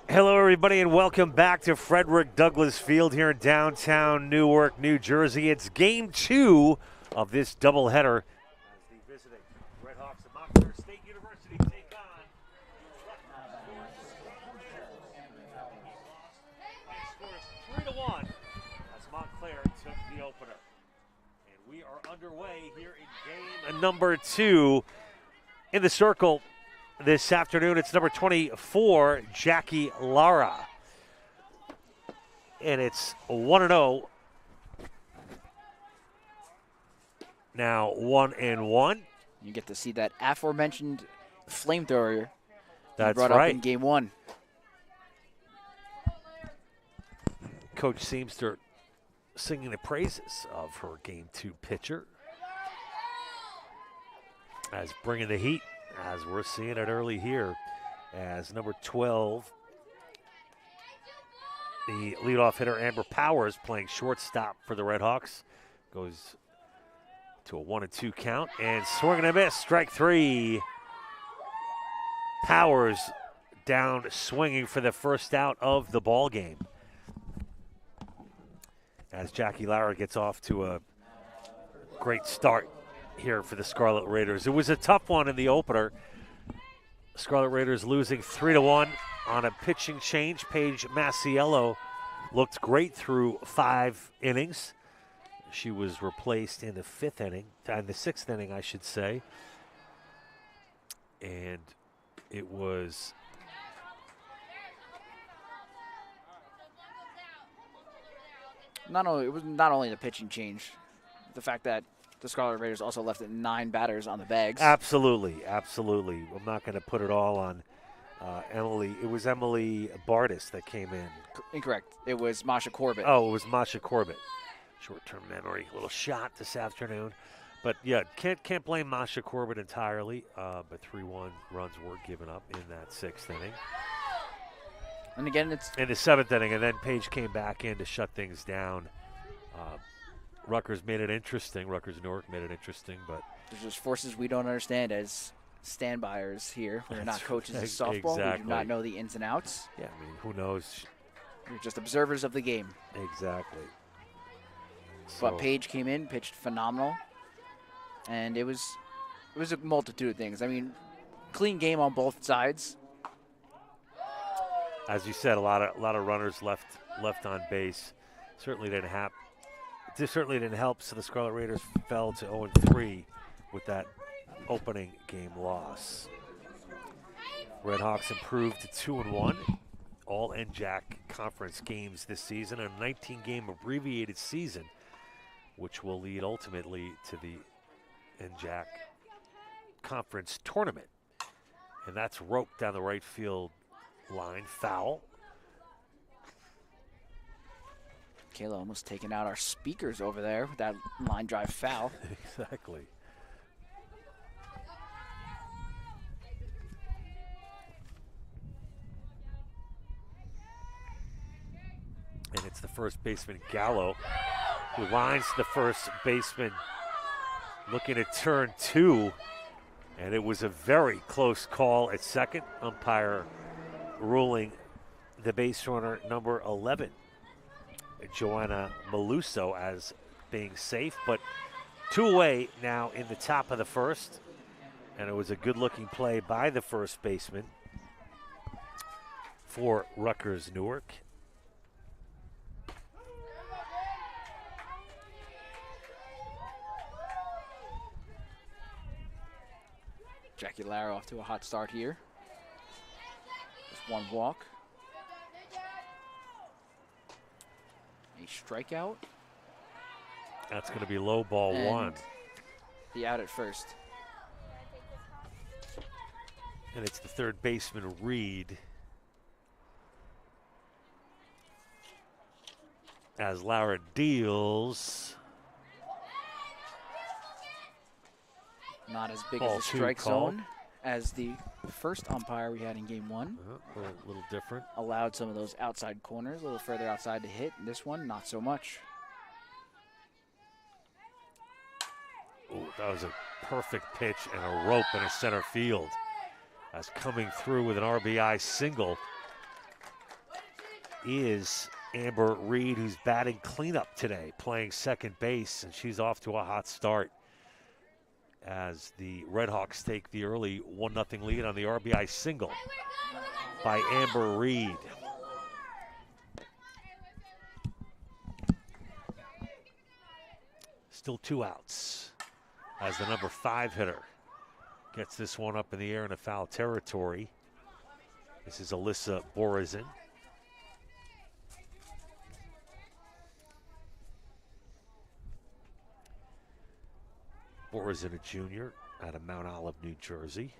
Hello, everybody, and welcome back to Frederick Douglass Field here in downtown Newark, New Jersey. It's game 2 of this doubleheader. As the visiting Red Hawks of Montclair State University take on scores 3-1 as Montclair took the opener. And we are underway here in game number 2 in the circle. This afternoon, it's number 24, Jackie Lara. And it's 1-0. Now 1-1. You get to see that aforementioned flamethrower That's brought right. up in game 1. Coach Seamster singing the praises of her game 2 pitcher. As bringing the heat. As we're seeing it early here, as number 12, the leadoff hitter Amber Powers playing shortstop for the Red Hawks, goes to a 1-2 count and swing and a miss, strike 3. Powers down swinging for the first out of the ball game. As Jackie Lara gets off to a great start here for the Scarlet Raiders. It was a tough one in the opener. Scarlet Raiders losing 3-1 on a pitching change. Paige Maciello looked great through 5 innings. She was replaced in the 5th inning, in the 6th inning, I should say. And it was Not only the pitching change, the fact that the Scarlet Raiders also left 9 batters on the bags. Absolutely. I'm not going to put it all on Emily. It was Emily Bardis that came in. Incorrect. It was Masha Corbett. Oh, it was Masha Corbett. Short-term memory, a little shot this afternoon. But, yeah, can't blame Masha Corbett entirely. But 3-1 runs were given up in that 6th inning. And again, it's in the 7th inning, and then Paige came back in to shut things down. Rutgers made it interesting. Rutgers-Newark made it interesting, but there's just forces we don't understand as standbyers here. We're not coaches of softball. Exactly. We do not know the ins and outs. Yeah, I mean, who knows? We're just observers of the game. Exactly. But Paige came in, pitched phenomenal, and it was a multitude of things. I mean, clean game on both sides. As you said, a lot of runners left on base. Certainly didn't help. So the Scarlet Raiders fell to 0-3 with that opening game loss. Red Hawks improved to 2-1. All NJAC conference games this season, a 19-game abbreviated season, which will lead ultimately to the NJAC conference tournament. And that's roped down the right field line, foul. Kayla almost taking out our speakers over there with that line drive foul. Exactly. And it's the first baseman, Gallo, who lines the first baseman looking at turn 2. And it was a very close call at second. Umpire ruling the base runner number 11, Joanna Maluso, as being safe, but 2 away now in the top of the first, and it was a good-looking play by the first baseman for Rutgers-Newark. Jackie Lara off to a hot start here. Just 1 walk. A strikeout. That's going to be low ball and 1. The out at first. And it's the third baseman, Reed. As Lara deals. Not as big Ball as the 2 strike called. zone as the first umpire we had in game 1. A little different. Allowed some of those outside corners, a little further outside to hit. This one, not so much. Ooh, that was a perfect pitch and a rope in a center field. As coming through with an RBI single is Amber Reed, who's batting cleanup today, playing second base, and she's off to a hot start as the Redhawks take the early 1-0 lead on the RBI single by Amber Reed. Still 2 outs as the number 5 hitter gets this one up in the air in a foul territory. This is Alyssa Borizin. Borizin, a junior out of Mount Olive, New Jersey.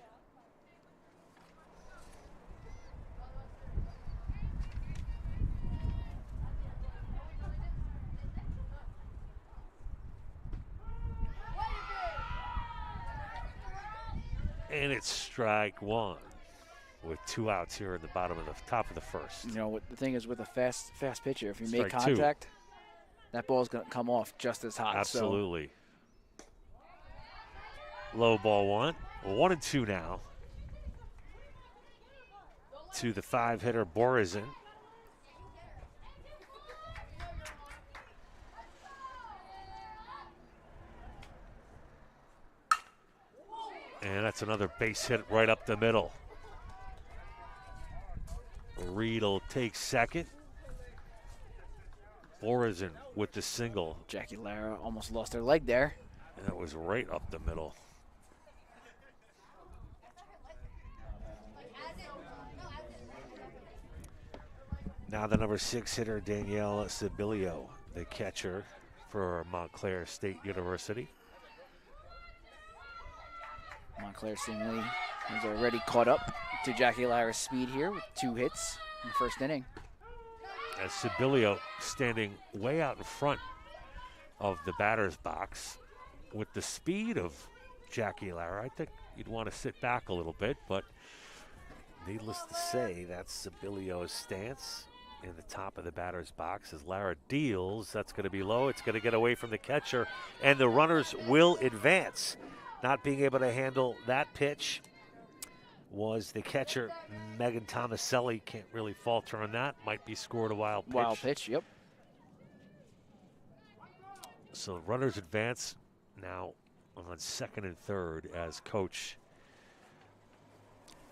And it's strike one with 2 outs here in the top of the first. You know what the thing is with a fast pitcher, if you Strike make contact, that ball's going to come off just as hot. Absolutely. So. Low ball 1. 1-2 now to the 5 hitter Borizin. And that's another base hit right up the middle. Reed will take second. Borizin with the single. Jackie Lara almost lost her leg there. And that was right up the middle. Now the number 6 hitter, Danielle Sibilio, the catcher for Montclair State University. Montclair seemingly has already caught up to Jackie Lara's speed here with 2 hits in the first inning. As Sibilio standing way out in front of the batter's box with the speed of Jackie Lara, I think you'd want to sit back a little bit, but needless to say, that's Sibilio's stance in the top of the batter's box. As Lara deals, that's going to be low. It's going to get away from the catcher, and the runners will advance. Not being able to handle that pitch was the catcher, Megan Tomaselli. Can't really falter on that. Might be scored a wild pitch. Wild pitch, yep. So runners advance now on second and third as coach.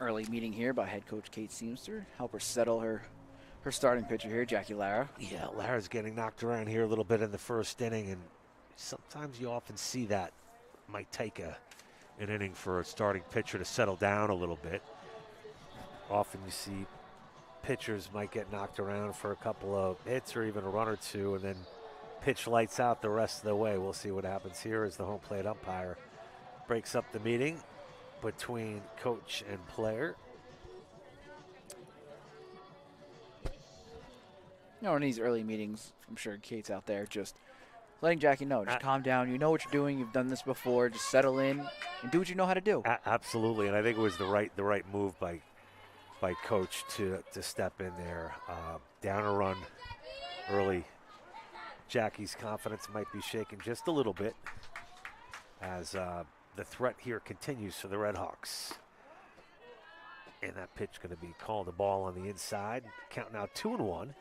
Early meeting here by head coach Kate Seamster. Help her settle her starting pitcher here, Jackie Lara. Yeah, Lara's getting knocked around here a little bit in the first inning, and sometimes you often see that. Might take an inning for a starting pitcher to settle down a little bit. Often you see pitchers might get knocked around for a couple of hits or even a run or two, and then pitch lights out the rest of the way. We'll see what happens here as the home plate umpire breaks up the meeting between coach and player. You know, in these early meetings, I'm sure Kate's out there just letting Jackie know, just calm down. You know what you're doing. You've done this before. Just settle in and do what you know how to do. Absolutely, and I think it was the right move by coach to step in there. Down a run early. Jackie's confidence might be shaken just a little bit as the threat here continues for the Redhawks. And that pitch going to be called a ball on the inside. Count now 2-1.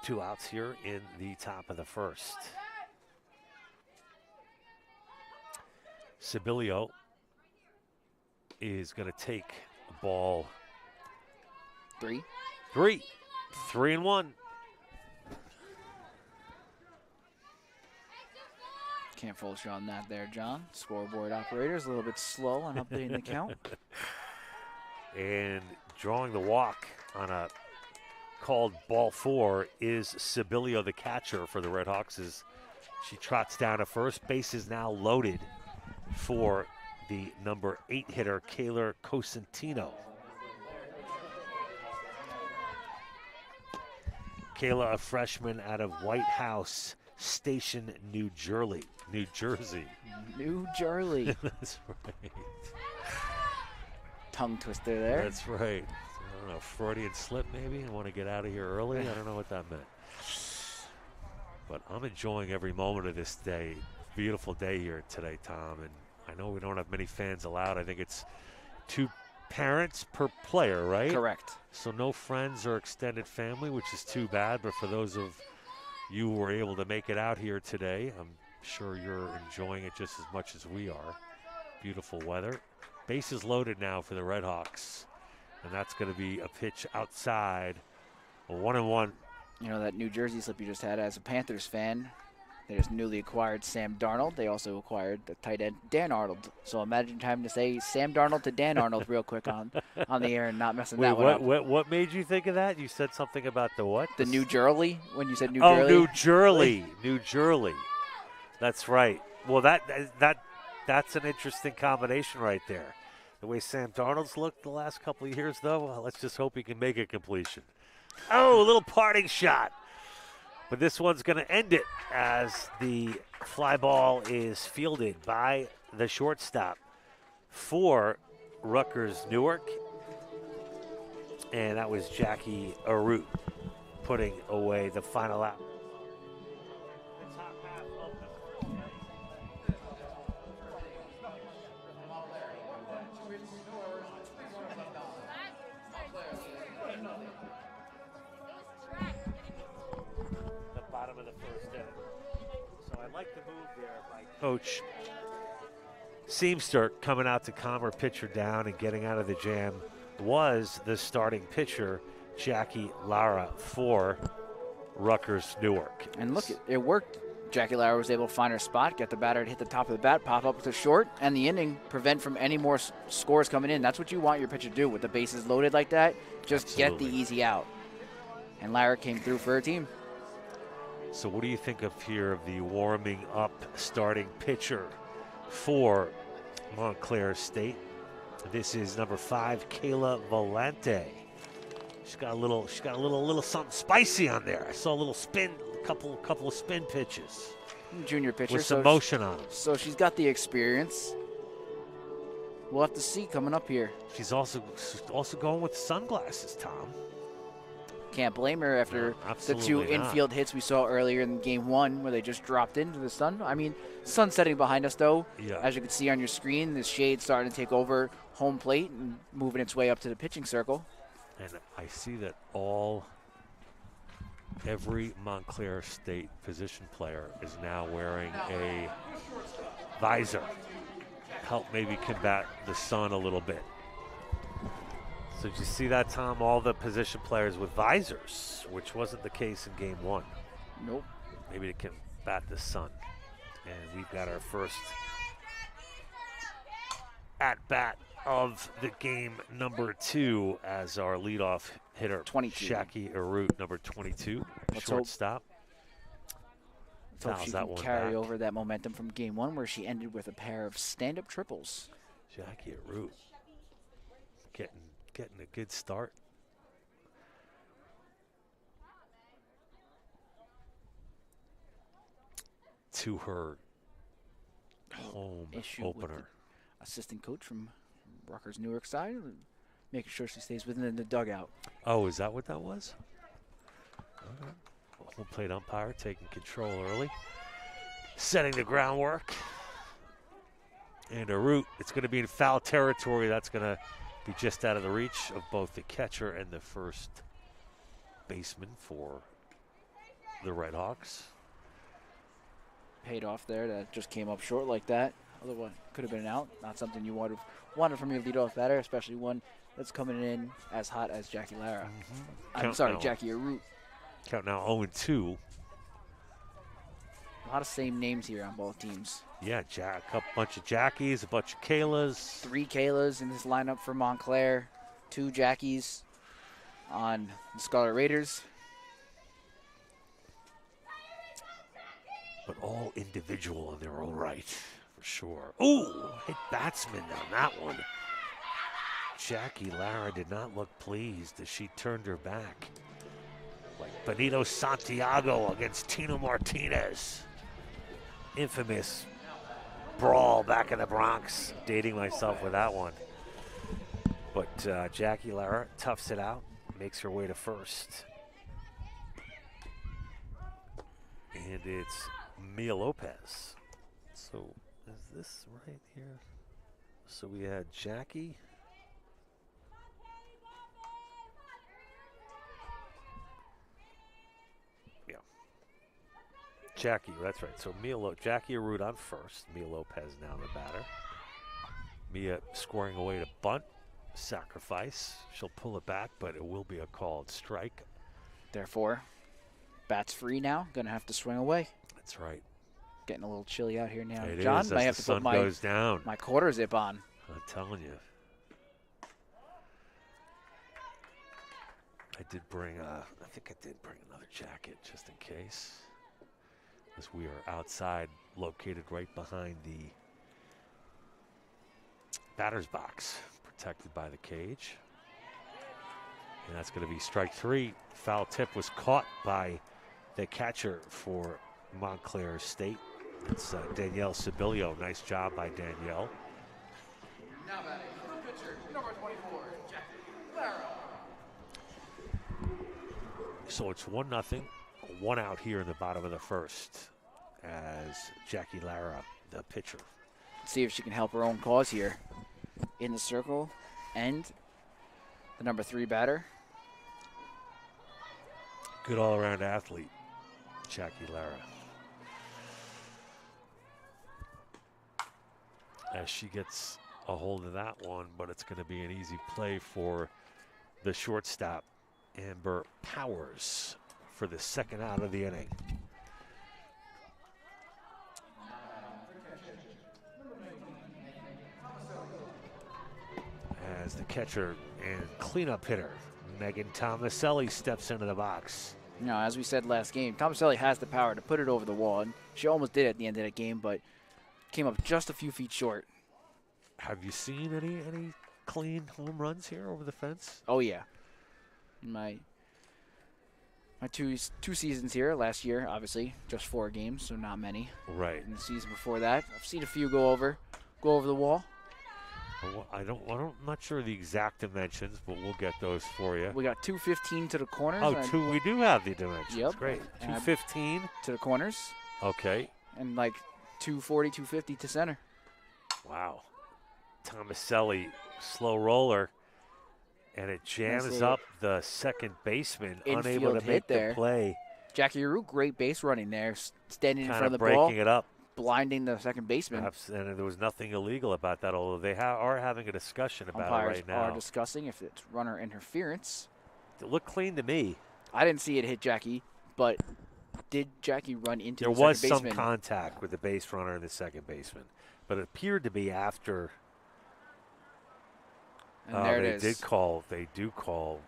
2 outs here in the top of the first. Sibilio is going to take ball 3. 3-1. Can't fault you on that there, John. Scoreboard operators a little bit slow on updating the count. And drawing the walk on a called ball 4 is Sibilio, the catcher for the Redhawks, as she trots down to first. Base is now loaded for the number 8 hitter, Kayla Cosentino. Kayla, a freshman out of White House Station, New Jersey. New Jersey. That's right. Tongue twister there. That's right. I don't know, Freudian slip maybe. I want to get out of here early. I don't know what that meant. But I'm enjoying every moment of this day. Beautiful day here today, Tom. And I know we don't have many fans allowed. I think it's 2 parents per player, right? Correct. So no friends or extended family, which is too bad. But for those of you who were able to make it out here today, I'm sure you're enjoying it just as much as we are. Beautiful weather. Bases loaded now for the Redhawks. And that's going to be a pitch outside. A 1-1. You know, that New Jersey slip you just had, as a Panthers fan, they just newly acquired Sam Darnold. They also acquired the tight end Dan Arnold. So imagine having to say Sam Darnold to Dan Arnold real quick on the air and not messing that one up. What made you think of that? You said something about the what? The New Jersey, when you said New Jersey. Jersey. Oh, New Jersey. New Jersey. That's right. Well, that's an interesting combination right there. The way Sam Darnold's looked the last couple of years, though, well, let's just hope he can make a completion. Oh, a little parting shot. But this one's going to end it as the fly ball is fielded by the shortstop for Rutgers Newark. And that was Jackie Arute putting away the final out. Coach Seamster coming out to calm her pitcher down and getting out of the jam was the starting pitcher, Jackie Lara, for Rutgers Newark. And look, it worked. Jackie Lara was able to find her spot, get the batter to hit the top of the bat, pop up to short, and the inning prevent from any more scores coming in. That's what you want your pitcher to do with the bases loaded like that. Just Absolutely. Get the easy out. And Lara came through for her team. So what do you think of here of the warming up starting pitcher for Montclair State? This is number 5, Kayla Valente. She's got a little something spicy on there. I saw a little spin, couple of spin pitches. Junior pitcher with some motion on them. So she's got the experience. We'll have to see coming up here. She's also going with sunglasses, Tom. Can't blame her after the 2 infield hits we saw earlier in game 1 where they just dropped into the sun. I mean, sun's setting behind us, though. Yeah. As you can see on your screen, the shade's starting to take over home plate and moving its way up to the pitching circle. And I see that every Montclair State position player is now wearing a visor. Help maybe combat the sun a little bit. So did you see that, Tom? All the position players with visors, which wasn't the case in game 1. Nope. Maybe to combat the sun. And we've got our first at-bat of the game, number 2, as our leadoff hitter, 22. Jackie Arute, number 22, shortstop. Let's hope she can carry over that momentum from game 1 where she ended with a pair of stand-up triples. Jackie Arute getting a good start. To her home opener. Assistant coach from Rutgers Newark side, making sure she stays within the dugout. Oh, is that what that was? Okay. Home plate umpire taking control early. Setting the groundwork. And Arute, it's going to be in foul territory. That's going to be just out of the reach of both the catcher and the first baseman for the Redhawks. Paid off there. That just came up short like that. Otherwise, could have been an out. Not something you wanted from your leadoff batter, especially one that's coming in as hot as Jackie Lara. Jackie Arute. Count now 0-2. A lot of same names here on both teams. Yeah, a bunch of Jackies, a bunch of Kaylas. 3 Kaylas in this lineup for Montclair. 2 Jackies on the Scarlet Raiders. But all individual in their own right, for sure. Ooh, hit batsman on that one. Jackie Lara did not look pleased as she turned her back. Like Benito Santiago against Tino Martinez. Infamous brawl back in the Bronx. Dating myself with that one. But Jackie Lara toughs it out, makes her way to first. And it's Mia Lopez. So is this right here? So we had Jackie Jackie, that's right. So Jackie Arute on first. Mia Lopez now the batter. Mia scoring away to bunt. Sacrifice. She'll pull it back, but it will be a called strike. Therefore, bat's free now. Gonna have to swing away. That's right. Getting a little chilly out here now. It John is, might as have the to put sun goes down. my quarter zip on. I'm telling you. I think I did bring another jacket just in case. As we are outside, located right behind the batter's box, protected by the cage. And that's going to be strike 3. Foul tip was caught by the catcher for Montclair State. It's Danielle Sibilio. Nice job by Danielle. Now batting, the pitcher, number 24, Jackie Lara. So it's 1-0, 1 out here in the bottom of the first as Jackie Lara, the pitcher. See if she can help her own cause here. In the circle, and the number 3 batter. Good all-around athlete, Jackie Lara. As she gets a hold of that one, but it's going to be an easy play for the shortstop, Amber Powers, for the second out of the inning. As the catcher and cleanup hitter, Megan Tomaselli, steps into the box. You know, as we said last game, Tomaselli has the power to put it over the wall, and she almost did at the end of the game, but came up just a few feet short. Have you seen any clean home runs here over the fence? Oh yeah, in my two seasons here. Last year, obviously, just 4 games, so not many. Right. And the season before that, I've seen a few go over the wall. I'm not sure the exact dimensions, but we'll get those for you. We got 215 to the corners. Oh, we do have the dimensions. Yep. Great. 215 to the corners. Okay. And like 240, 250 to center. Wow. Tomaselli, slow roller, and it jams up the second baseman, unable to make the play. Jackie Arute, great base running there, standing in front of the ball. Breaking it up. Blinding the second baseman. And there was nothing illegal about that, although they are having a discussion about it right now. Umpires are discussing if it's runner interference. It looked clean to me. I didn't see it hit Jackie, but did Jackie run into the second baseman? There was some contact with the base runner and the second baseman, but it appeared to be after. And there it is. They do call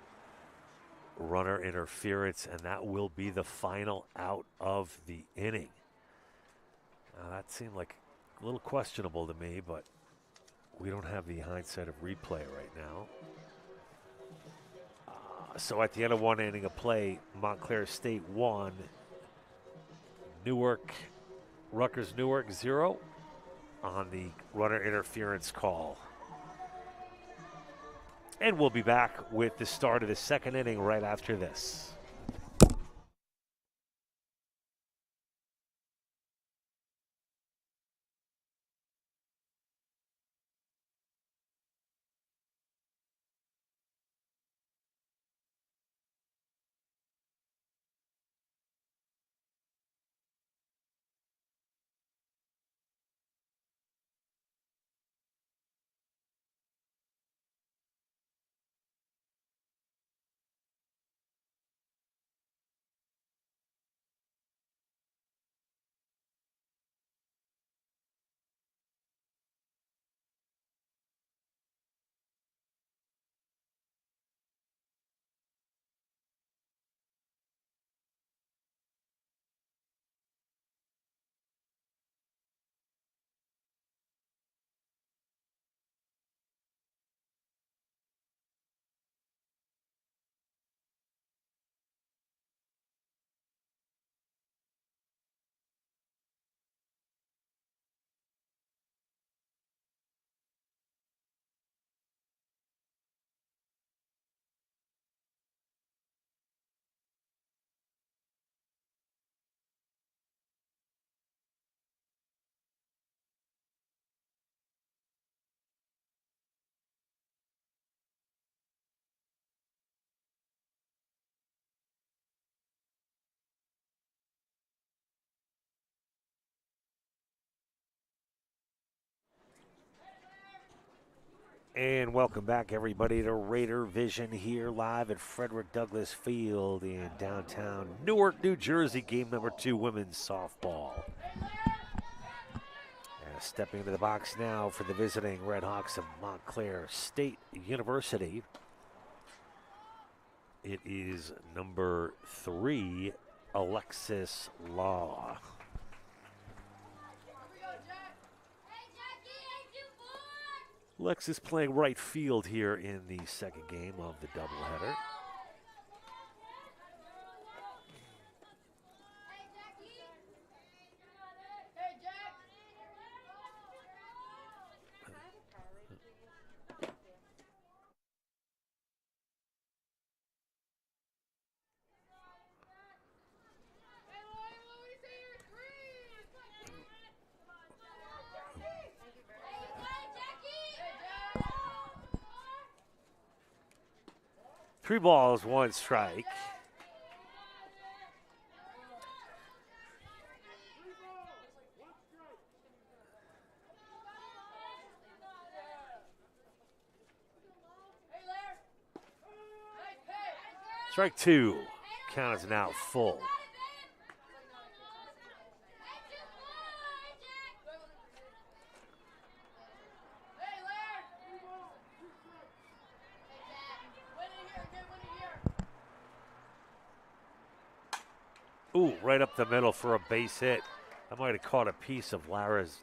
runner interference, and that will be the final out of the inning. That seemed like a little questionable to me, but we don't have the hindsight of replay right now. So at the end of 1 inning of play, Montclair State 1, Rutgers Newark 0 on the runner interference call. And we'll be back with the start of the second inning right after this. And welcome back, everybody, to Raider Vision here live at Frederick Douglass Field in downtown Newark, New Jersey. Game number 2, women's softball. Stepping into the box now for the visiting Redhawks of Montclair State University. It is number 3, Alexis Law. Alexis playing right field here in the second game of the doubleheader. Three balls, 1 strike. Strike 2. Count is now full. Ooh, right up the middle for a base hit. I might have caught a piece of Lara's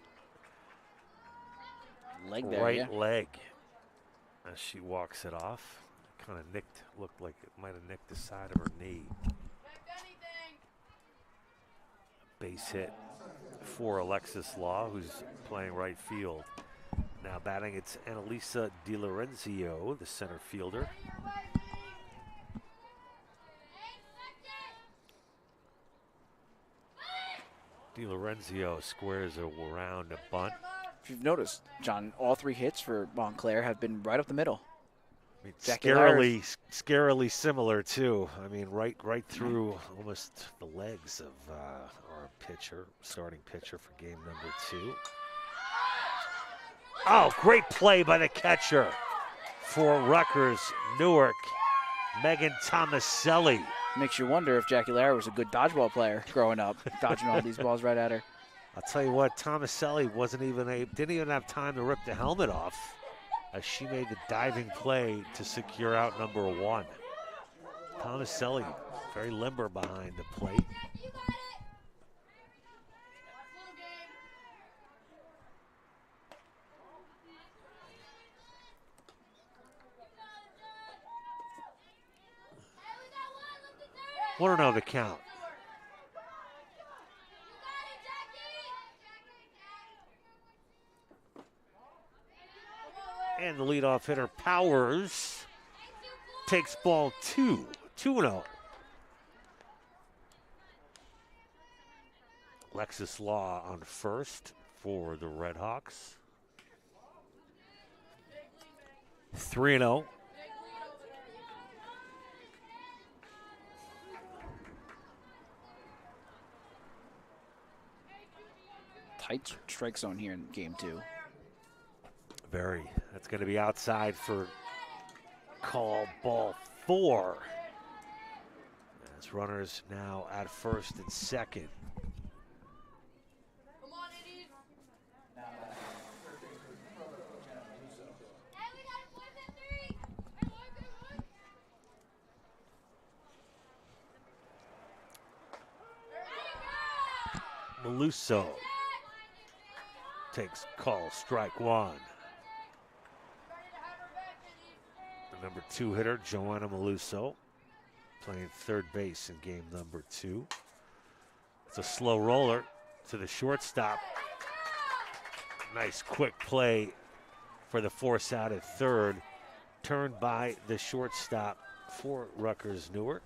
leg there, right leg as she walks it off. Kind of nicked, looked like it might have nicked the side of her knee. Base hit for Alexis Law, who's playing right field. Now batting, it's Annalisa DiLorenzio, the center fielder. DiLorenzio squares around a bunt. If you've noticed, John, all 3 hits for Montclair have been right up the middle. I mean, scarily similar too. I mean, right through almost the legs of our pitcher, starting pitcher for game number 2. Oh, great play by the catcher for Rutgers Newark, Megan Tomaselli. Makes you wonder if Jackie Lara was a good dodgeball player growing up, dodging all these balls right at her. I'll tell you what, Tomaselli didn't even have time to rip the helmet off as she made the diving play to secure out number 1. Tomaselli, very limber behind the plate. Want to know the count. And the leadoff hitter, Powers, takes ball 2, 2-0. Alexis Law on first for the Redhawks. 3-0. Tight strike zone here in game 2. Very. That's going to be outside for call ball 4. As runners now at first and second. Maluso takes call, strike 1. The number 2 hitter, Joanna Maluso, playing third base in game number 2. It's a slow roller to the shortstop. Nice quick play for the force out at third, turned by the shortstop for Rutgers Newark,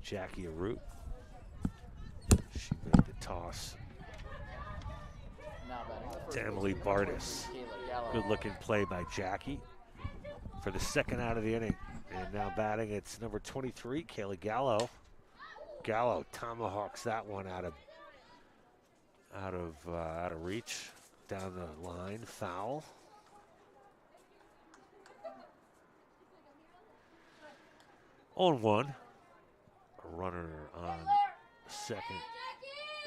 Jackie Arute. She made the toss to Emily Bardis. Good looking play by Jackie for the second out of the inning. And now batting, it's number 23, Kaylee Gallo. Gallo tomahawks that one out of reach, down the line, foul. 0-1. A runner on second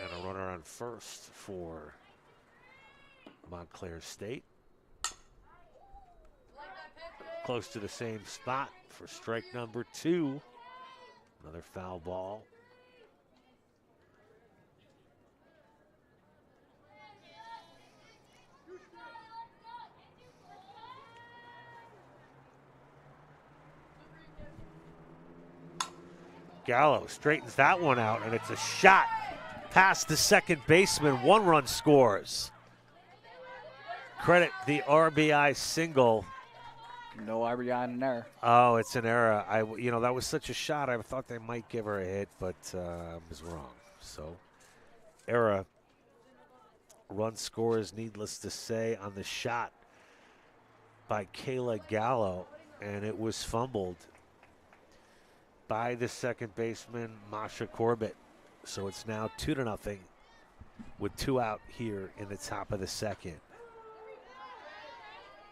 and a runner on first for Montclair State. Close to the same spot for strike number 2. Another foul ball. Gallo straightens that one out, and it's a shot past the second baseman. 1 run scores. Credit the RBI single. No RBI and an error. Oh, it's an error. That was such a shot. I thought they might give her a hit, but I was wrong. So, error. Run scores, needless to say, on the shot by Kayla Gallo, and it was fumbled by the second baseman, Masha Corbett. So it's now 2-0 with 2 out here in the top of the second.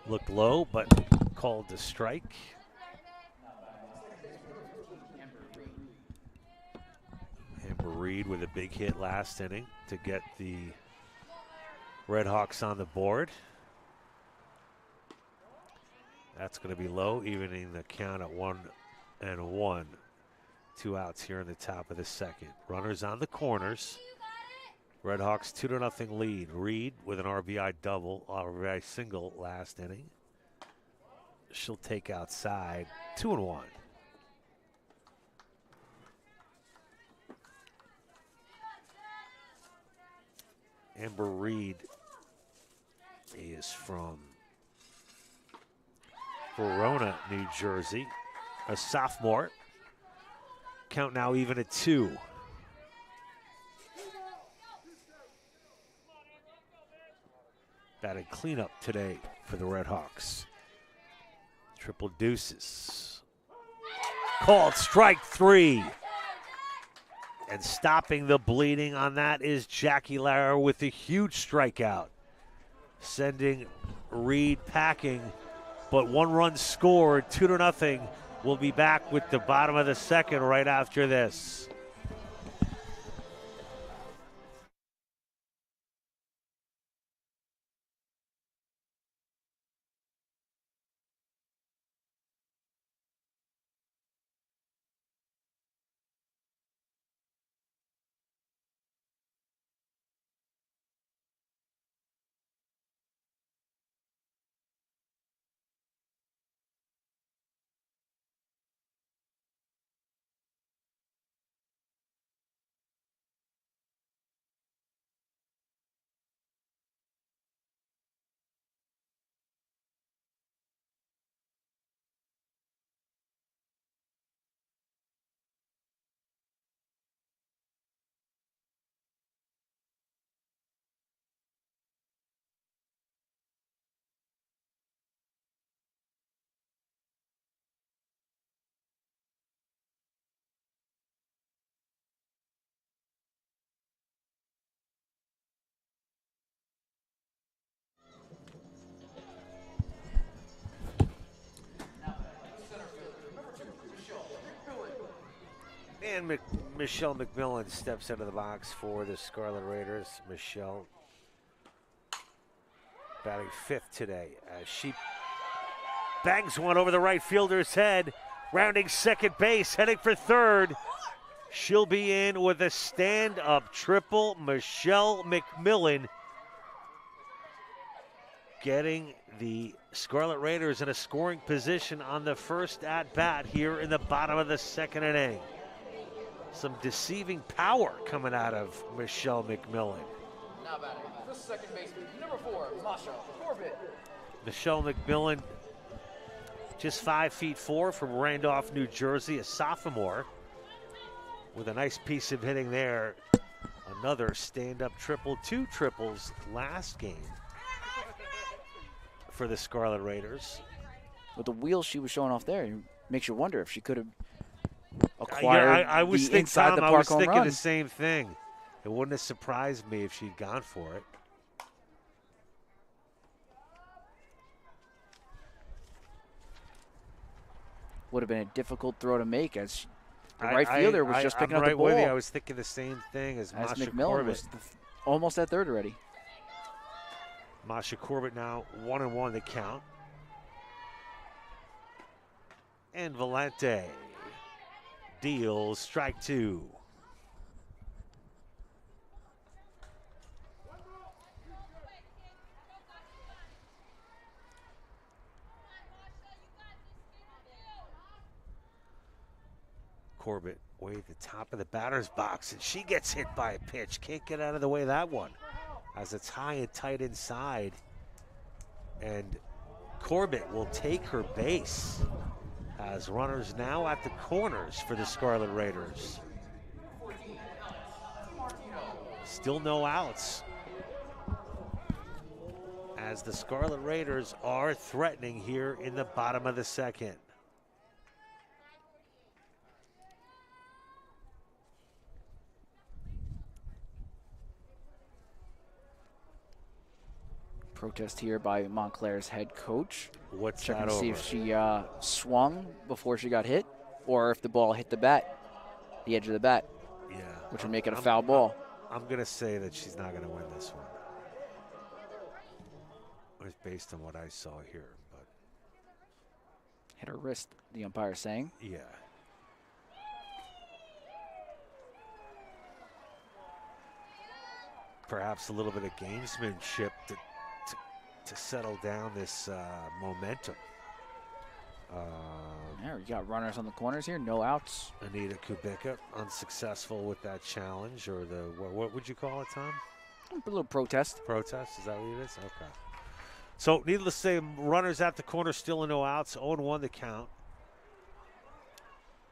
Looked low, but called the strike. Amber Reed with a big hit last inning to get the Redhawks on the board. That's going to be low, evening the count at 1-1. 2 outs here in the top of the second. Runners on the corners. Redhawks 2-0 lead. Reed with an RBI single last inning. She'll take outside. 2-1. Amber Reed is from Verona, New Jersey, a sophomore. Count now even at 2. Batted cleanup today for the Redhawks. Triple deuces. Called strike 3. And stopping the bleeding on that is Jackie Lara with a huge strikeout. Sending Reed packing, but 1 run scored, 2-0. We'll be back with the bottom of the second right after this. And Michelle McMillan steps out of the box for the Scarlet Raiders. Michelle batting 5th today as she bangs one over the right fielder's head, rounding second base, heading for third. She'll be in with a stand-up triple. Michelle McMillan getting the Scarlet Raiders in a scoring position on the first at-bat here in the bottom of the second inning. Some deceiving power coming out of Michelle McMillan. Now batting, the second baseman, number 4, Masha Corbett. Michelle McMillan, just 5'4" from Randolph, New Jersey, a sophomore, with a nice piece of hitting there. Another stand-up triple, 2 triples last game for the Scarlet Raiders. With the wheels she was showing off there, it makes you wonder if she could have acquired I was the inside the park home thinking run. the same thing. It wouldn't have surprised me if she'd gone for it. would have been a difficult throw to make as the right fielder was just picking I'm up right the ball. with you. I was thinking the same thing as Masha McMillan Corbett. was almost at third already. Masha Corbett now 1-1 the count. And Valente deals strike 2. Corbett way at the top of the batter's box, and she gets hit by a pitch. Can't get out of the way of that one, as it's high and tight inside. And Corbett will take her base, as runners now at the corners for the Scarlet Raiders. Still no outs, as the Scarlet Raiders are threatening here in the bottom of the second. Protest here by Montclair's head coach. What's Checking that to see over? if she swung before she got hit, or if the ball hit the bat, the edge of the bat, Yeah, which would make it a foul ball. I'm going to say that she's not going to win this one. It's based on what I saw here, but Hit her wrist, the umpire saying. yeah. Perhaps a little bit of gamesmanship to settle down this momentum. There, we got runners on the corners here, no outs. Anita Kubica unsuccessful with that challenge, or the what would you call it, Tom? A little protest. Protest, is that what it is? Okay. So needless to say, runners at the corner, still in no outs. 0-1 the count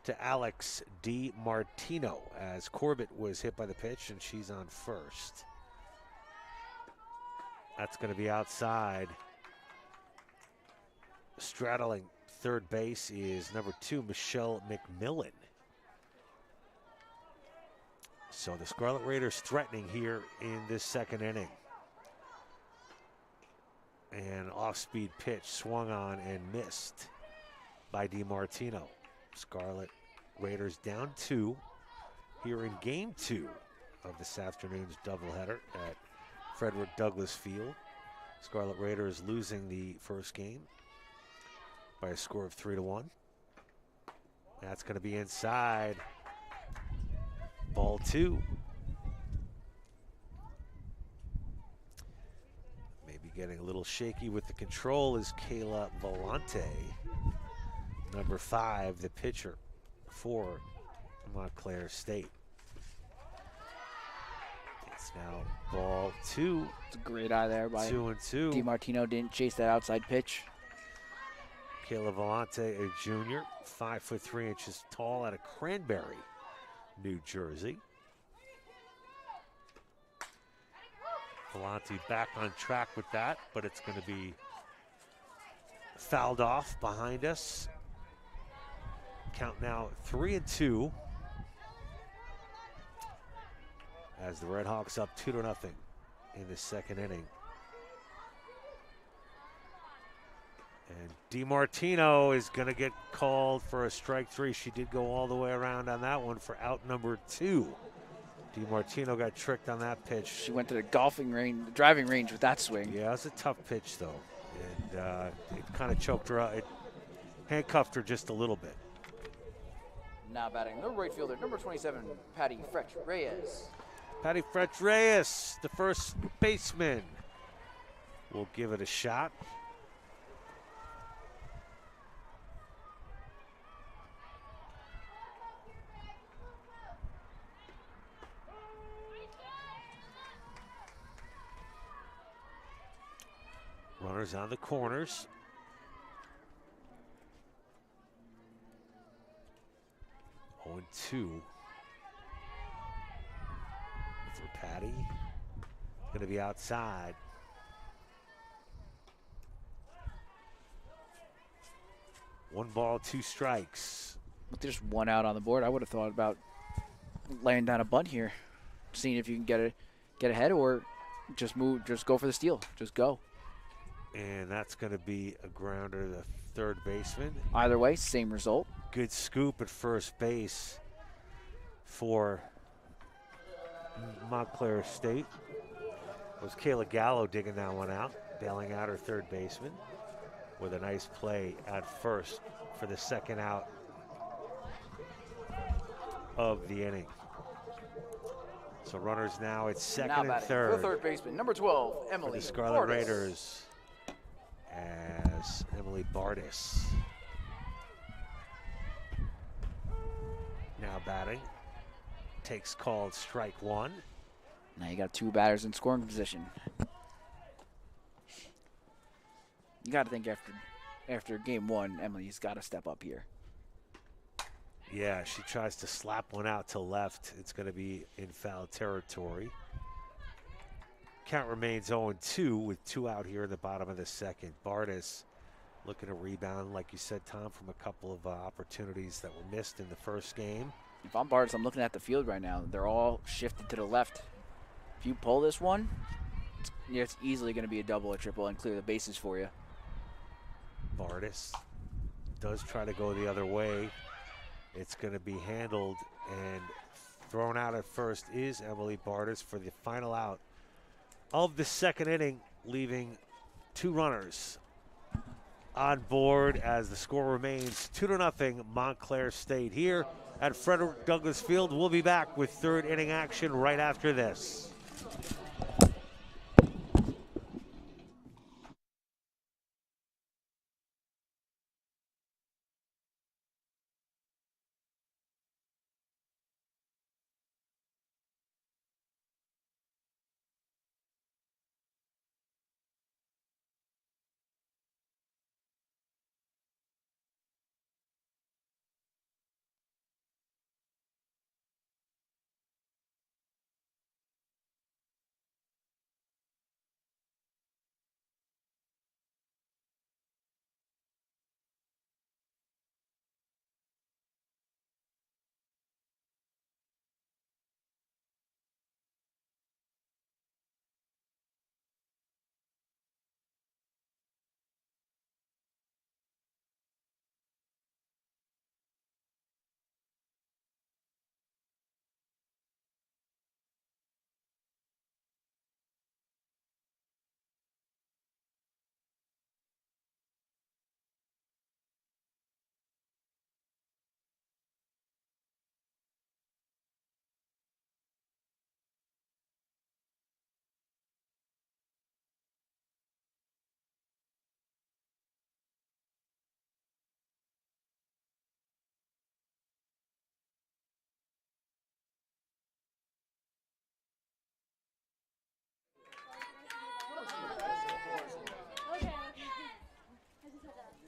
to Alex DiMartino, as Corbett was hit by the pitch and she's on first. That's going to be outside. Straddling third base is number 2, Michelle McMillan. So the Scarlet Raiders threatening here in this second inning. An off-speed pitch swung on and missed by DiMartino. Scarlet Raiders down 2 here in game 2 of this afternoon's doubleheader at Frederick Douglass Field. Scarlet Raiders losing the first game by a score of 3-1. That's going to be inside. Ball 2. Maybe getting a little shaky with the control is Kayla Volante, number 5, the pitcher for Montclair State. It's now ball 2. It's a great eye there by 2-2. DiMartino. Didn't chase that outside pitch. Kayla Volante, a junior, 5'3" tall, out of Cranberry, New Jersey. Volante back on track with that, but it's going to be fouled off behind us. Count now 3-2. As the Red Hawks up 2-0 in the second inning. And DiMartino is going to get called for a strike 3. She did go all the way around on that one for out number 2. DiMartino got tricked on that pitch. She went to the golfing range, the driving range with that swing. Yeah, it was a tough pitch, though. And it kind of choked her out. It handcuffed her just a little bit. Now batting the right fielder, number 27, Patty Fretch Reyes. Patty Fretch Reyes, the first baseman, will give it a shot. Runners on the corners. Oh, 2 for Patty. Going to be outside. One ball, 2 strikes. With just 1 out on the board, I would have thought about laying down a bunt here, seeing if you can get ahead, or just go for the steal. Just go. And that's going to be a grounder to the third baseman. Either way, same result. Good scoop at first base for Montclair State. It was Kayla Gallo digging that one out, bailing out her third baseman with a nice play at first for the second out of the inning. So runners now at second Now and batting third for the third baseman, number 12, for Emily the Scarlet Bordas. Raiders as Emily Bardis now batting. Takes called strike one. Now you got 2 batters in scoring position. You got to think after game 1, Emily's got to step up here. Yeah, she tries to slap one out to left. It's going to be in foul territory. Count remains 0-2 with 2 out here in the bottom of the second. Bardis looking to rebound, like you said, Tom, from a couple of opportunities that were missed in the first game. If I'm Bardis, I'm looking at the field right now. They're all shifted to the left. If you pull this one, it's easily going to be a double or triple and clear the bases for you. Bardis does try to go the other way. It's going to be handled and thrown out at first is Emily Bardis for the final out of the second inning, leaving 2 runners on board as the score remains 2-0 Montclair State here at Frederick Douglass Field. We'll be back with third inning action right after this.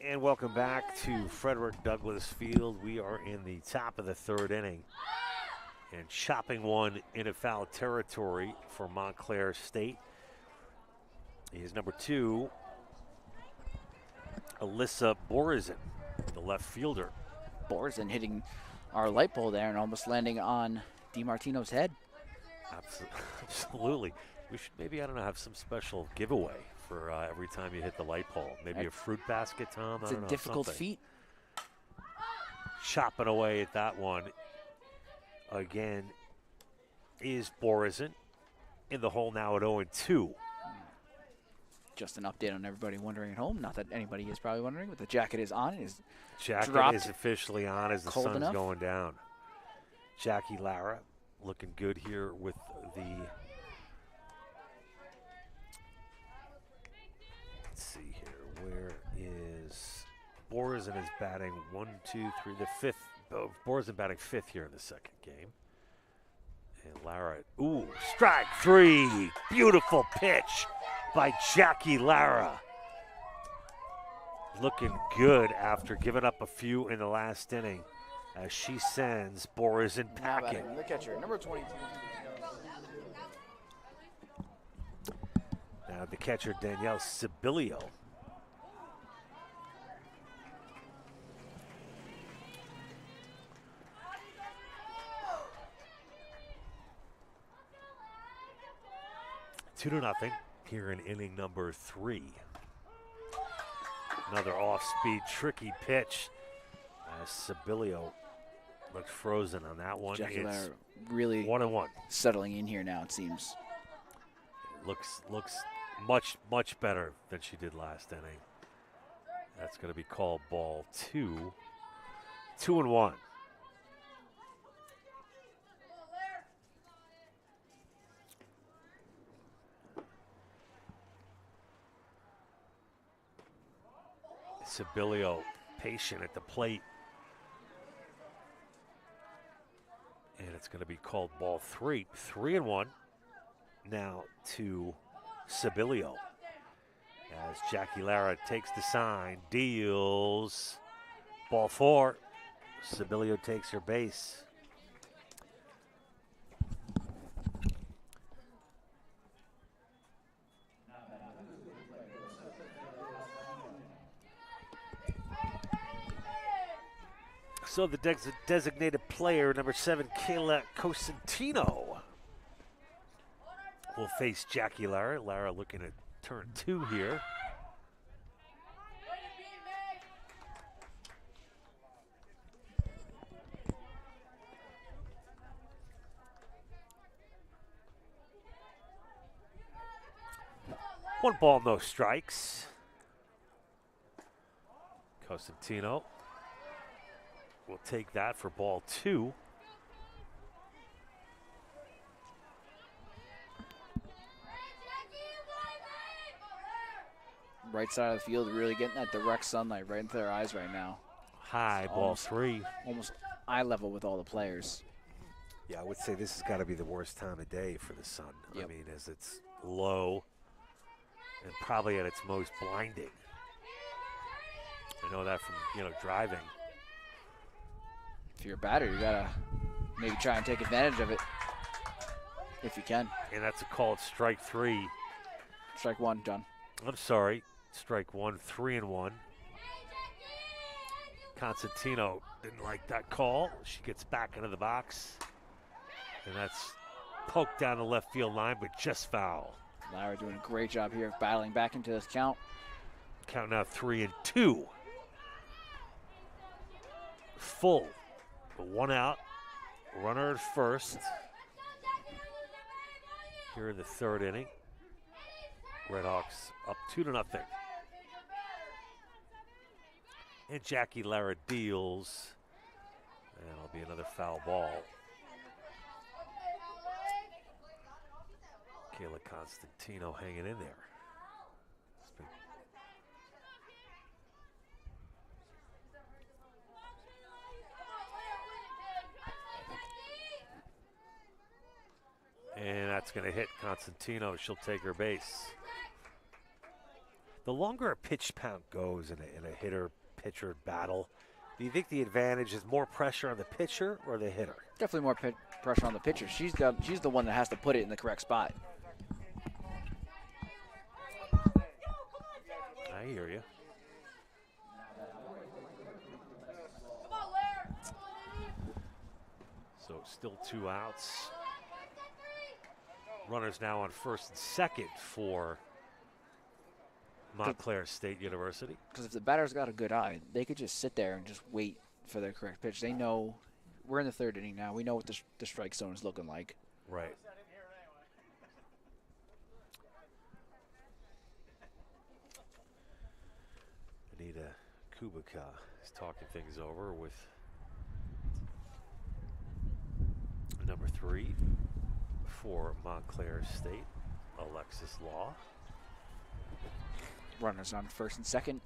And welcome back to Frederick Douglass Field. We are in the top of the third inning and chopping one into foul territory for Montclair State is number 2, Alyssa Borizin, the left fielder. Borzin hitting our light pole there and almost landing on DiMartino's head. Absolutely. We should maybe, I don't know, have some special giveaway for every time you hit the light pole. Maybe a fruit basket, Tom. It's I don't a know, difficult something. feat. Chopping away at that one again is Borizin in the hole now at 0-2. Just an update on everybody wondering at home. Not that anybody is probably wondering, but the jacket is on. It is Jacket dropped is officially on as the cold sun's enough. going down. Jackie Lara looking good here with the, let's see here, where is Borizin is batting 1, 2, 3, the fifth. Oh, Borizin batting 5th here in the second game. And Lara, ooh, strike 3. Beautiful pitch by Jackie Lara. Looking good after giving up a few in the last inning as she sends Borizin Now packing. batting the catcher, number 22. Now the catcher, Danielle Sibilio. Two to nothing here in inning number 3. Another off-speed, tricky pitch. As Sibilio looked frozen on that one. Jackie It's Lara really 1-1. settling in here now, it seems. Looks much better than she did last inning. That's going to be called ball 2. 2-1. Sibilio patient at the plate. And it's going to be called ball 3. 3-1 now to Sibilio. As Jackie Lara takes the sign, deals. Ball 4. Sibilio takes her base. So the designated player, number 7, Kayla Cosentino, will face Jackie Lara. Lara looking at turn 2 here. One ball, no strikes. Cosentino will take that for ball 2. Right side of the field, really getting that direct sunlight right into their eyes right now. High, ball 3. Almost eye level with all the players. Yeah, I would say this has got to be the worst time of day for the sun. Yep. I mean, as it's low and probably at its most blinding. I know that from, driving. If you're a batter, you gotta maybe try and take advantage of it if you can. And that's a called strike 3. Strike 1, John. I'm sorry. Strike 1, 3-1. Constantino didn't like that call. She gets back into the box. And that's poked down the left field line, but just foul. Lara doing a great job here of battling back into this count. Count now 3-2. Full. 1 out. Runner at first. Here in the 3rd inning. Redhawks up 2-0. And Jackie Lara deals. And it'll be another foul ball. Kayla Constantino hanging in there. And that's going to hit Constantino. She'll take her base. The longer a pitch count goes in a hitter-pitcher battle, do you think the advantage is more pressure on the pitcher or the hitter? Definitely more pressure on the pitcher. She's the one that has to put it in the correct spot. I hear you. So still 2 outs. Runners now on 1st and 2nd for Montclair State University. Because if the batter's got a good eye, they could just sit there and just wait for their correct pitch. They know we're in the 3rd inning now. We know what the strike zone is looking like. Right. Anita Kubica is talking things over with number 3 for Montclair State, Alexis Law. Runners on 1st and 2nd.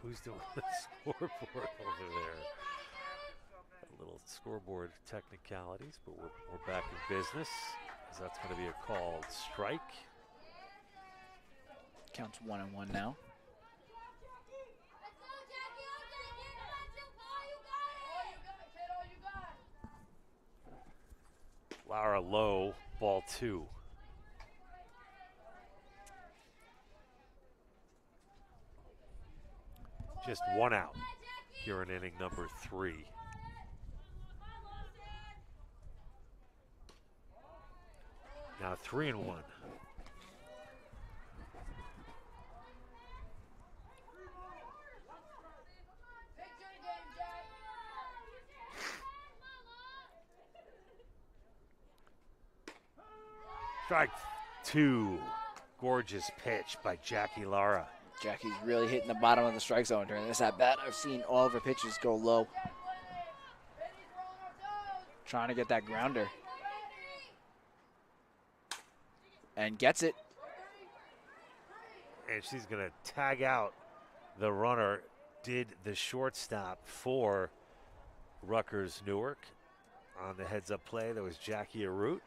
Who's doing the scoreboard over there? A little scoreboard technicalities, but we're back in business. As that's going to be a called strike. Counts 1-1 now. Lara low, ball 2. Just one out here in inning number 3. Now 3-1. Strike 2. Gorgeous pitch by Jackie Lara. Jackie's really hitting the bottom of the strike zone during this at bat. I've seen all of her pitches go low. Trying to get that grounder. And gets it. And she's going to tag out the runner. Did the shortstop for Rutgers Newark. On the heads-up play, that was Jackie Arute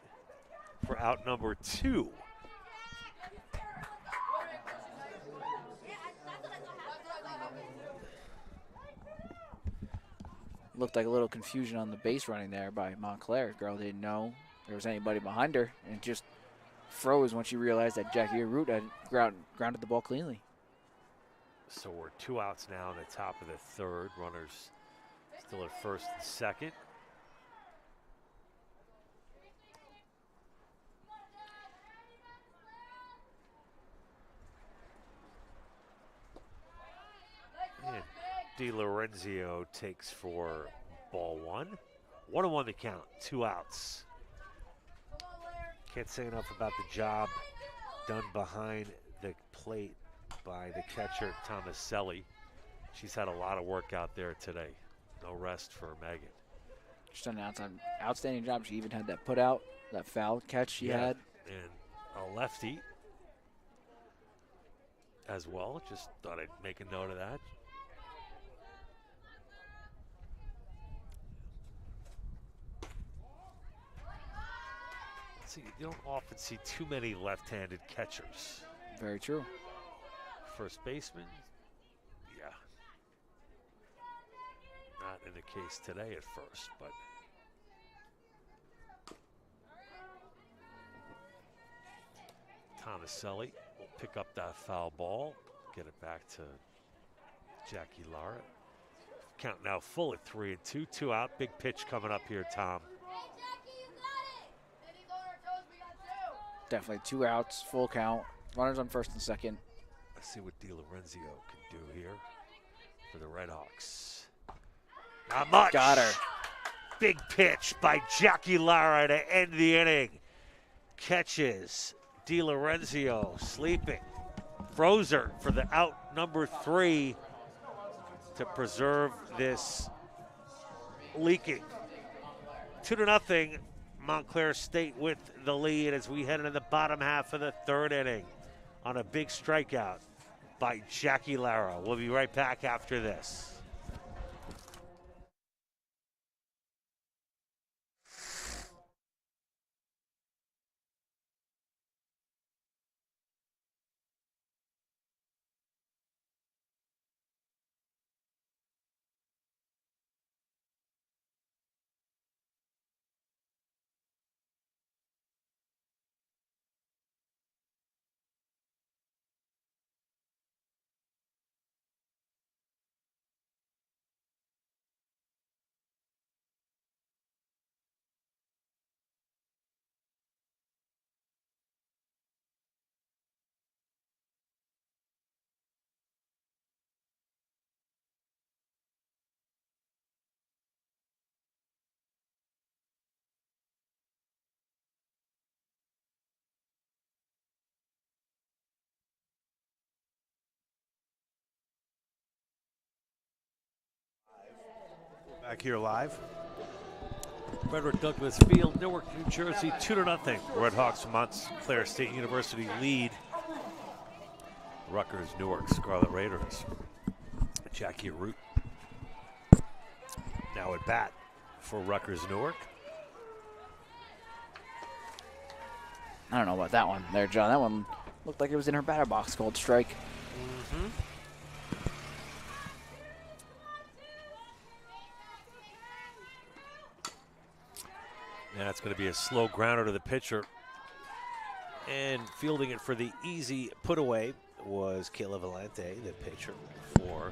for out number 2. Looked like a little confusion on the base running there by Montclair. Girl didn't know there was anybody behind her and just froze when she realized that Jackie Arute had grounded the ball cleanly. So we're 2 outs now in the top of the 3rd. Runners still at first and second. And DiLorenzio takes for ball 1. 1-1 the count, 2 outs. Can't say enough about the job done behind the plate by the catcher, Tomaselli. She's had a lot of work out there today. No rest for Megan. She's done an outstanding job. She even had that put out, that foul catch she had. And a lefty as well. Just thought I'd make a note of that. See, you don't often see too many left-handed catchers. Very true. First baseman, yeah. Not in the case today at first, but Tomaselli will pick up that foul ball, get it back to Jackie Lara. Count now full at 3-2, 2 out. Big pitch coming up here, Tom. Definitely 2 outs, full count. Runners on first and second. Let's see what DiLorenzio can do here for the Redhawks. Not much. Got her. Big pitch by Jackie Lara to end the inning. Catches DiLorenzio sleeping. Froze her for the out number 3 to preserve this leaking. 2-0. Montclair State with the lead as we head into the bottom half of the 3rd inning on a big strikeout by Jackie Lara. We'll be right back after this. Back here live. Frederick Douglass Field, Newark, New Jersey, 2-0. Redhawks from Montclair State University lead. Rutgers, Newark, Scarlet Raiders. Jackie Arute now at bat for Rutgers, Newark. I don't know about that one there, John. That one looked like it was in her batter box, called strike. Mm-hmm. And that's going to be a slow grounder to the pitcher. And fielding it for the easy put away was Kayla Valente, the pitcher for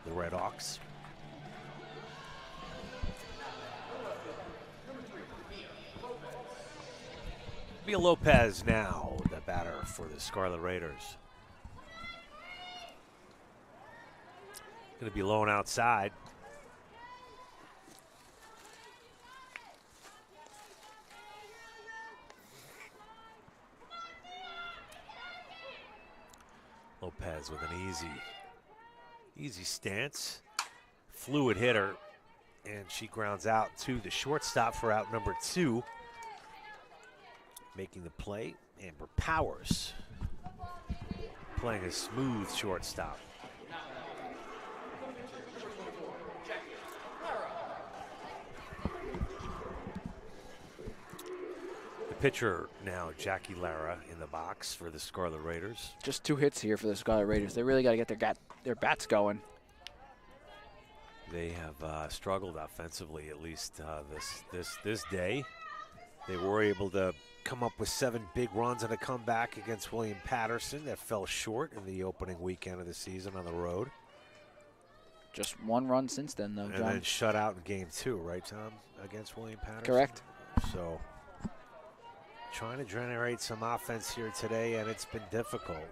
the Redhawks. Mia Lopez now, the batter for the Scarlet Raiders. Going to be low and outside. Lopez with an easy stance. Fluid hitter. And she grounds out to the shortstop for out number 2. Making the play, Amber Powers. Playing a smooth shortstop. The pitcher now, Jackie Lara, in the box for the Scarlet Raiders. Just 2 hits here for the Scarlet Raiders. They really got to get their bats going. They have struggled offensively, at least this day. They were able to come up with 7 big runs and a comeback against William Patterson that fell short in the opening weekend of the season on the road. Just 1 run since then, though, John. And then shut out in game 2, right, Tom, against William Patterson? Correct. So trying to generate some offense here today, and it's been difficult,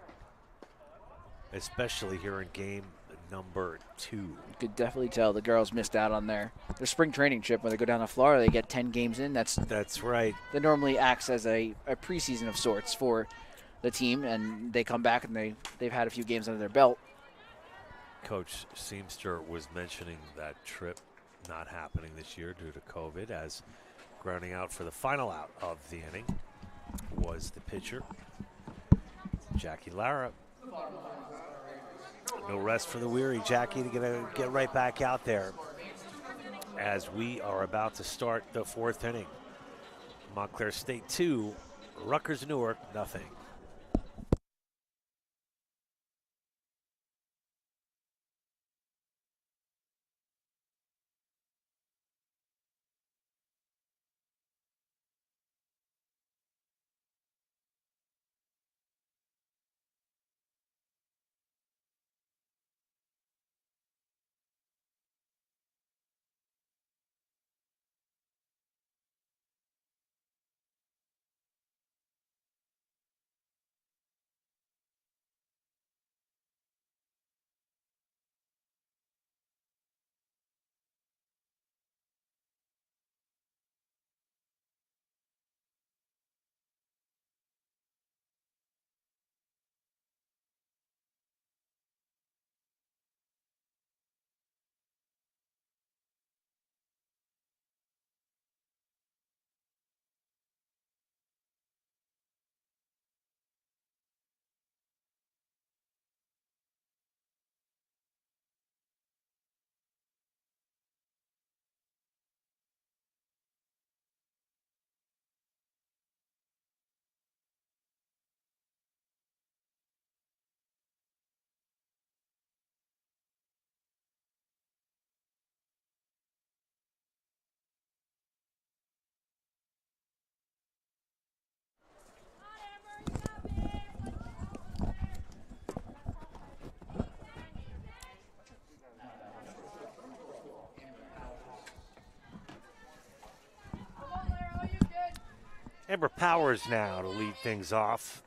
especially here in game number 2. You could definitely tell the girls missed out on their spring training trip. When they go down to Florida, they get 10 games in. That's right. That normally acts as a preseason of sorts for the team, and they come back and they've had a few games under their belt. Coach Seamster was mentioning that trip not happening this year due to COVID, as grounding out for the final out of the inning was the pitcher, Jackie Lara. No rest for the weary, Jackie, to get right back out there as we are about to start the 4th inning. Montclair State 2, Rutgers Newark nothing. Amber Powers now to lead things off.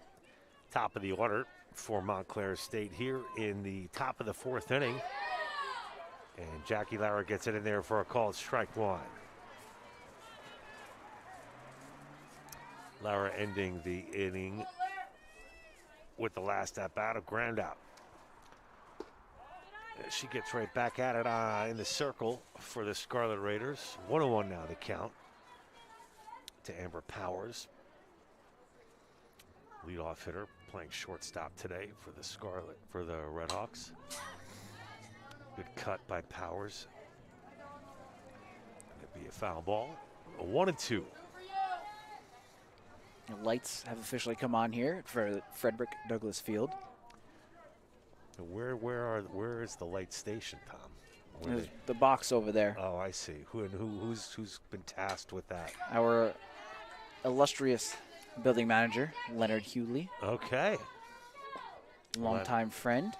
Top of the order for Montclair State here in the top of the 4th inning. And Jackie Lara gets it in there for a called strike 1. Lara ending the inning with the last at bat, a ground out. She gets right back at it in the circle for the Scarlet Raiders. 1-1 now the count to Amber Powers. Leadoff hitter playing shortstop today for the Redhawks. Good cut by Powers. It'd be a foul ball. A 1-2. The lights have officially come on here for Frederick Douglass Field. Where is the light station, Tom? There's the box over there. Oh, I see. Who's been tasked with that? Our illustrious building manager, Leonard Hewley. Okay. Longtime friend.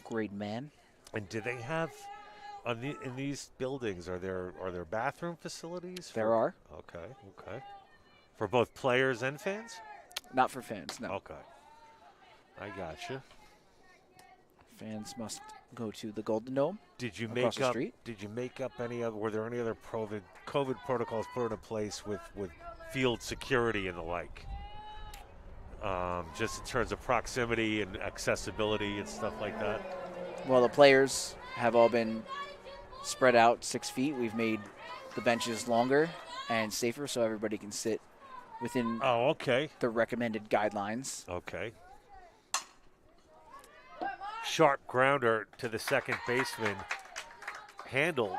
Great man. And do they have in these buildings? Are there bathroom facilities? There are. Okay, okay. For both players and fans? Not for fans, no. Okay, I gotcha. Fans must go to the Golden Dome. Did you across make the up? street. Did you make up any other? Were there any other COVID protocols put into place with field security and the like? Just in terms of proximity and accessibility and stuff like that. Well, the players have all been spread out 6 feet. We've made the benches longer and safer so everybody can sit within Oh, okay. the recommended guidelines. Okay. Sharp grounder to the second baseman, handled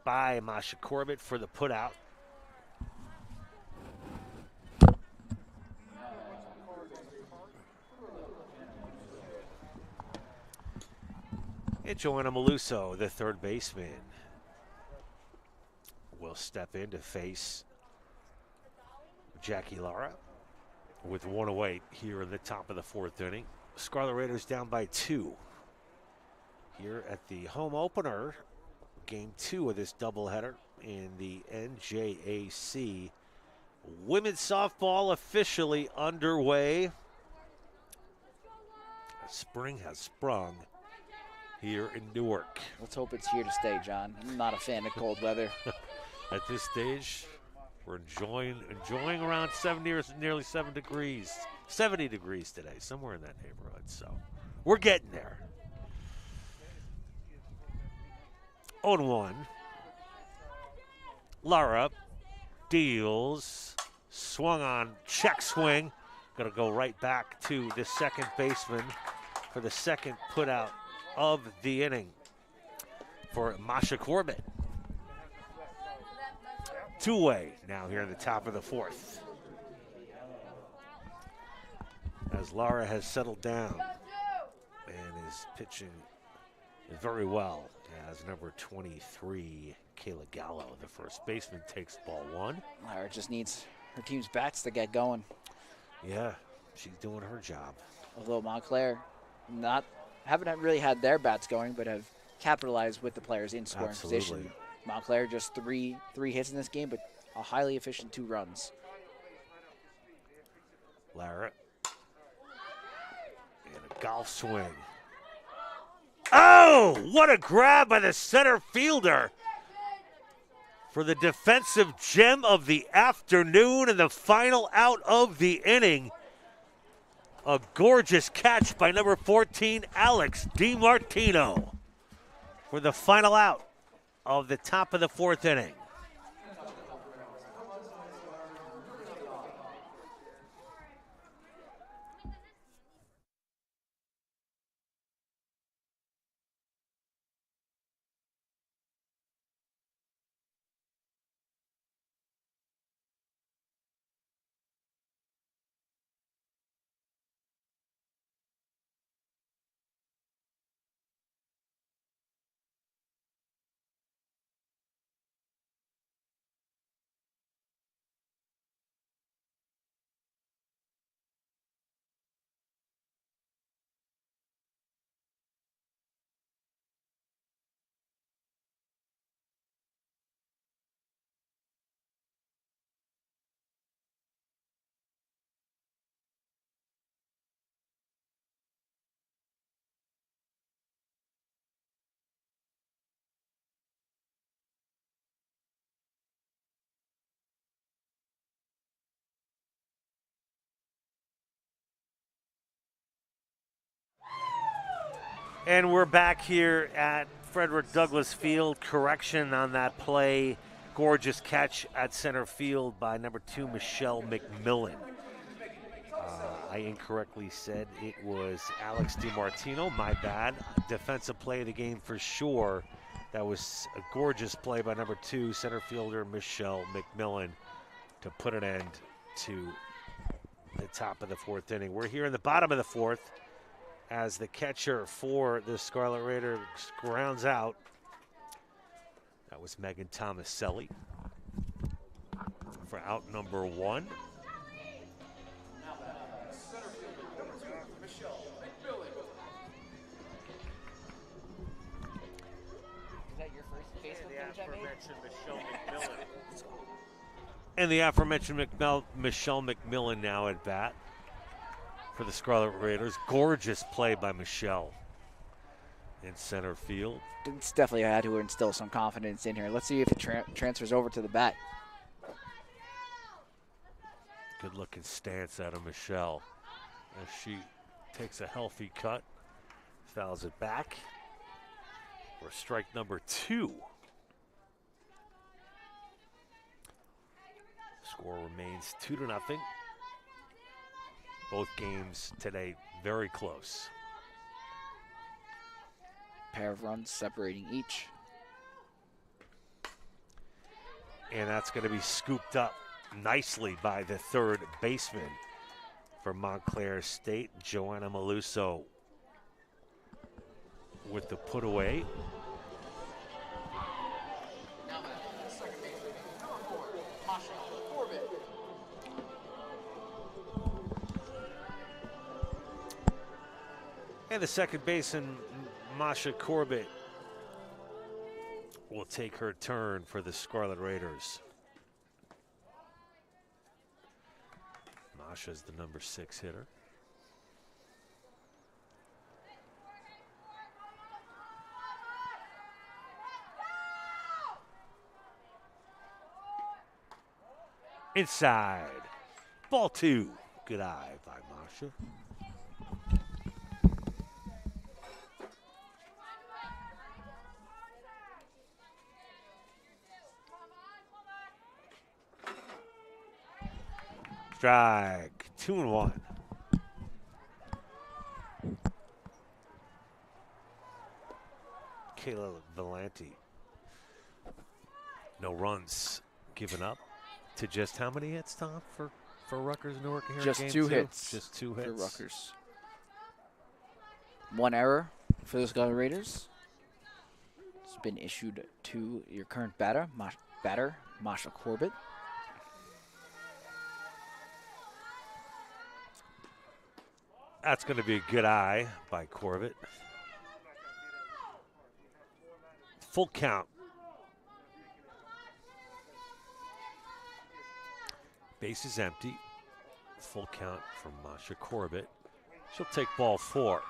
by Masha Corbett for the putout. And Joanna Maluso, the third baseman, will step in to face Jackie Lara with 1 away here in the top of the 4th inning. Scarlet Raiders down by 2 here at the home opener, game 2 of this doubleheader in the NJAC. Women's softball officially underway. Spring has sprung here in Newark. Let's hope it's here to stay, John. I'm not a fan of cold weather. At this stage, we're enjoying around 70 or nearly 7 degrees. 70 degrees today, somewhere in that neighborhood. So we're getting there. 0-1. Lara deals. Swung on, check swing. Going to go right back to the second baseman for the second putout of the inning for Masha Corbett. 2-way now here in the top of the 4th. As Lara has settled down and is pitching very well as number 23, Kayla Gallo, the first baseman, takes ball 1. Lara just needs her team's bats to get going. Yeah, she's doing her job. Although Montclair haven't really had their bats going, but have capitalized with the players in scoring position. Montclair just three hits in this game, but a highly efficient 2 runs. Lara. And a golf swing. Oh, what a grab by the center fielder for the defensive gem of the afternoon and the final out of the inning. A gorgeous catch by number 14, Alex DiMartino, for the final out of the top of the 4th inning. And we're back here at Frederick Douglass Field. Correction on that play. Gorgeous catch at center field by number 2, Michelle McMillan. I incorrectly said it was Alex DiMartino. My bad. Defensive play of the game for sure. That was a gorgeous play by number 2, center fielder Michelle McMillan, to put an end to the top of the 4th inning. We're here in the bottom of the 4th as the catcher for the Scarlet Raiders grounds out. That was Megan Tomaselli for out number 1. And the aforementioned Michelle McMillan now at bat for the Scarlet Raiders. Gorgeous play by Michelle in center field. It's definitely had to instill some confidence in here. Let's see if it transfers over to the bat. Good looking stance out of Michelle as she takes a healthy cut, fouls it back for strike number 2. Score remains 2-0. Both games today very close. Pair of runs separating each. And that's going to be scooped up nicely by the third baseman for Montclair State, Joanna Maluso, with the put away. Now batting, second baseman, number 4, Masha Corbett. And the second baseman, Masha Corbett, will take her turn for the Scarlet Raiders. Masha's the number 6 hitter. Inside. Ball 2. Good eye by Masha. Strike. 2-1. Kayla Valenti. No runs given up to just how many hits, Tom, for Rutgers Newark here? Just in game 2 2? hits. Just 2 hits. For Rutgers. 1 error for the Scarlet Raiders. It's been issued to your current batter, Masha Corbett. That's going to be a good eye by Corbett. Full count. Base is empty. Full count from Masha Corbett. She'll take ball 4.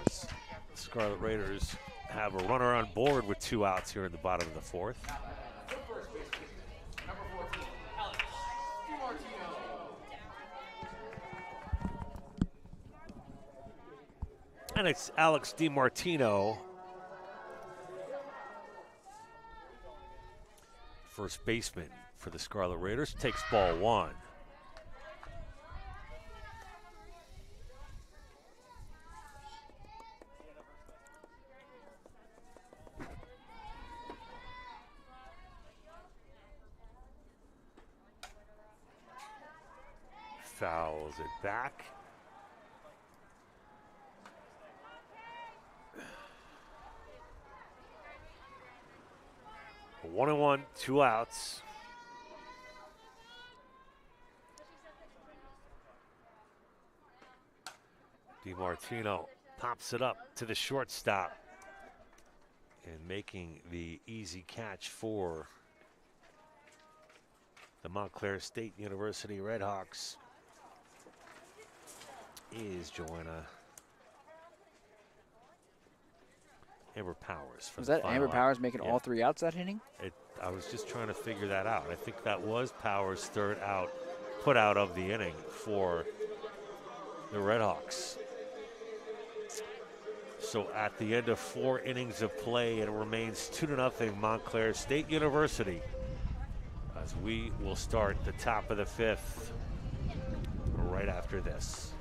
As the Scarlet Raiders have a runner on board with 2 outs here in the bottom of the 4th. First baseman, number 14, Alex DiMartino. And it's Alex DiMartino, first baseman for the Scarlet Raiders, takes ball 1. Fouls it back. A 1-1, 2 outs. DiMartino pops it up to the shortstop and making the easy catch for the Montclair State University Redhawks is Joanna Amber Powers. Was that Amber Powers making all 3 outs that inning? I was just trying to figure that out. I think that was Powers' third out, put out of the inning for the Redhawks. So at the end of 4 innings of play, it remains 2-0 Montclair State University as we will start the top of the 5th right after this.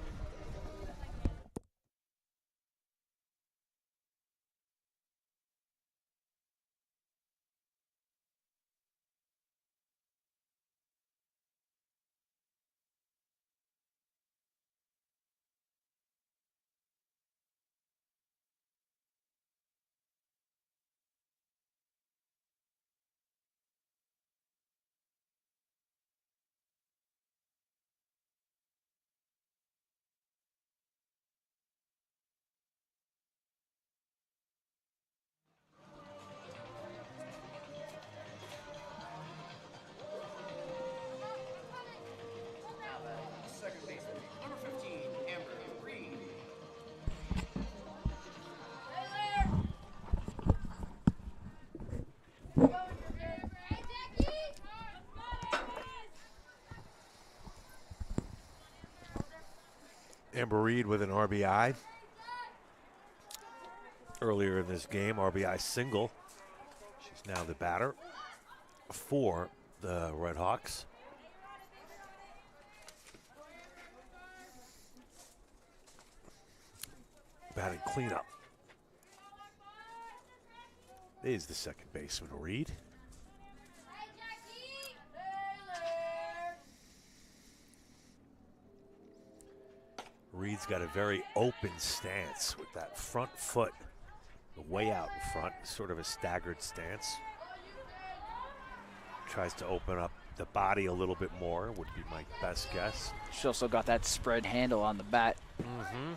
Amber Reed with an RBI earlier in this game, RBI single. She's now the batter for the Red Hawks. Batting cleanup is the second baseman, Reed. Reed's got a very open stance with that front foot way out in front, sort of a staggered stance. Tries to open up the body a little bit more, would be my best guess. She also got that spread handle on the bat. Mm-hmm.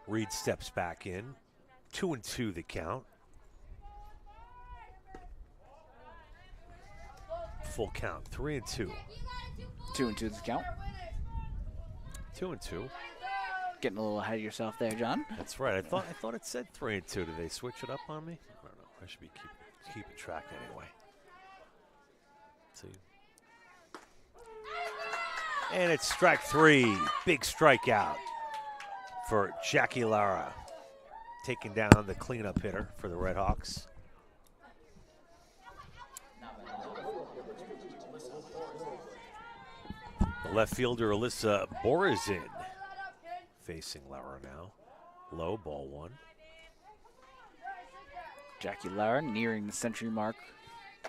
Reed steps back in. 2-2 the count. Full count. 3-2. 2-2 the count. 2-2. Getting a little ahead of yourself there, John. That's right. I thought it said 3-2. Did they switch it up on me? I don't know. I should be keeping track anyway. See. And it's strike 3. Big strikeout for Jackie Lara, taking down the cleanup hitter for the Red Hawks. The left fielder, Alyssa Borizin, facing Lara now. Low, ball 1. Jackie Lara nearing the century mark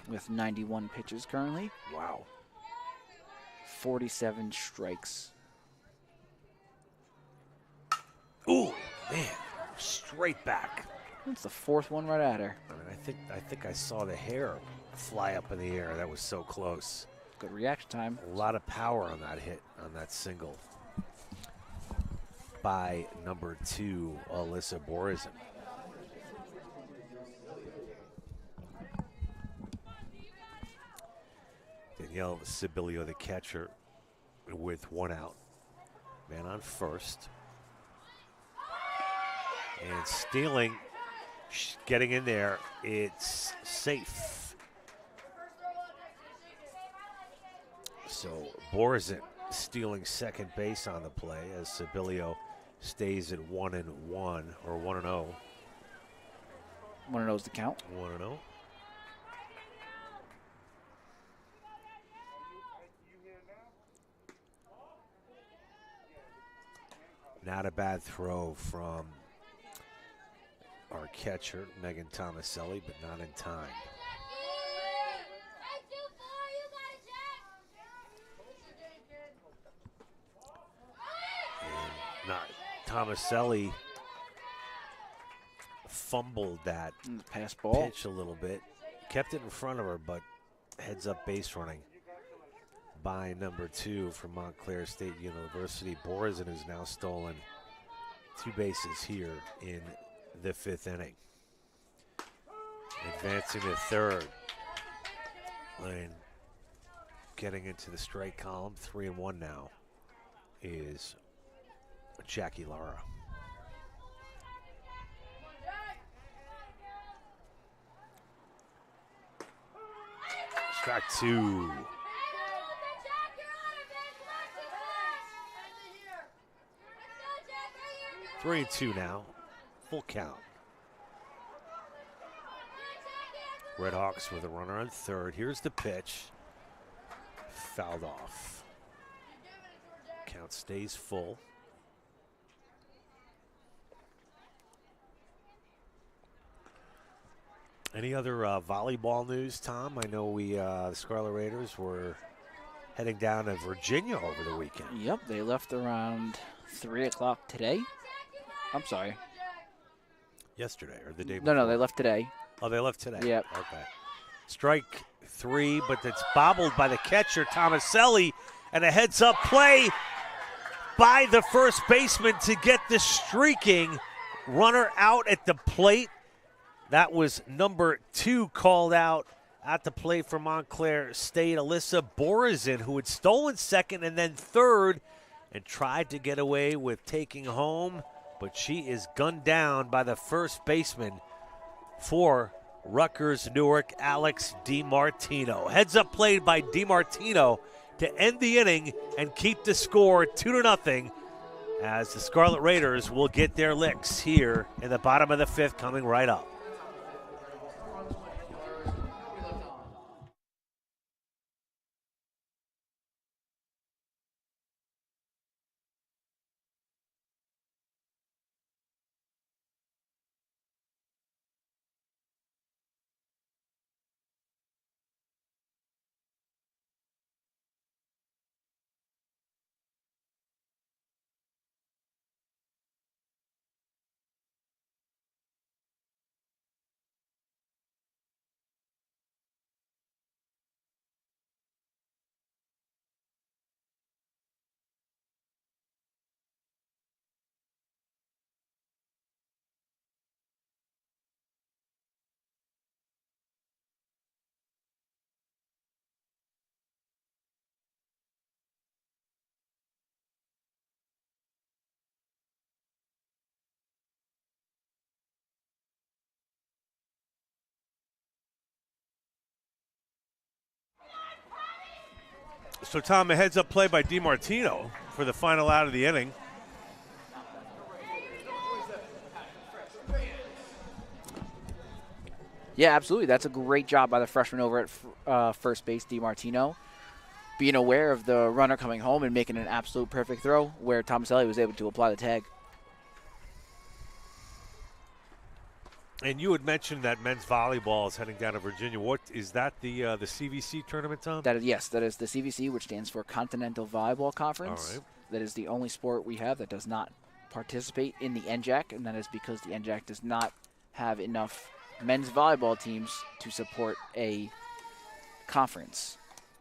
with 91 pitches currently. Wow. 47 strikes. Ooh, man, straight back. That's the fourth one right at her. I mean, I think I saw the hair fly up in the air. That was so close. Good reaction time. A lot of power on that hit, on that single by number 2, Alyssa Borizin. Danielle Sibilio, the catcher, with 1 out. Man on first. And stealing, getting in there, it's safe. So Borizin stealing second base on the play as Sibilio stays at 1-1 or 1-0. 1-0 is the count. 1-0. Not a bad throw from our catcher, Megan Tomaselli, but not in time. And not Tomaselli fumbled that pass ball pitch a little bit. Kept it in front of her, but heads up base running by number 2 from Montclair State University. Borizin has now stolen 2 bases here in the 5th inning. Advancing to third. And getting into the strike column, 3-1 now, is Jackie Lara. Strike 2. 3-2 now. Full count. Red Hawks with a runner on third. Here's the pitch. Fouled off. Count stays full. Any other volleyball news, Tom? I know the Scarlet Raiders were heading down to Virginia over the weekend. Yep, they left around 3 o'clock today. I'm sorry. Yesterday or the day before? No, they left today. Oh, they left today? Yep. Okay. Strike 3, but it's bobbled by the catcher, Tomaselli, and a heads-up play by the first baseman to get the streaking runner out at the plate. That was number 2 called out at the plate for Montclair State, Alyssa Borizin, who had stolen second and then third and tried to get away with taking home but she is gunned down by the first baseman for Rutgers Newark, Alex DiMartino. Heads up played by DiMartino to end the inning and keep the score 2-0 as the Scarlet Raiders will get their licks here in the bottom of the fifth coming right up. So, Tom, a heads-up play by DiMartino for the final out of the inning. Yeah, absolutely. That's a great job by the freshman over at first base, DiMartino, being aware of the runner coming home and making an absolute perfect throw where Tomaselli was able to apply the tag. And you had mentioned that men's volleyball is heading down to Virginia. What is that? The CVC tournament, Tom? That is, yes, that is the CVC, which stands for Continental Volleyball Conference. All right. That is the only sport we have that does not participate in the NJAC, and that is because the NJAC does not have enough men's volleyball teams to support a conference.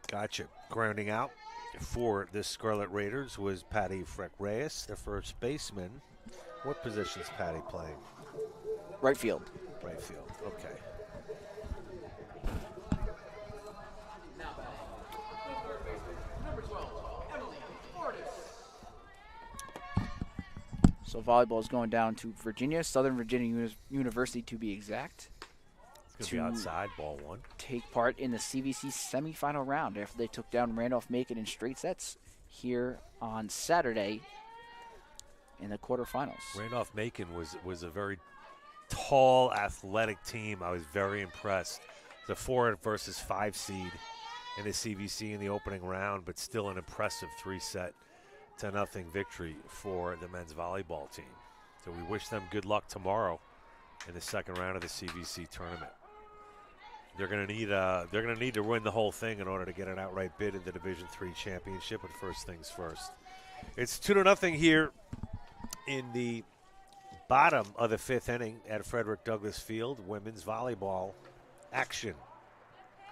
Gotcha. Grounding out for the Scarlet Raiders was Patty Freck-Reyes, the first baseman. What position is Patty playing? Right field. Right field. Okay. So volleyball is going down to Virginia, Southern Virginia University to be exact. It's going to be outside, ball one. Take part in the CVC semifinal round after they took down Randolph-Macon in straight sets here on Saturday in the quarterfinals. Randolph-Macon was a very tall, athletic team. I was very impressed. The 4 versus 5 seed in the CVC in the opening round, but still an impressive 3-set to nothing victory for the men's volleyball team. So we wish them good luck tomorrow in the second round of the CVC tournament. They're going to need to win the whole thing in order to get an outright bid in the Division III championship. But first things first, it's 2-0 here in the bottom of the fifth inning at Frederick Douglass Field. Women's volleyball action.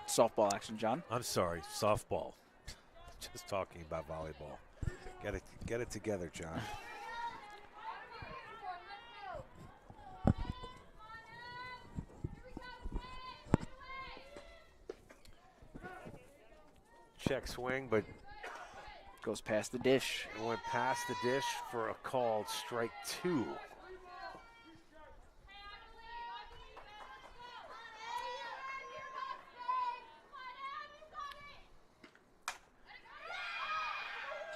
Softball action, John. I'm sorry, softball. Just talking about volleyball. Get it together, John. Check swing, but goes past the dish. It went past the dish for a called strike 2.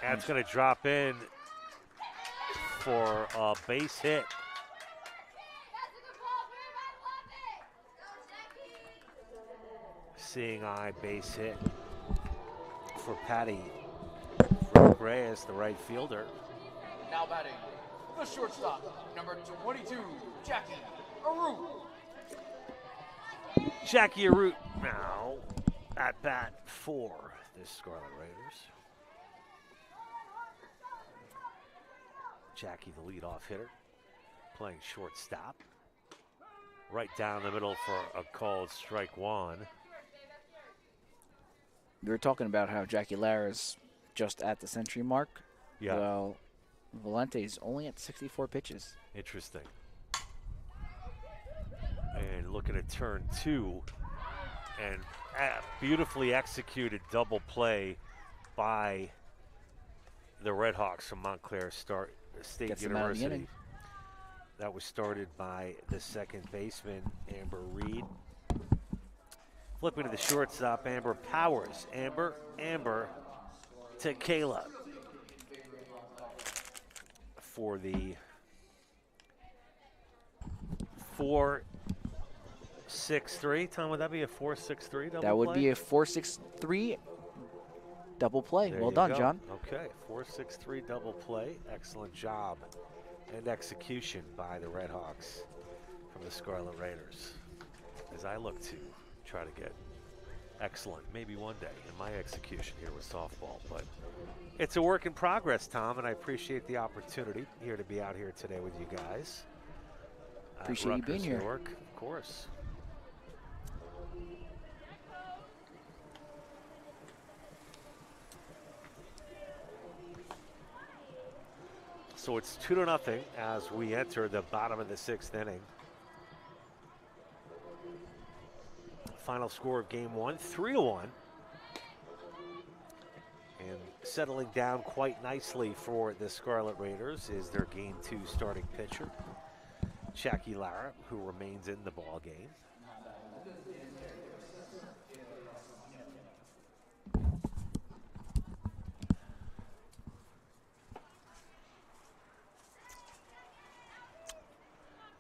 That's going to drop in for a base hit. Seeing eye base hit for Patty Freck-Reyes, the right fielder. Now batting, the shortstop, number 22, Jackie Arute. Jackie Arute now at bat for the Scarlet Raiders. Jackie, the leadoff hitter, playing shortstop. Right down the middle for a called strike 1. We were talking about how Jackie Lara's just at the century mark. Yeah. Well, Valente's only at 64 pitches. Interesting. And looking at turn 2, and beautifully executed double play by the Redhawks from Montclair State Gets them out of the University. inning. That was started by the second baseman, Amber Reed. Flipping to the shortstop, Amber Powers. Amber to Kayla for the 4-6-3. Tom, would that be a 4-6-3 double play? That would be a 4-6-3 double play. There Well you done, go. John. Okay, 4-6-3 double play. Excellent job and execution by the Red Hawks from the Scarlet Raiders. As I look to try to get excellent, maybe one day, in my execution here with softball. But it's a work in progress, Tom, and I appreciate the opportunity here to be out here today with you guys. Appreciate you being here. Newark, of course. So it's 2-0 as we enter the bottom of the 6th inning. Final score of game 1, 3-1. And settling down quite nicely for the Scarlet Raiders is their game 2 starting pitcher, Jackie Lara, who remains in the ball game.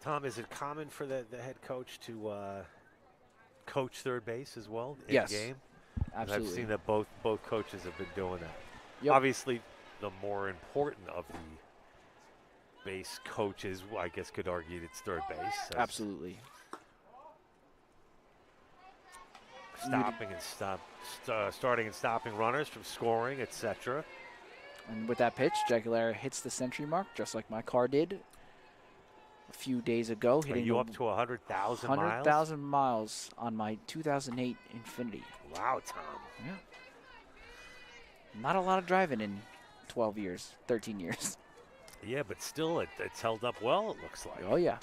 Tom, is it common for the head coach to coach third base as well in Yes, game? absolutely. I've seen that both coaches have been doing that. Yep. Obviously, the more important of the base coaches, well, I guess could argue it's third base. Absolutely. Stopping and starting and stopping runners from scoring, etc. And with that pitch, Jackie Lara hits the century mark, just like my car did a few days ago. Are Hitting you up to 100,000 miles? 100,000 miles on my 2008 Infiniti. Wow, Tom. Yeah. Not a lot of driving in 12 years, 13 years. Yeah, but still, it's held up well, it looks like. Oh, yeah.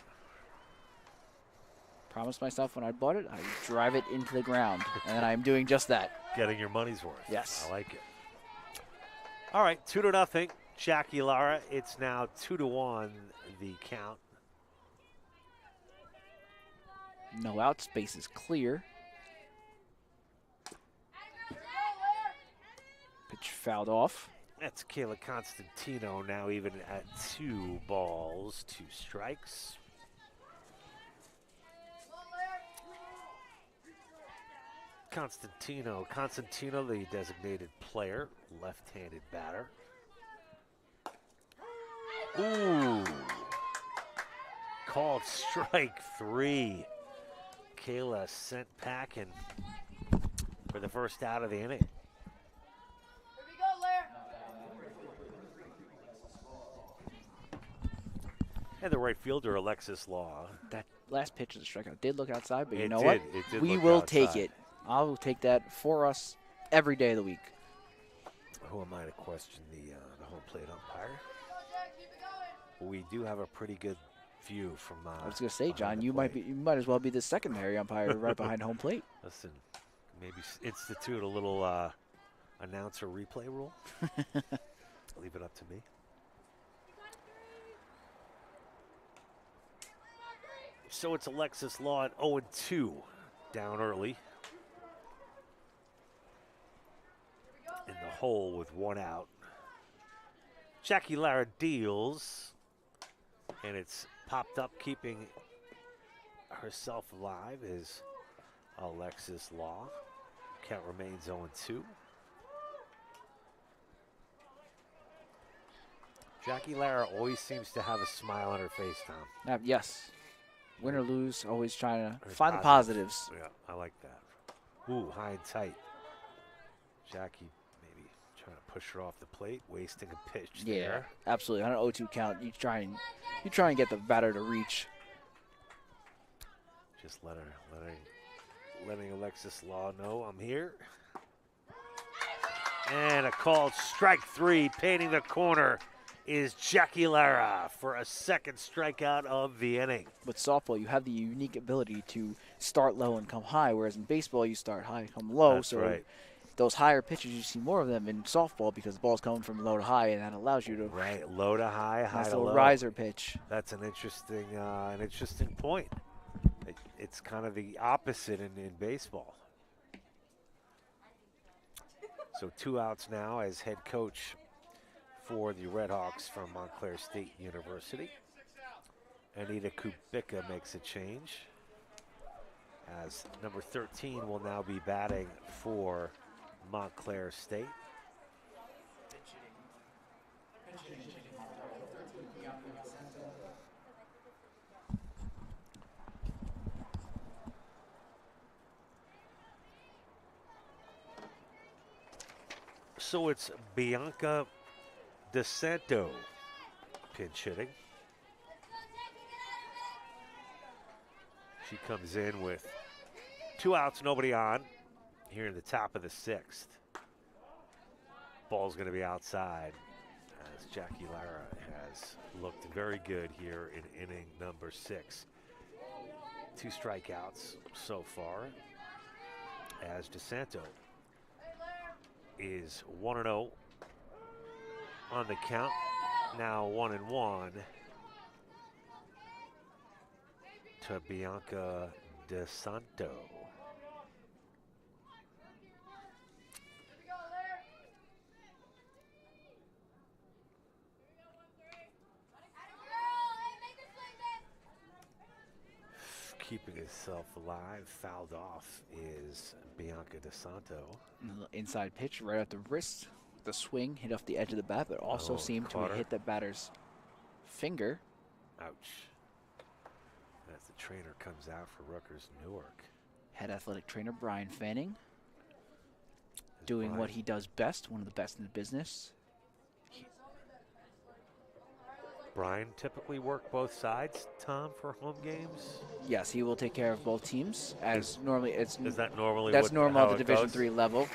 Promised myself when I bought it, I'd drive it into the ground, and I'm doing just that. Getting your money's worth. Yes. I like it. All right, 2-0. Jackie Lara. It's now 2-1, the count. No out, space is clear. Pitch fouled off. That's Kayla Constantino now even at 2 balls, 2 strikes. Constantino, the designated player, left-handed batter. Ooh. Called strike 3. Kayla sent packing for the first out of the inning. And the right fielder, Alexis Law. That last pitch of the strikeout did look outside, but you It know did. what? It did We look will take outside. it. I will take that for us every day of the week. Who am I to question the home plate umpire? We do have a pretty good view from. I was going to say, behind John, the you plate. might as well be the secondary umpire right behind home plate. Listen, maybe institute a little announcer replay rule. Leave it up to me. So it's Alexis Law at 0-2, down early. In the hole with 1 out. Jackie Lara deals, and it's popped up, keeping herself alive is Alexis Law. Count remains 0-2. Jackie Lara always seems to have a smile on her face, Tom. Yes. Win or lose, always trying to Very find the positive. positives. Yeah, I like that. Ooh, high and tight. Jackie maybe trying to push her off the plate, wasting a pitch Yeah, there. absolutely. On an 0-2 count, you try and get the batter to reach. Just letting Alexis Law know I'm here. And a called strike 3, painting the corner is Jackie Lara for a second strikeout of the inning. With softball, you have the unique ability to start low and come high, whereas in baseball, you start high, come low. That's so right. those higher pitches, you see more of them in softball because the ball's coming from low to high, and that allows you to Right, low to high, high nice to little low. riser pitch. That's an interesting point. It's kind of the opposite in baseball. So 2 outs now as head coach for the Redhawks from Montclair State University. Anita Kubicka makes a change, as number 13 will now be batting for Montclair State. So it's Bianca DeSanto pinch hitting. She comes in with 2 outs, nobody on, here in the top of the 6th. Ball's going to be outside, as Jackie Lara has looked very good here in inning number 6. 2 strikeouts so far, as DeSanto is 1-0 on the count, now 1-1 to Bianca DeSanto. Keeping himself alive, fouled off is Bianca DeSanto. Inside pitch right at the wrist. The swing hit off the edge of the bat, but also seemed to hit the batter's finger. Ouch. As the trainer comes out for Rutgers Newark. Head athletic trainer Brian Fanning doing what he does best, one of the best in the business. Brian typically work both sides, Tom, for home games? Yes, he will take care of both teams. As normally, Is that normally that's normal how at the it Division goes? III level.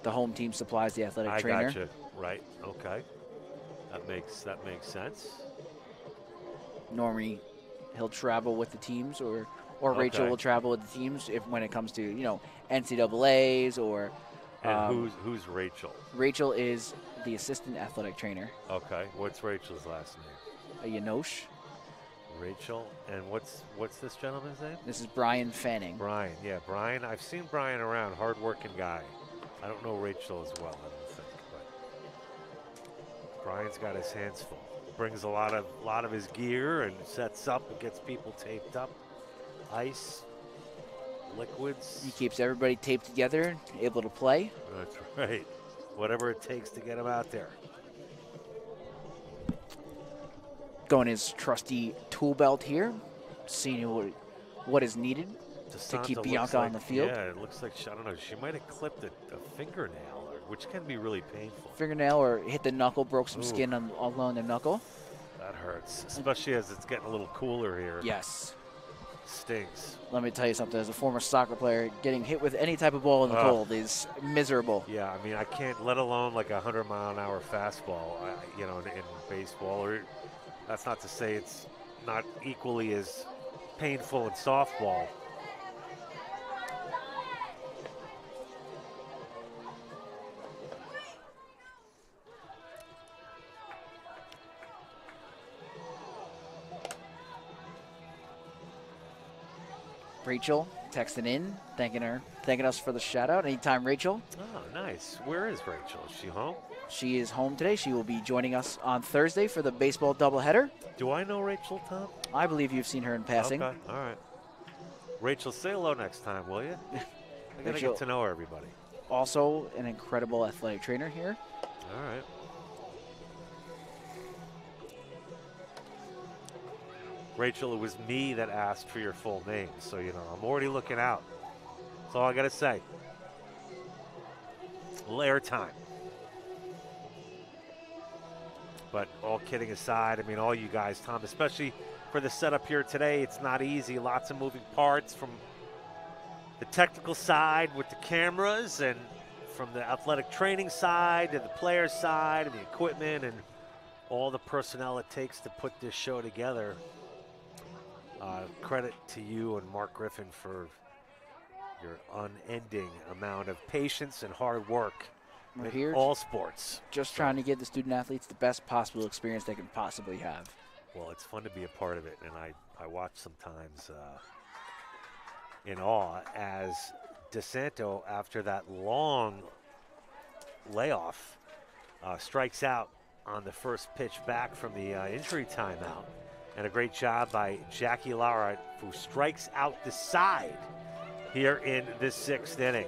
The home team supplies the athletic trainer. I gotcha. Right. Okay. That makes sense. Normally, he'll travel with the teams, or Rachel will travel with the teams when it comes to NCAA's or. And who's Rachel? Rachel is the assistant athletic trainer. Okay. What's Rachel's last name? Yanosh. Rachel. And what's this gentleman's name? This is Brian Fanning. Brian. Yeah, Brian. I've seen Brian around. Hard-working guy. I don't know Rachel as well, I don't think. But Brian's got his hands full. Brings a lot of his gear and sets up and gets people taped up. Ice, liquids. He keeps everybody taped together, able to play. That's right. Whatever it takes to get him out there. Going his trusty tool belt here, seeing what is needed to keep Bianca on the field. Yeah, it looks like, I don't know, she might have clipped a fingernail, which can be really painful. Fingernail or hit the knuckle, broke some skin along the knuckle. That hurts, especially as it's getting a little cooler here. Yes. Stinks. Let me tell you something. As a former soccer player, getting hit with any type of ball in the cold is miserable. Yeah, I mean, I can't, let alone like a 100-mile-an-hour fastball, in baseball. Or that's not to say it's not equally as painful in softball. Rachel texting in, thanking us for the shout out. Anytime, Rachel. Oh, nice. Where is Rachel? Is she home? She is home today. She will be joining us on Thursday for the baseball doubleheader. Do I know Rachel, Tom? I believe you've seen her in passing. Okay, all right. Rachel, say hello next time, will you? I gotta get to know everybody. Also, an incredible athletic trainer here. All right. Rachel, it was me that asked for your full name, so I'm already looking out. That's all I gotta say. A little airtime. But all kidding aside, I mean, all you guys, Tom, especially for the setup here today, it's not easy. Lots of moving parts from the technical side with the cameras and from the athletic training side to the players side and the equipment and all the personnel it takes to put this show together. Credit to you and Mark Griffin for your unending amount of patience and hard work We're in here all sports. just trying to give the student athletes the best possible experience they can possibly have. Well, it's fun to be a part of it, and I watch sometimes in awe as DeSanto, after that long layoff, strikes out on the first pitch back from the injury timeout. And a great job by Jackie Lara, who strikes out the side here in the 6th inning.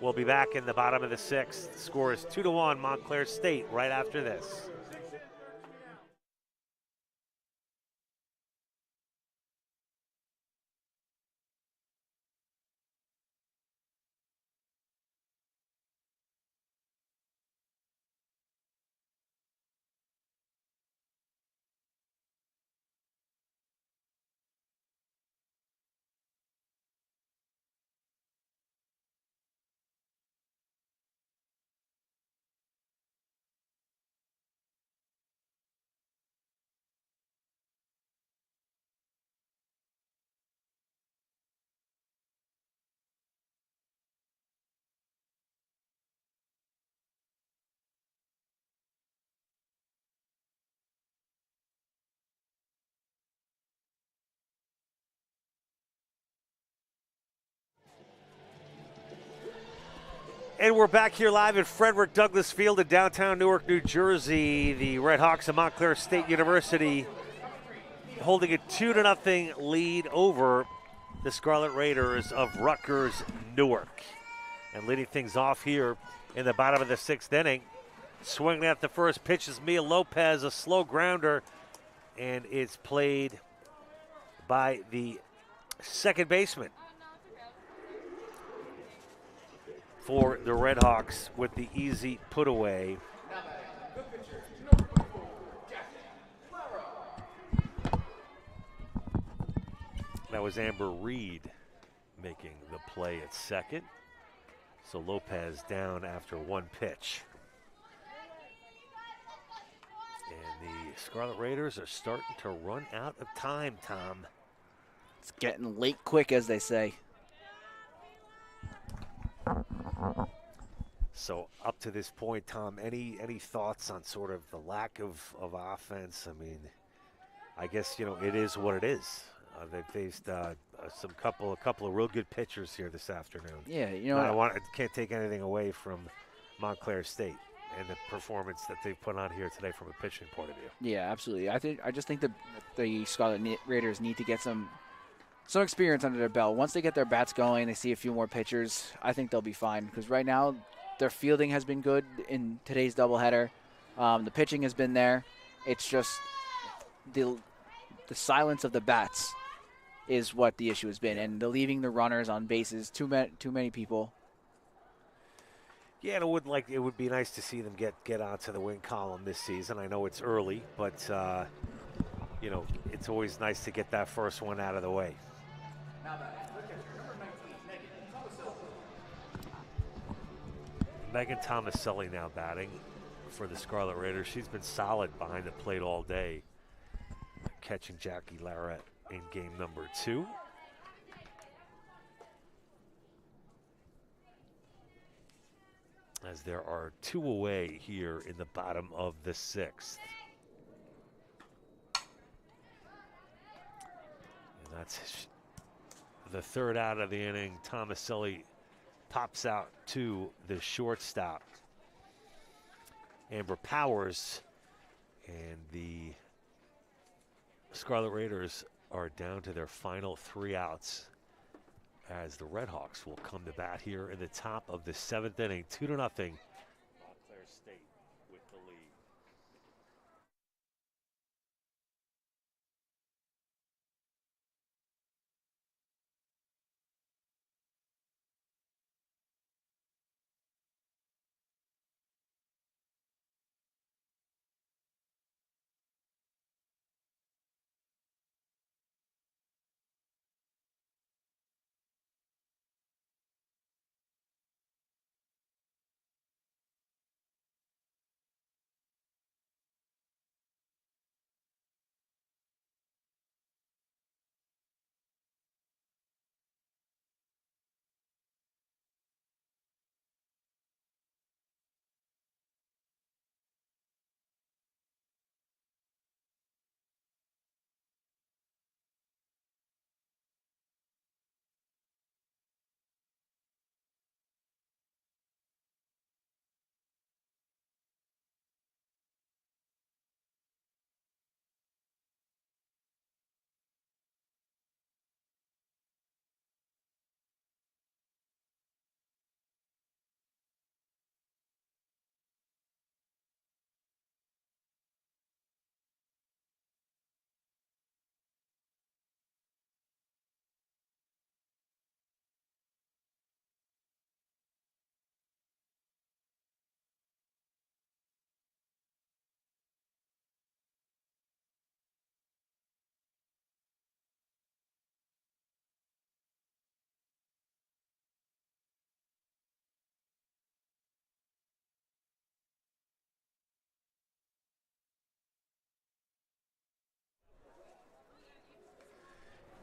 We'll be back in the bottom of the 6th. Score is 2-1 Montclair State right after this. And we're back here live at Frederick Douglass Field in downtown Newark, New Jersey. The Red Hawks of Montclair State University holding a 2-0 lead over the Scarlet Raiders of Rutgers Newark. And leading things off here in the bottom of the 6th inning, swinging at the first pitch is Mia Lopez, a slow grounder, and it's played by the second baseman for the Red Hawks with the easy put away. That was Amber Reed making the play at second. So Lopez down after one pitch. And the Scarlet Raiders are starting to run out of time, Tom. It's getting late quick, as they say. So up to this point, Tom, any thoughts on sort of the lack of offense? I mean, I guess, it is what it is. They've faced a couple of real good pitchers here this afternoon. Yeah, I can't take anything away from Montclair State and the performance that they've put on here today from a pitching point of view. Yeah, absolutely. I just think the Scarlet Raiders need to get some experience under their belt. Once they get their bats going, they see a few more pitchers, I think they'll be fine. Because right now, their fielding has been good in today's doubleheader. The pitching has been there. It's just the silence of the bats is what the issue has been, and the leaving the runners on bases, too many people. Yeah, and it would be nice to see them get onto the win column this season. I know it's early, but it's always nice to get that first one out of the way. Megan Tomaselli now batting for the Scarlet Raiders. She's been solid behind the plate all day, catching Jackie Lara in game number 2. As there are 2 away here in the bottom of the 6th. And that's the third out of the inning. Tomaselli pops out to the shortstop, Amber Powers, and the Scarlet Raiders are down to their final 3 outs as the Red Hawks will come to bat here in the top of the 7th inning, 2-0.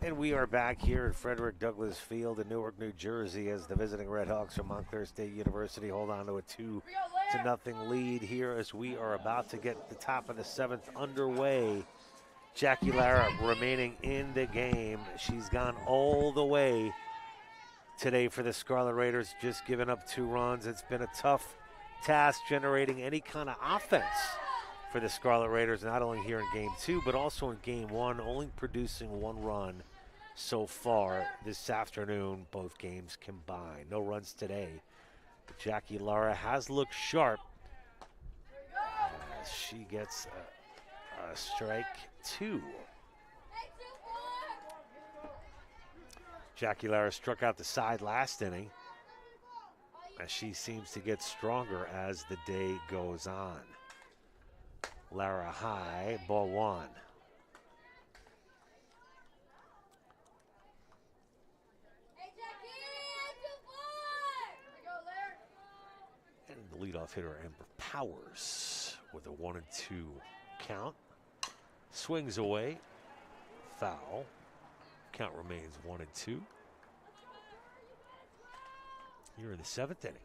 And we are back here at Frederick Douglass Field in Newark, New Jersey, as the visiting Redhawks from Montclair State University hold on to a 2-0 lead here as we are about to get the top of the 7th underway. Jackie Lara remaining in the game. She's gone all the way today for the Scarlet Raiders, just giving up 2 runs. It's been a tough task generating any kind of offense for the Scarlet Raiders, not only here in Game 2, but also in Game 1, only producing 1 run so far this afternoon, both games combined. No runs today. But Jackie Lara has looked sharp as she gets a strike 2. Jackie Lara struck out the side last inning as she seems to get stronger as the day goes on. Lara high, ball 1. And the leadoff hitter, Amber Powers, with a 1-2 count. Swings away, foul. Count remains 1-2. Here in the 7th inning.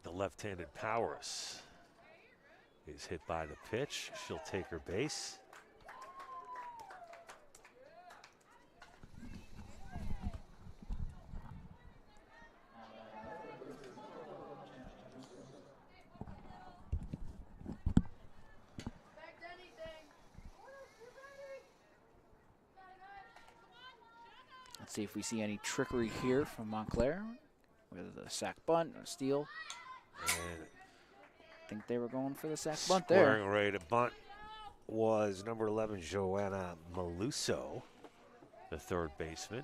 The left-handed Powers is hit by the pitch. She'll take her base. Let's see if we see any trickery here from Montclair with a sack bunt or steal. And I think they were going for the sack bunt there. Squaring away to bunt was number 11, Joanna Maluso, the 3rd baseman.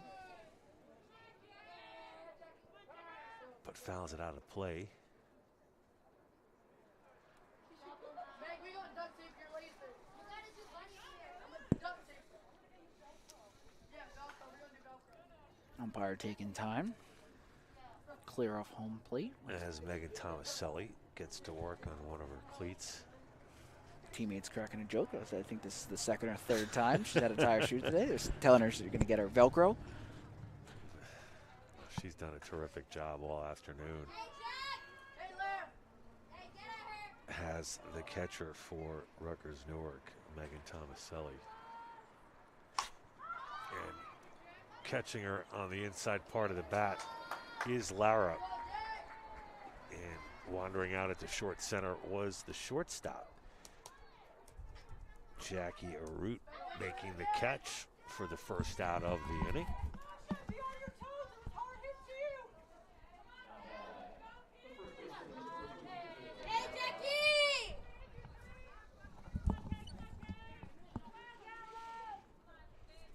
But fouls it out of play. Umpire taking time. Clear off home plate. As Megan Tomaselli gets to work on one of her cleats. Teammates cracking a joke. I think this is the 2nd or 3rd time she's had a tire shoot today. They're telling her she's going to get her Velcro. She's done a terrific job all afternoon. Has the catcher for Rutgers Newark, Megan Tomaselli. And catching her on the inside part of the bat is Lara. And wandering out at the short center was the shortstop, Jackie Arute, making the catch for the first out of the inning.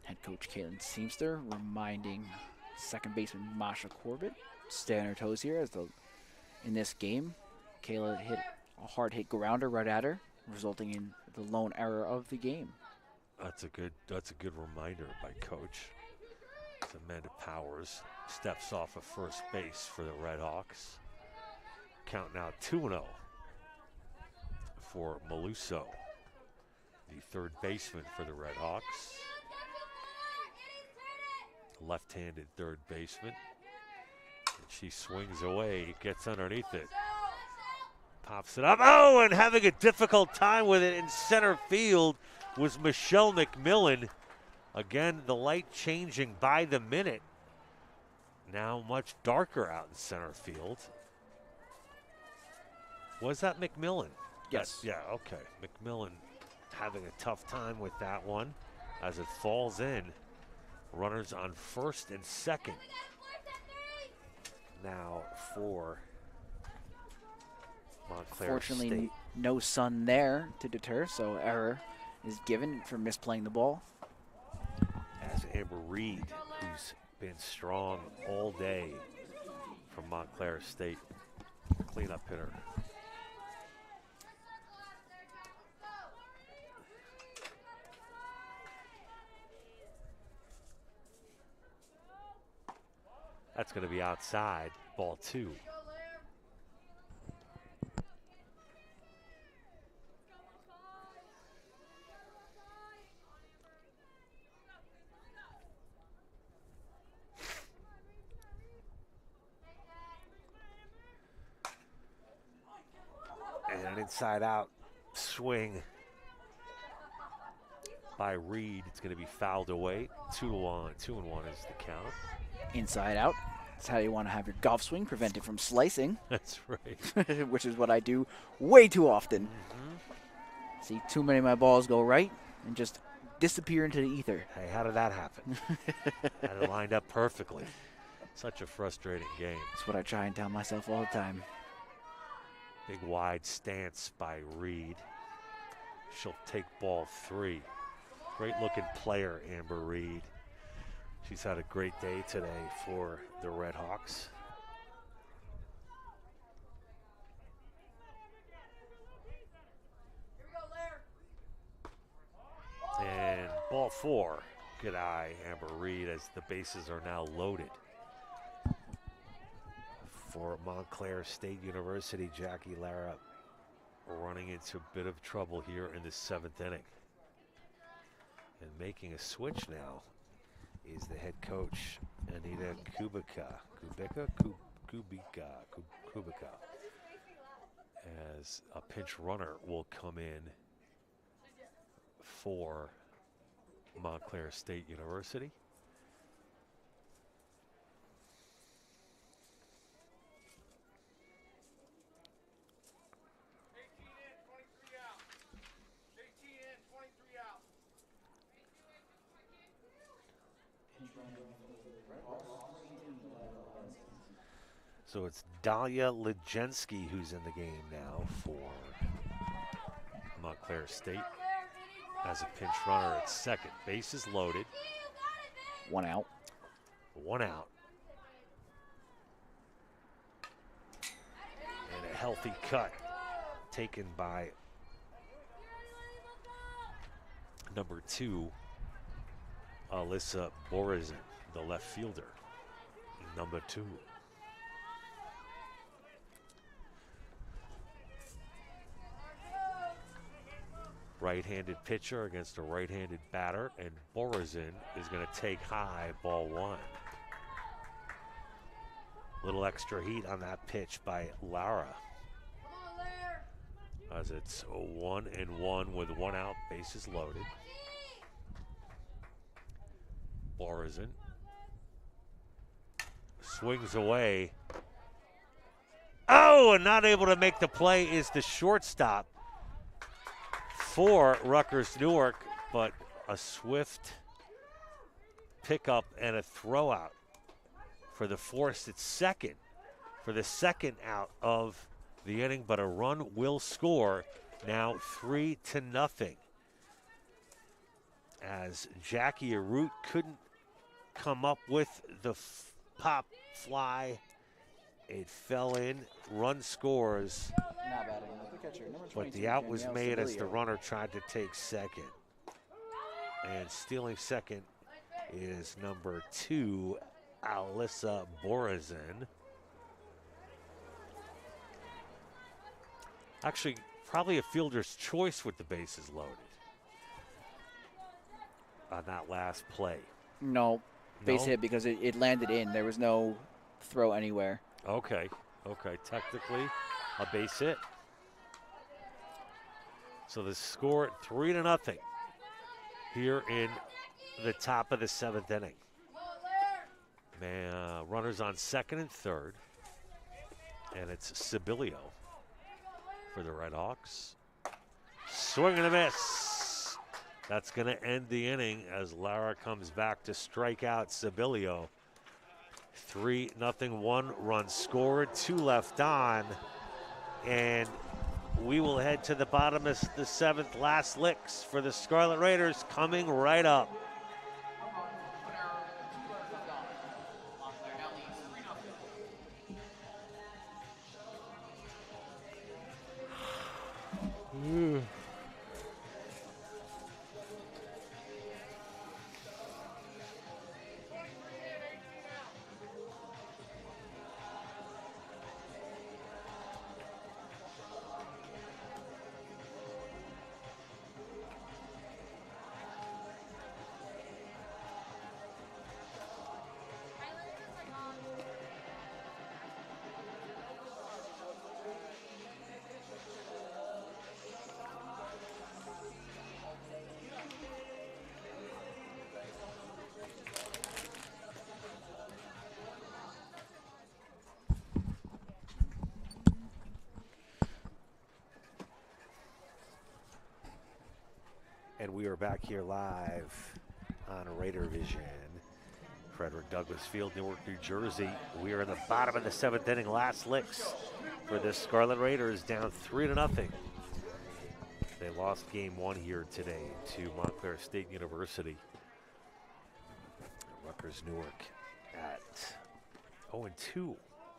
Head coach Caitlin Seamster reminding 2nd baseman Masha Corbett, stay on her toes here as in this game. Kayla hit a hard hit grounder right at her, resulting in the lone error of the game. That's a good reminder by coach. As Amanda Powers steps off of first base for the Redhawks. Count now 2-0 for Maluso, the 3rd baseman for the Redhawks. Left-handed 3rd baseman. And she swings away, gets underneath it. Pops it up. Oh, and having a difficult time with it in center field was Michelle McMillan. Again, the light changing by the minute. Now much darker out in center field. Was that McMillan? Yes. Yeah, okay. McMillan having a tough time with that one as it falls in. Runners on 1st and 2nd. Now for Montclair Fortunately, State. no sun there to deter, so error is given for misplaying the ball. As Amber Reed, who's been strong all day from Montclair State, cleanup hitter. That's going to be outside, ball 2. And an inside out swing by Reed. It's going to be fouled away. 2-1. 2-1 is the count. Inside out. That's how you want to have your golf swing, prevent it from slicing. That's right. Which is what I do way too often. See too many of my balls go right and just disappear into the ether. Hey, how did that happen? Had it lined up perfectly. Such a frustrating game. That's what I try and tell myself all the time. Big wide stance by Reed. She'll take ball 3. Great looking player, Amber Reed. She's had a great day today for the Red Hawks. And ball 4. Good eye, Amber Reed, as the bases are now loaded. For Montclair State University, Jackie Lara running into a bit of trouble here in the 7th inning. And making a switch now is the head coach, Anita Kubica, as a pinch runner will come in for Montclair State University. So it's Dahlia Legensky who's in the game now for Montclair State as a pinch runner at second. Bases loaded. 1 out. 1 out. And a healthy cut taken by number 2, Alyssa Borizin, the left fielder. Number 2. Right-handed pitcher against a right-handed batter, and Borizin is going to take high, ball 1. Little extra heat on that pitch by Lara. As it's 1-1 with 1 out, bases loaded. Borizin swings away. Oh, and not able to make the play is the shortstop for Rutgers Newark, but a swift pickup and a throw out for the force at second for the second out of the inning, but a run will score now 3-0 as Jackie Arute couldn't come up with the pop fly. It fell in, run scores. Not bad. The catcher, number 22, But the out was Danielle made as the Sibilio. runner tried to take second. And stealing second is number 2, Alyssa Borizin. Actually, probably a fielder's choice with the bases loaded on that last play. No, base No? hit because it landed in. There was no throw anywhere. Okay, technically a base hit. So the score at 3-0 here in the top of the 7th inning. Runners on second and third, and it's Sibilio for the Red Hawks. Swing and a miss. That's going to end the inning as Lara comes back to strike out Sibilio. 3-0, 1 run scored, 2 left on, and we will head to the bottom of the 7th. Last licks for the Scarlet Raiders coming right up. And we are back here live on Raider Vision. Frederick Douglass Field, Newark, New Jersey. We are in the bottom of the 7th inning, last licks for the Scarlet Raiders, down 3-0. They lost game 1 here today to Montclair State University. Rutgers Newark at 0-2,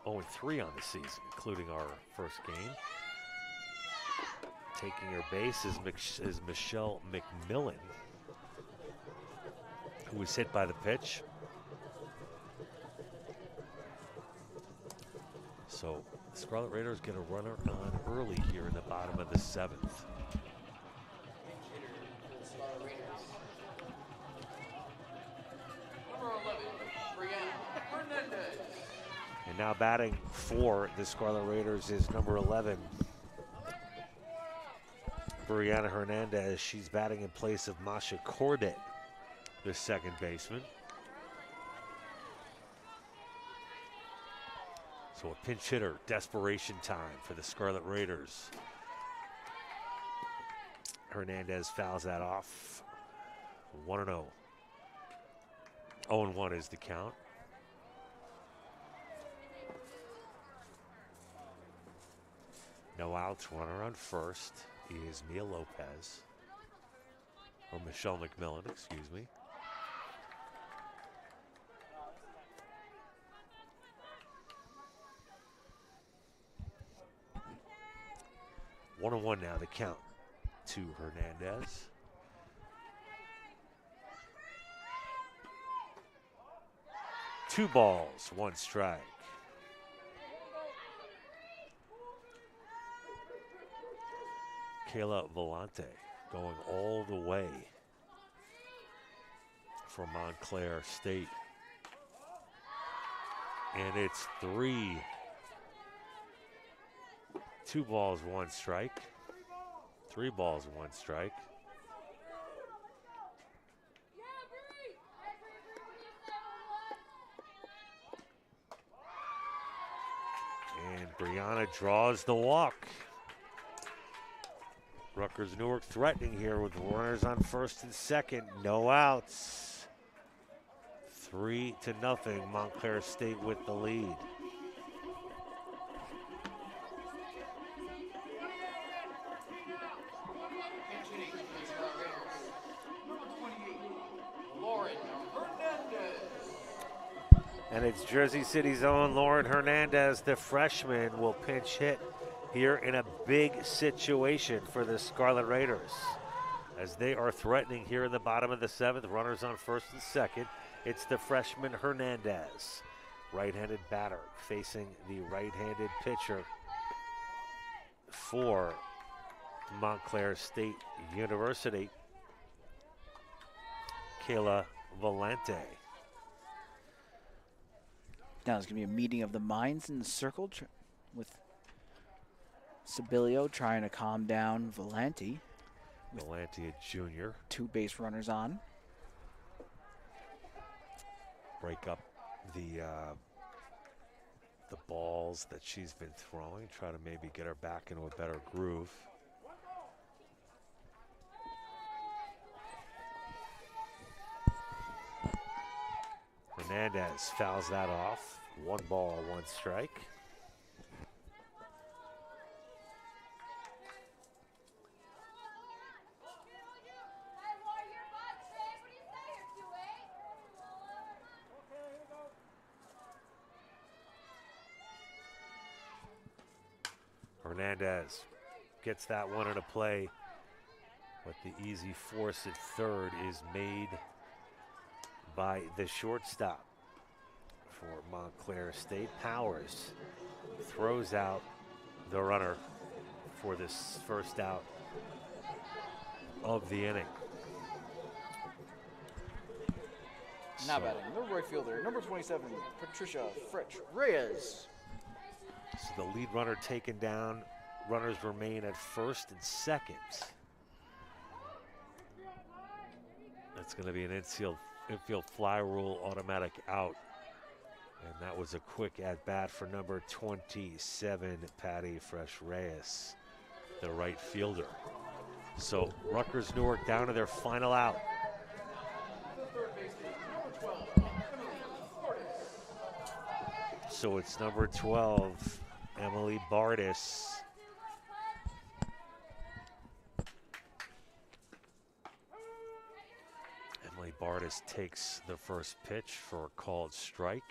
0-3 on the season, including our first game. Taking her base is Michelle McMillan, who was hit by the pitch. So the Scarlet Raiders get a runner on early here in the bottom of the 7th. And now batting for the Scarlet Raiders is number 11, Brianna Hernandez. She's batting in place of Masha Cordet, the second baseman. So a pinch hitter, desperation time for the Scarlet Raiders. Hernandez fouls that off. 1-0. 0-1 is the count. No outs, runner on first is Mia Lopez, or Michelle McMillan, excuse me. One on one now, the count to Hernandez. Two balls, one strike. Kayla Vellante going all the way for Montclair State. And it's 3. 2 balls, 1 strike. 3 balls, 1 strike. And Brianna draws the walk. Rutgers Newark threatening here with runners on first and second. No outs. 3-0. Montclair State with the lead. And it's Jersey City's own Lauren Hernandez, the freshman, will pinch hit here in a big situation for the Scarlet Raiders, as they are threatening here in the bottom of the 7th. Runners on first and second. It's the freshman Hernandez, right-handed batter, facing the right-handed pitcher for Montclair State University, Kayla Vellante. Now there's going to be a meeting of the minds in the circle with Sibilio trying to calm down Vellante. Vellante, a junior. 2 base runners on. Break up the balls that she's been throwing. Try to maybe get her back into a better groove. Hernandez fouls that off. 1 ball, 1 strike. Hernandez gets that one into play, but the easy force at third is made by the shortstop for Montclair State. Powers throws out the runner for this first out of the inning. Now batting, the right fielder, number 27, Patricia Fritch Reyes. So the lead runner taken down. Runners remain at first and second. That's going to be an infield fly rule automatic out. And that was a quick at bat for number 27, Patty Fresh Reyes, the right fielder. So Rutgers Newark down to their final out. So it's number 12, Emily Bardis. Emily Bardis takes the first pitch for a called strike.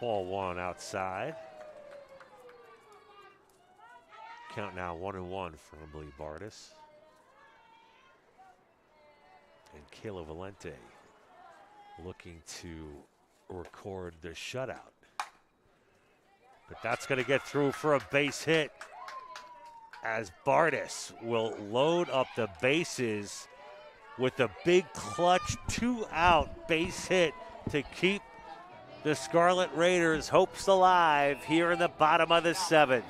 Ball one outside. Count now 1-1 for Emily Bardis. And Kayla Valente looking to record the shutout. But that's going to get through for a base hit as Bardis will load up the bases with a big clutch 2-out base hit to keep the Scarlet Raiders' hopes alive here in the bottom of the 7th.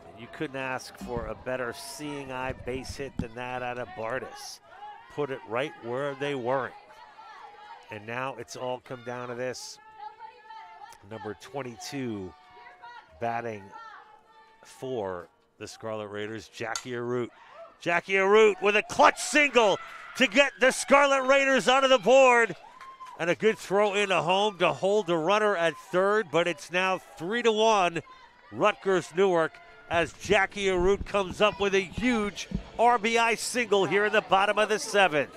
And you couldn't ask for a better seeing eye base hit than that out of Bardis. Put it right where they weren't. And now it's all come down to this. Number 22 batting for the Scarlet Raiders, Jackie Arute. Jackie Arute with a clutch single to get the Scarlet Raiders onto the board. And a good throw into home to hold the runner at third, but it's now 3-1 Rutgers Newark as Jackie Arute comes up with a huge RBI single here in the bottom of the 7th.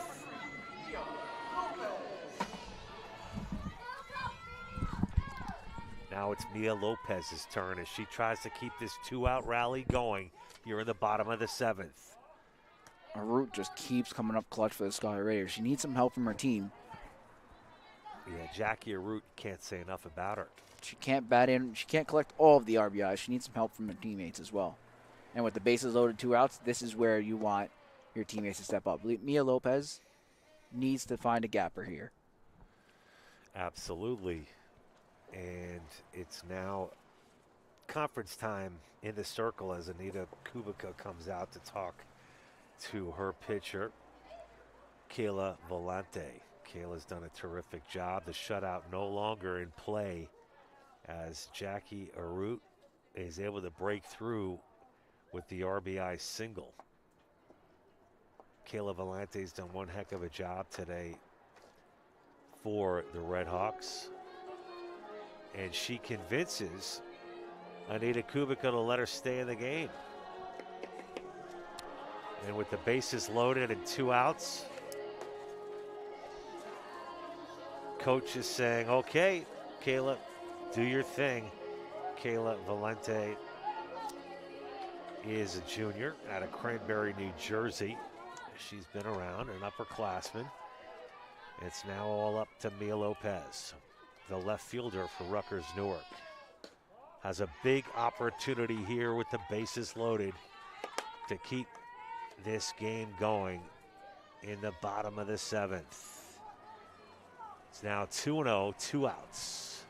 Now it's Mia Lopez's turn as she tries to keep this 2-out rally going here in the bottom of the 7th. Arute just keeps coming up clutch for the Scarlet Raiders. She needs some help from her team. Yeah, Jackie Arute, can't say enough about her. She can't bat in. She can't collect all of the RBIs. She needs some help from her teammates as well. And with the bases loaded 2 outs, this is where you want your teammates to step up. Mia Lopez needs to find a gapper here. Absolutely. And it's now conference time in the circle as Anita Kubica comes out to talk to her pitcher, Kayla Valente. Kayla's done a terrific job. The shutout no longer in play as Jackie Arute is able to break through with the RBI single. Kayla Valente's done one heck of a job today for the Red Hawks. And she convinces Anita Kubica to let her stay in the game. And with the bases loaded and 2 outs, coach is saying, okay, Kayla, do your thing. Kayla Valente is a junior out of Cranberry, New Jersey. She's been around, an upperclassman. It's now all up to Mia Lopez, the left fielder for Rutgers Newark. Has a big opportunity here with the bases loaded to keep this game going in the bottom of the 7th. It's now 2-0, 2 outs.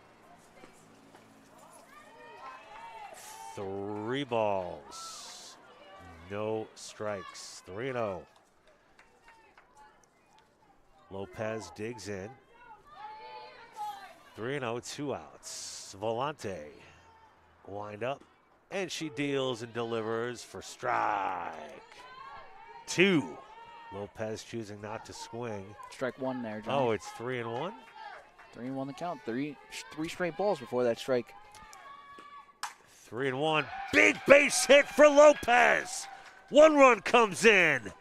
3 balls, no strikes, 3-0. Lopez digs in. 3-0, 2 outs. Volante wind up, and she deals and delivers for strike 2. Lopez choosing not to swing. Strike 1 there, John. Oh, it's 3-1? 3-1 the count. Three straight balls before that strike. 3-1. Big base hit for Lopez. 1 run comes in.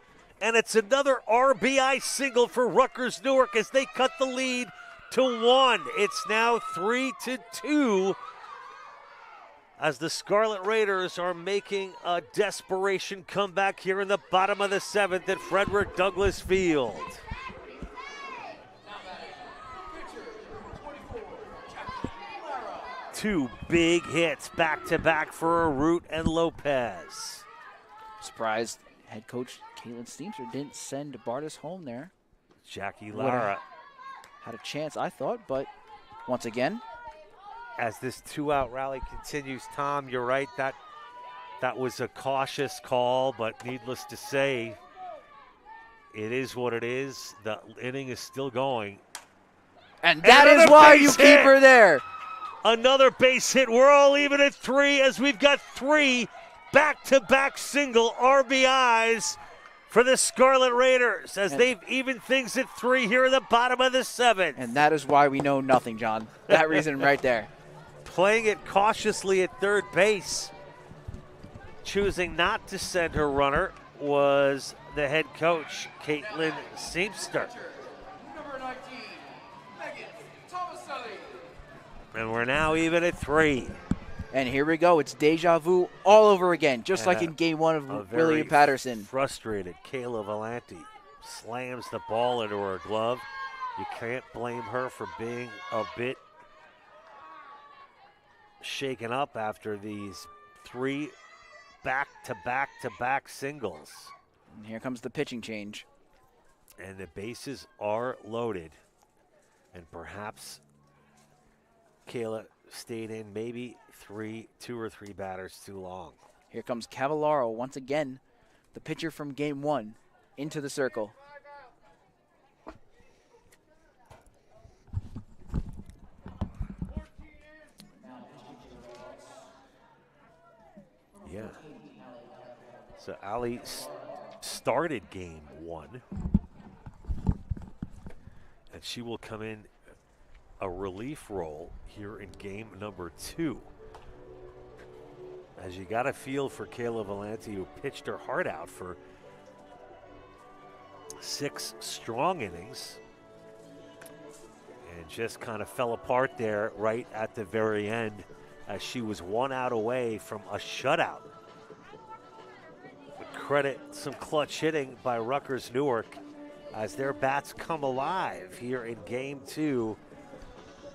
And it's another RBI single for Rutgers Newark as they cut the lead to 1. It's now 3-2 as the Scarlet Raiders are making a desperation comeback here in the bottom of the 7th at Frederick Douglass Field. 2 big hits back-to-back for Arute and Lopez. Surprised head coach Caitlin Steemster didn't send Bardis home there. Jackie Lara had a chance, I thought, but once again, as this 2-out rally continues, Tom, you're right, that was a cautious call, but needless to say, it is what it is. The inning is still going. And that is why you keep her there. Another base hit. We're all even at 3 as we've got 3 back-to-back single RBIs for the Scarlet Raiders as they've evened things at 3 here in the bottom of the 7th. And that is why we know nothing, John. That reason right there. Playing it cautiously at third base. Choosing not to send her runner was the head coach, Caitlin Seamster. Number 19, Megan Thomaselli. And we're now even at 3. And here we go. It's deja vu all over again, just like in game 1 of William Patterson. Frustrated Kayla Valenti slams the ball into her glove. You can't blame her for being a bit shaken up after these 3 back-to-back-to-back singles. And here comes the pitching change. And the bases are loaded. And perhaps Kayla stayed in maybe 2 or 3 batters too long. Here comes Cavallaro once again, the pitcher from game 1, into the circle. Yeah. So Ali started game 1. And she will come in a relief role here in game number 2. As you got a feel for Kayla Valenti, who pitched her heart out for 6 strong innings and just kind of fell apart there right at the very end as she was 1 out away from a shutout. But credit some clutch hitting by Rutgers Newark as their bats come alive here in game 2,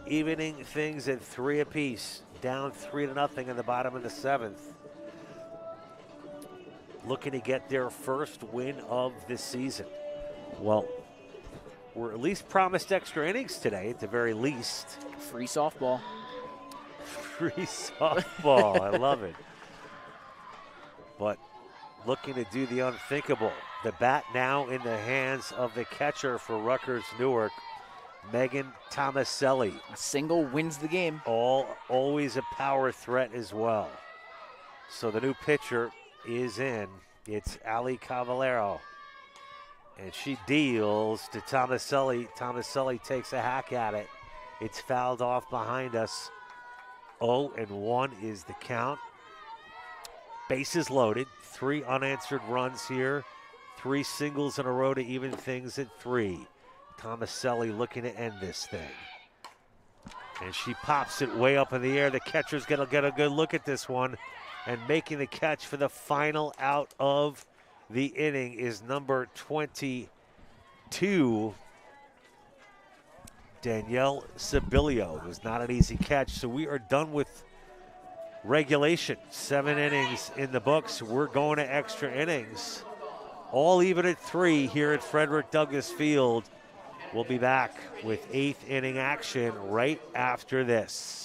evening things at 3 apiece, down 3-0 in the bottom of the 7th. Looking to get their first win of the season. Well, we're at least promised extra innings today, at the very least. Free softball. Free softball, I love it. But looking to do the unthinkable. The bat now in the hands of the catcher for Rutgers Newark, Megan Thomaselli. A single wins the game. Always a power threat as well. So the new pitcher is in. It's Ali Cavallaro. And she deals to Thomaselli. Thomaselli takes a hack at it. It's fouled off behind us. 0-1 is the count. Bases loaded. 3 unanswered runs here. 3 singles in a row to even things at 3. Thomaselli looking to end this thing. And she pops it way up in the air. The catcher's going to get a good look at this one. And making the catch for the final out of the inning is number 22, Danielle Sibilio. It was not an easy catch. So we are done with regulation. 7 innings in the books. We're going to extra innings. All even at 3 here at Frederick Douglass Field. We'll be back with 8th inning action right after this.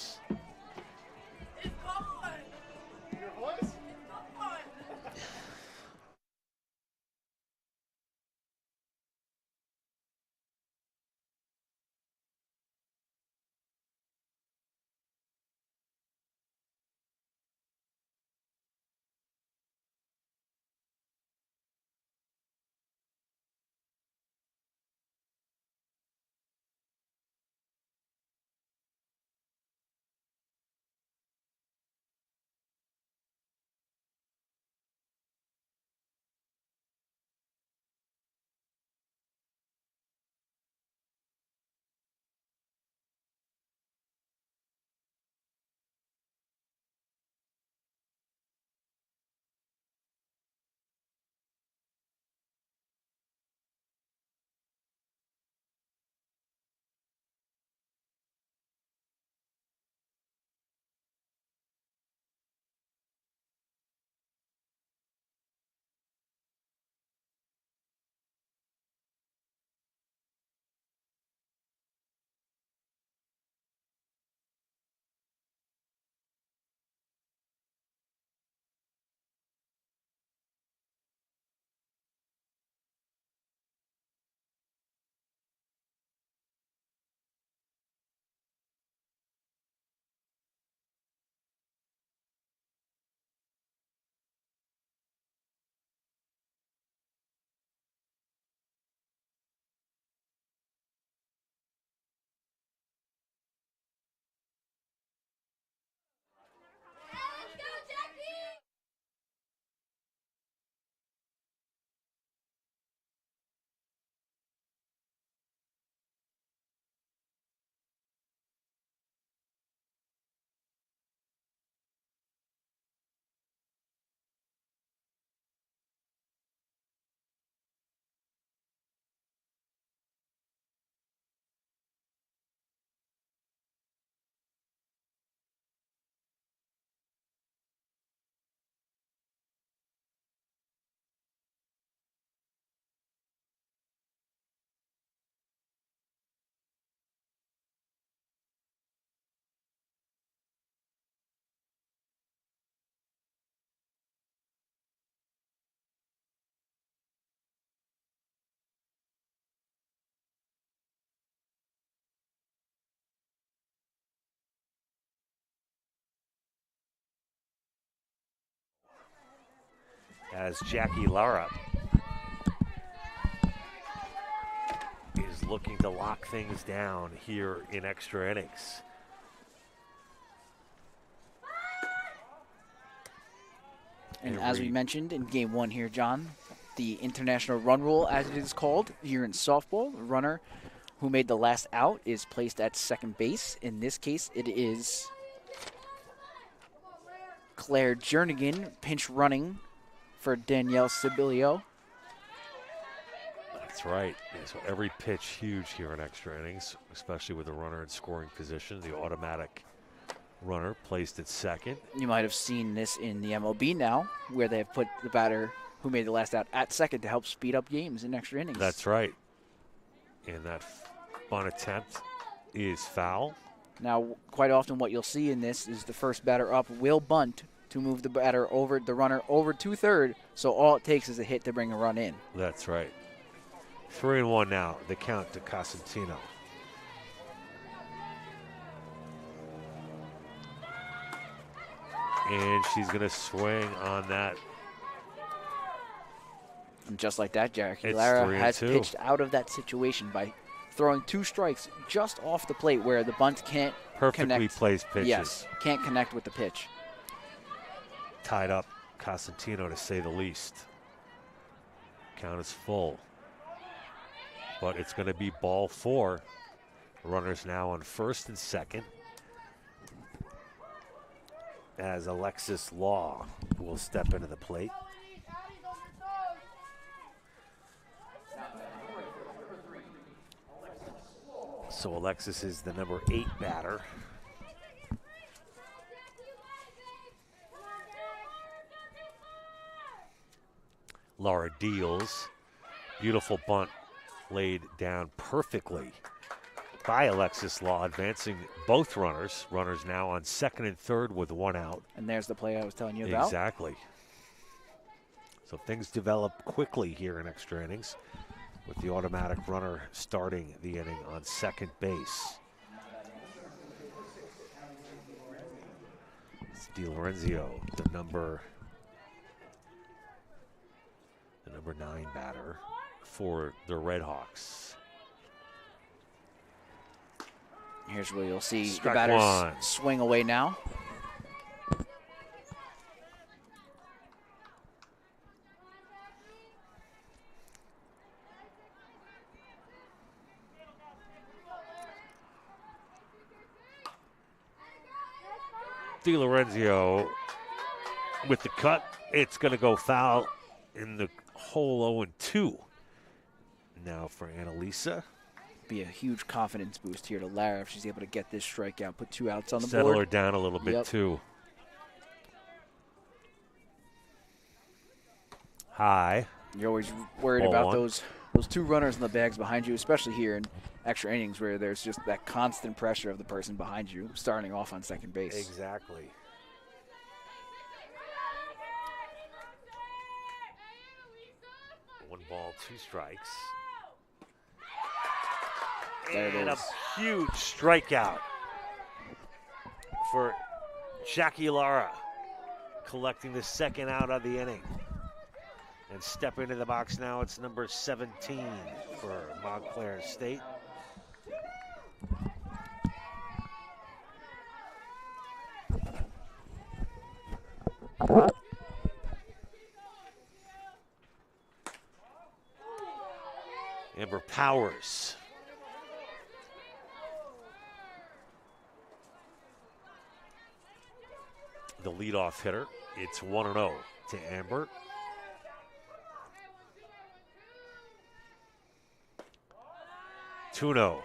as Jackie Lara is looking to lock things down here in extra innings. And as we mentioned in game one here, John, the international run rule, as it is called here in softball, the runner who made the last out is placed at second base. In this case, it is Claire Jernigan pinch running for Danielle Sibilio. That's right. So every pitch huge here in extra innings, especially with a runner in scoring position. The automatic runner placed at second. You might have seen this in the MLB now, where they have put the batter who made the last out at second to help speed up games in extra innings. That's right. And that bunt attempt is foul. Now, quite often what you'll see in this is the first batter up will bunt to move the batter over, the runner over to third, so all it takes is a hit to bring a run in. That's right. 3-1 now, the count to Cosentino. And she's going to swing on that. And just like that, Jackie It's Lara has 3-2. pitched out of that situation by throwing 2 strikes just off the plate where the bunt can't Perfectly connect. placed pitches. Yes, can't connect with the pitch. Tied up Cosentino, to say the least. Count is full. But it's going to be ball 4. Runners now on first and second, as Alexis Law will step into the plate. So Alexis is the number 8 batter. Laura deals. Beautiful bunt laid down perfectly by Alexis Law, advancing both runners. Runners now on second and third with 1 out. And there's the play I was telling you about. Exactly. So things develop quickly here in extra innings, with the automatic runner starting the inning on second base. It's DiLorenzio, the number 9 batter for the Redhawks. Here's where you'll see Strike the batters 1. swing away now. DiLorenzio with the cut. It's going to go foul in the hole 0-2. Now for Annalisa. Be a huge confidence boost here to Lara if she's able to get this strikeout, put 2 outs on the Settle her board. down a little bit Yep. too. High. You're always worried Ball about 1. those 2 runners in the bags behind you, especially here in extra innings where there's just that constant pressure of the person behind you starting off on second base. Exactly. One ball, 2 strikes. There it And a is. huge strikeout for Jackie Lara, collecting the second out of the inning. And stepping into the box now, it's number 17 for Montclair State. Amber Powers. The leadoff hitter. It's 1-0 to Amber. Tuno.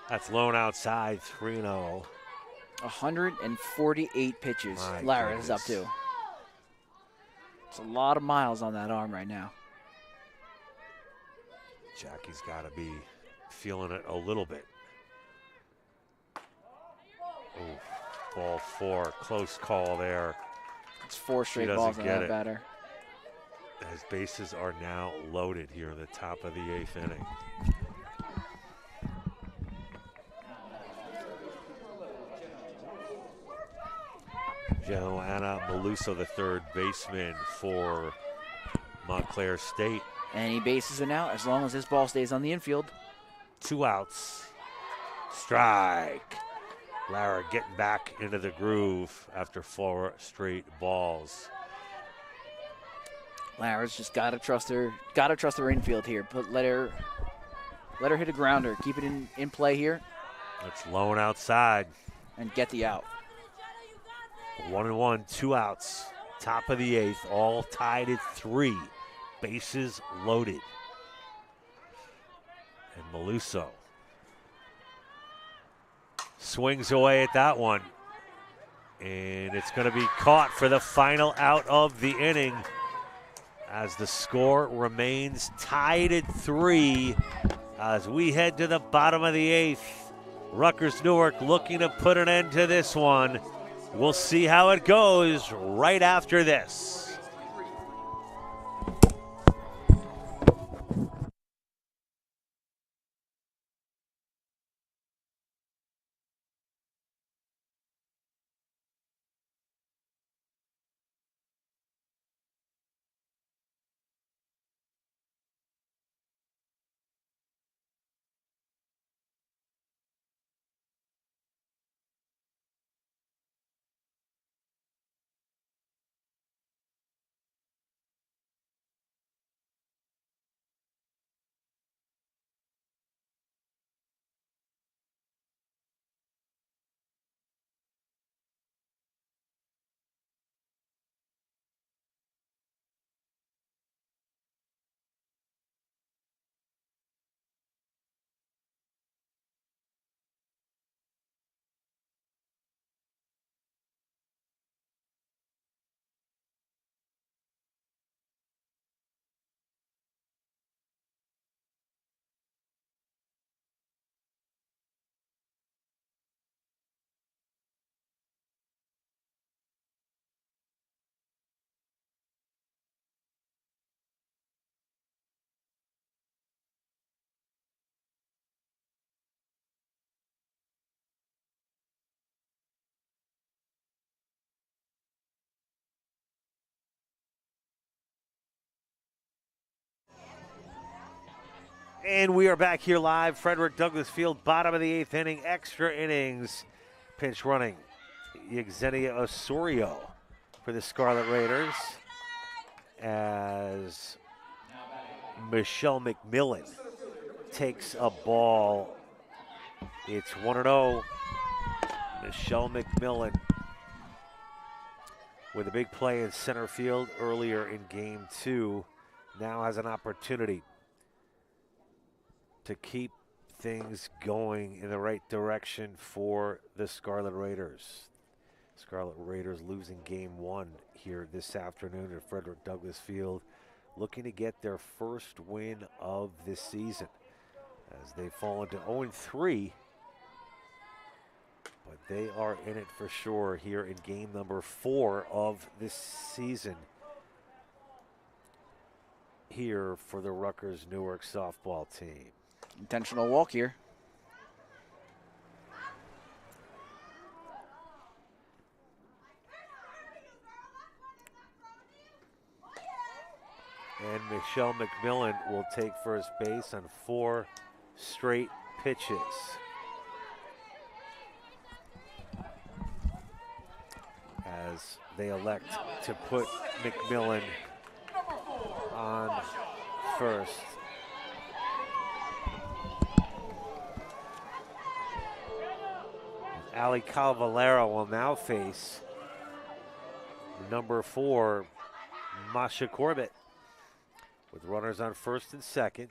That's lone outside, 3-0. 148 pitches My Lara is up goodness. to. It's a lot of miles on that arm right now. Jackie's got to be feeling it a little bit. Ooh, ball 4, close call there. That's 4 straight doesn't balls on get that it. batter. As bases are now loaded here in the top of the 8th inning. Joanna Maluso, the third baseman for Montclair State. And he bases it out as long as this ball stays on the infield. 2 outs. Strike. Lara getting back into the groove after 4 straight balls. Lara's just gotta trust her infield here. But let her hit a grounder. Keep it in play here It's low and outside. and get the out. 1-1, 2 outs. Top of the 8th, all tied at 3. Bases loaded. And Maluso swings away at that one. And it's going to be caught for the final out of the inning as the score remains tied at 3 as we head to the bottom of the 8th. Rutgers Newark looking to put an end to this one. We'll see how it goes right after this. And we are back here live, Frederick Douglass Field, bottom of the 8th inning, extra innings. Pinch running, Yxenia Osorio for the Scarlet Raiders as Michelle McMillan takes a ball. It's 1-0. Michelle McMillan with a big play in center field earlier in game 2 now has an opportunity to keep things going in the right direction for the Scarlet Raiders. Scarlet Raiders losing game 1 here this afternoon at Frederick Douglass Field, looking to get their first win of this season as they fall into 0-3. But they are in it for sure here in game number 4 of this season here for the Rutgers Newark softball team. Intentional walk here. And Michelle McMillan will take first base on 4 straight pitches. As they elect to put McMillan on first. Ali Calvalera will now face number 4, Masha Corbett. With runners on first and second,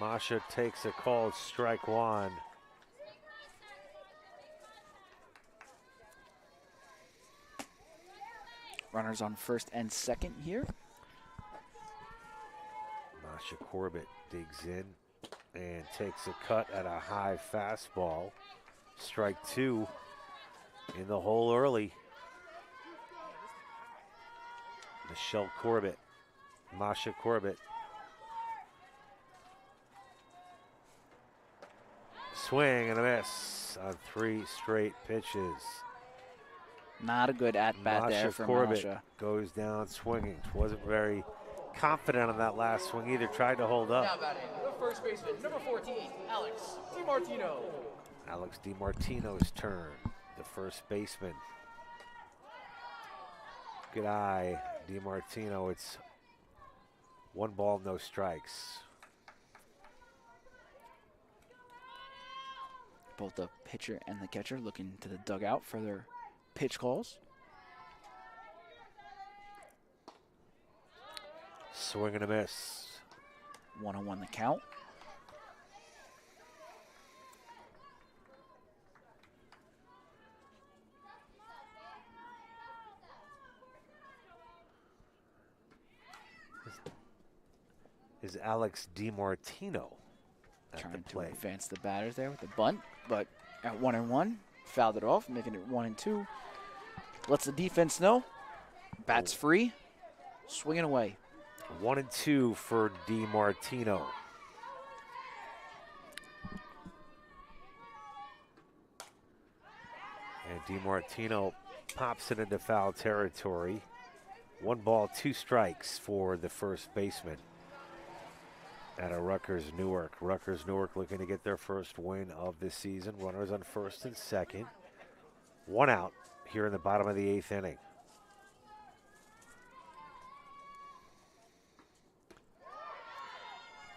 Masha takes a called strike 1. Runners on first and second here. Masha Corbett digs in and takes a cut at a high fastball. Strike 2 in the hole early. Michelle Corbett. Masha Corbett. Swing and a miss on 3 straight pitches. Not a good at-bat there for Corbett Masha. goes down swinging. Wasn't very confident on that last swing either. Tried to hold Now up. batting, the first baseman, number 14, Alex DiMartino. Alex DiMartino's turn, the first baseman. Good eye, DiMartino. It's 1 ball, no strikes. Both the pitcher and the catcher looking to the dugout for their pitch calls. Swing and a miss. 1-1 the count. Is Alex DiMartino at Trying the to plate. advance the batters there with the bunt, but at 1-1, fouled it off, making it 1-2. Lets the defense know. Bats free, swinging away. 1-2 for DiMartino. And DiMartino pops it into foul territory. 1 ball, 2 strikes for the first baseman at a Rutgers Newark. Rutgers Newark looking to get their first win of the season. Runners on first and second. 1 out here in the bottom of the 8th inning.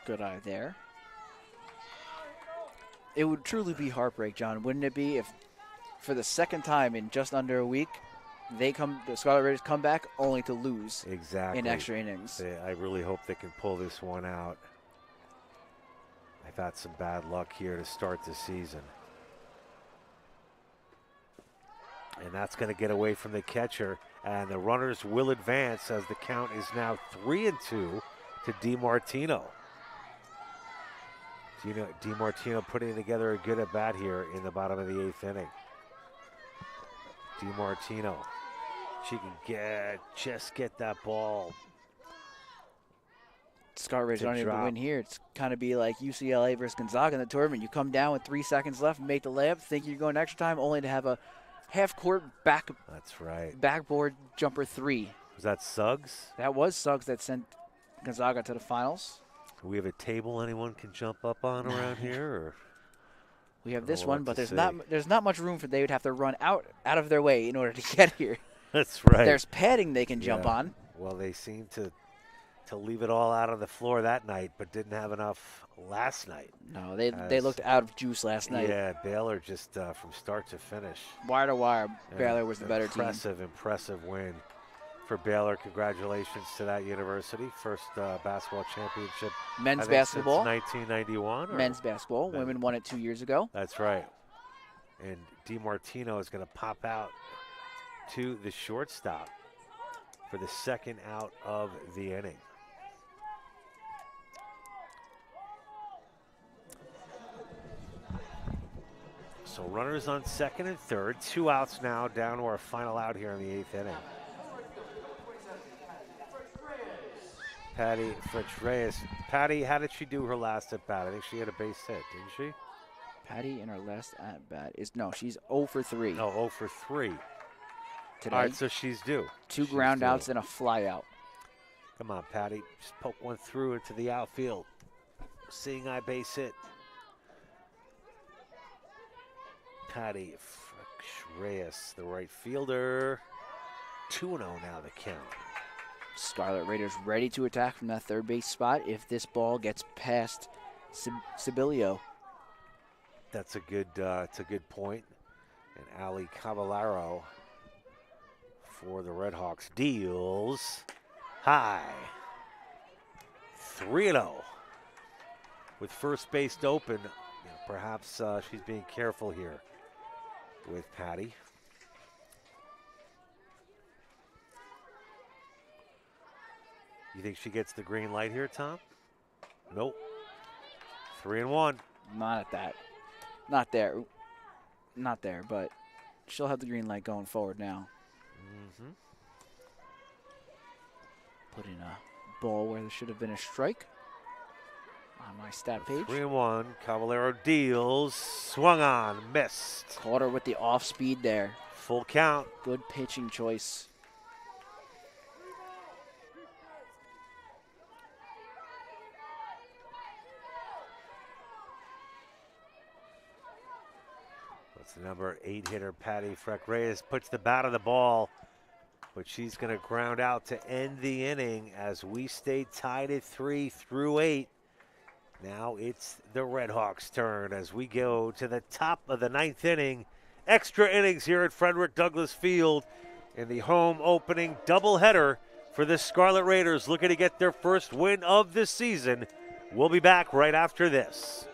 Good eye there. It would truly be heartbreak, John, wouldn't it be, if for the second time in just under a week, the Scarlet Raiders come back only to lose Exactly. in extra innings. I really hope they can pull this one out. I've had some bad luck here to start the season. And that's going to get away from the catcher. And the runners will advance as the count is now 3-2 to DiMartino. DiMartino putting together a good at-bat here in the bottom of the 8th inning. DiMartino. She can just get that ball. Scarlet Raiders to don't even drop. win here. It's kind of be like UCLA versus Gonzaga in the tournament. You come down with 3 seconds left and make the layup, think you're going extra time, only to have a half-court That's right. backboard jumper 3. Was that Suggs? That was Suggs that sent Gonzaga to the finals. Do we have a table anyone can jump up on around here? Or? We have I this don't know one, what but to there's not much room for they would have to run out of their way in order to get here. That's right. There's padding they can jump Yeah. on. Well, they seem to leave it all out on the floor that night, but didn't have enough last night. No, they looked out of juice last night. Yeah, Baylor just from start to finish. Wire to wire, And Baylor was the better team. Impressive win for Baylor. Congratulations to that university. First basketball championship. Men's I think basketball. since 1991. or- Men's basketball. Men. Women won it 2 years ago. That's right. And DiMartino is going to pop out to the shortstop for the second out of the inning. So runners on second and third. 2 outs now, down to our final out here in the 8th inning. Patty Fritz-Reyes. Patty, how did she do her last at bat? I think she had a base hit, didn't she? Patty in her last at bat she's 0 for 3 No, 0 for 3. today. All right, so she's due. 2 She's ground due. outs and a fly out. Come on, Patty. Just poke one through into the outfield. Seeing eye base hit. Patty Reyes, the right fielder. 2-0 now the count. Scarlet Raiders ready to attack from that third base spot if this ball gets past Sibilio. That's a good point. And Ali Cavallaro for the Redhawks deals high. 3-0 with first base open. Perhaps she's being careful here with Patty. You think she gets the green light here, Tom? Nope. 3-1. Not at that. Not there. Not there, but she'll have the green light going forward now. Put in a ball where there should have been a strike on my stat page. 3-1. Caballero deals. Swung on. Missed. Caught her with the off speed there. Full count. Good pitching choice. That's the number 8 hitter, Patty Freck-Reyes. Puts the bat on the ball, but she's going to ground out to end the inning as we stay tied at 3 through 8. Now it's the Redhawks' turn as we go to the top of the 9th inning. Extra innings here at Frederick Douglass Field in the home opening doubleheader for the Scarlet Raiders, looking to get their first win of the season. We'll be back right after this.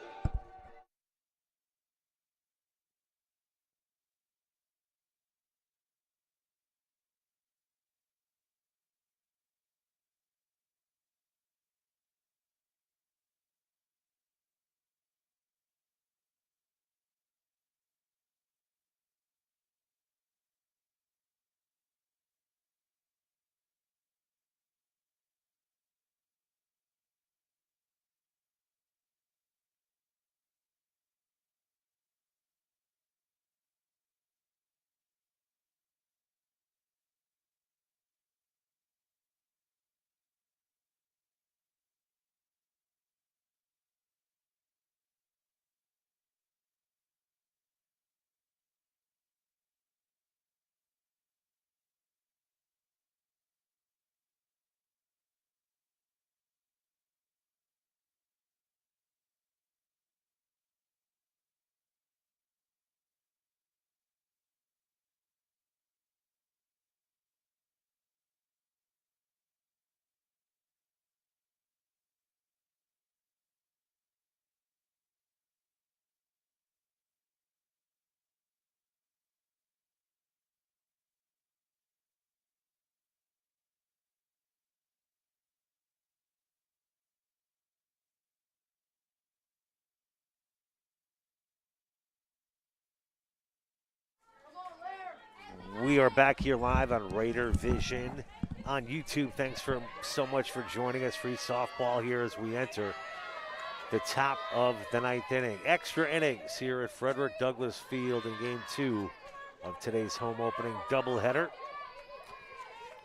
We are back here live on Raider Vision on YouTube. Thanks so much for joining us. Free softball here as we enter the top of the 9th inning. Extra innings here at Frederick Douglass Field in Game 2 of today's home opening doubleheader.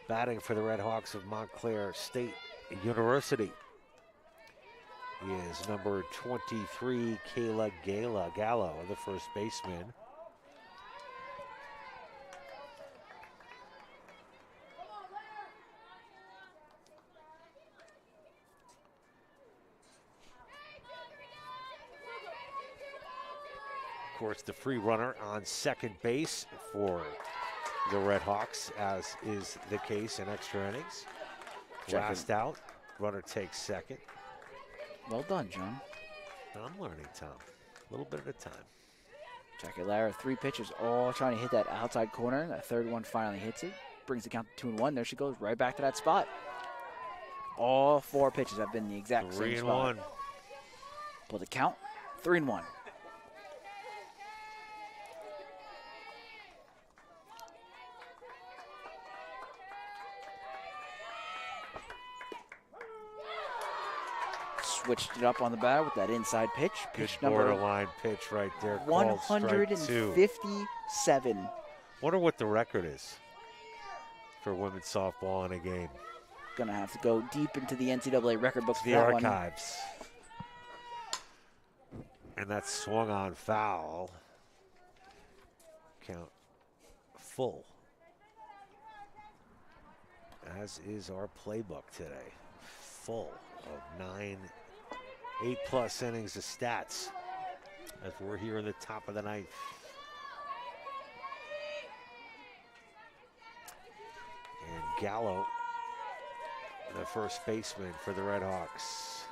Batting for the Redhawks of Montclair State University is number 23, Kayla Gallo, the first baseman. Of course, the free runner on second base for the Redhawks, as is the case in extra innings. Last out, runner takes second. Well done, John. I'm learning, Tom. A little bit at a time. Jackie Lara, 3 pitches, all trying to hit that outside corner. That third one finally hits it. Brings the count to 2-1. There she goes, right back to that spot. All 4 pitches have been the exact same spot. 3-1. Pull the count, 3-1. Switched it up on the bat with that inside pitch. Pitch Good borderline pitch right there. 157. Wonder what the record is for women's softball in a game. Gonna have to go deep into the NCAA record books for The that archives. And that's swung on foul. Count full. As is our playbook today. Full of 8+ innings of stats as we're here in the top of the 9th. And Gallo, the first baseman for the Redhawks.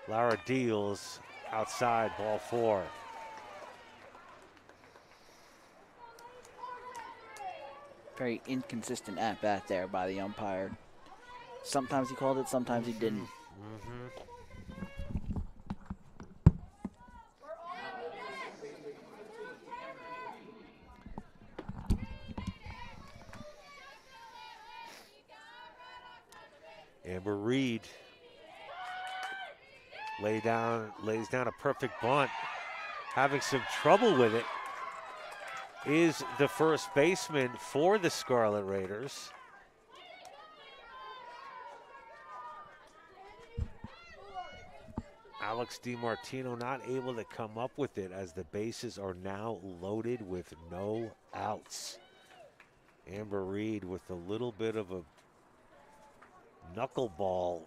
Lara deals outside, ball 4. Very inconsistent at bat there by the umpire. Sometimes he called it, sometimes he didn't. Amber Reed lays down a perfect bunt. Having some trouble with it is the first baseman for the Scarlet Raiders. Alex DiMartino not able to come up with it as the bases are now loaded with no outs. Amber Reed with a little bit of a knuckleball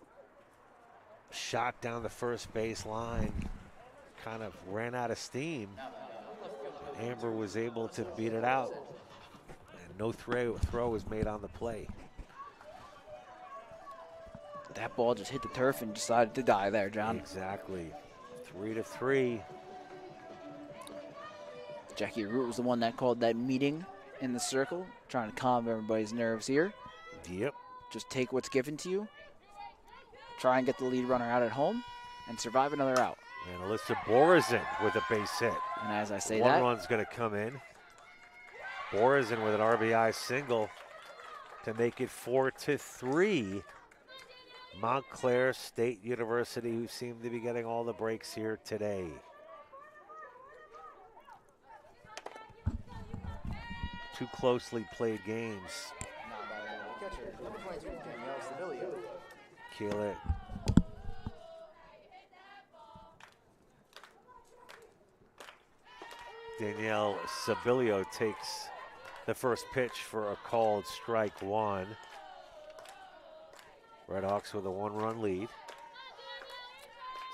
shot down the first base line, kind of ran out of steam. Amber was able to beat it out, and no throw was made on the play. That ball just hit the turf and decided to die there, John. Exactly. 3-3. Jackie Root was the one that called that meeting in the circle, trying to calm everybody's nerves here. Yep. Just take what's given to you, try and get the lead runner out at home, and survive another out. And Alyssa Borazin with a base hit. And as I say One that, run's going to come in. Borazin with an RBI single to make it 4-3. Montclair State University, who seem to be getting all the breaks here today. Two closely played games. Number 22, Danielle Stabilio. Kayla Danielle Sabilio takes the first pitch for a called strike one. Redhawks with a 1-run lead.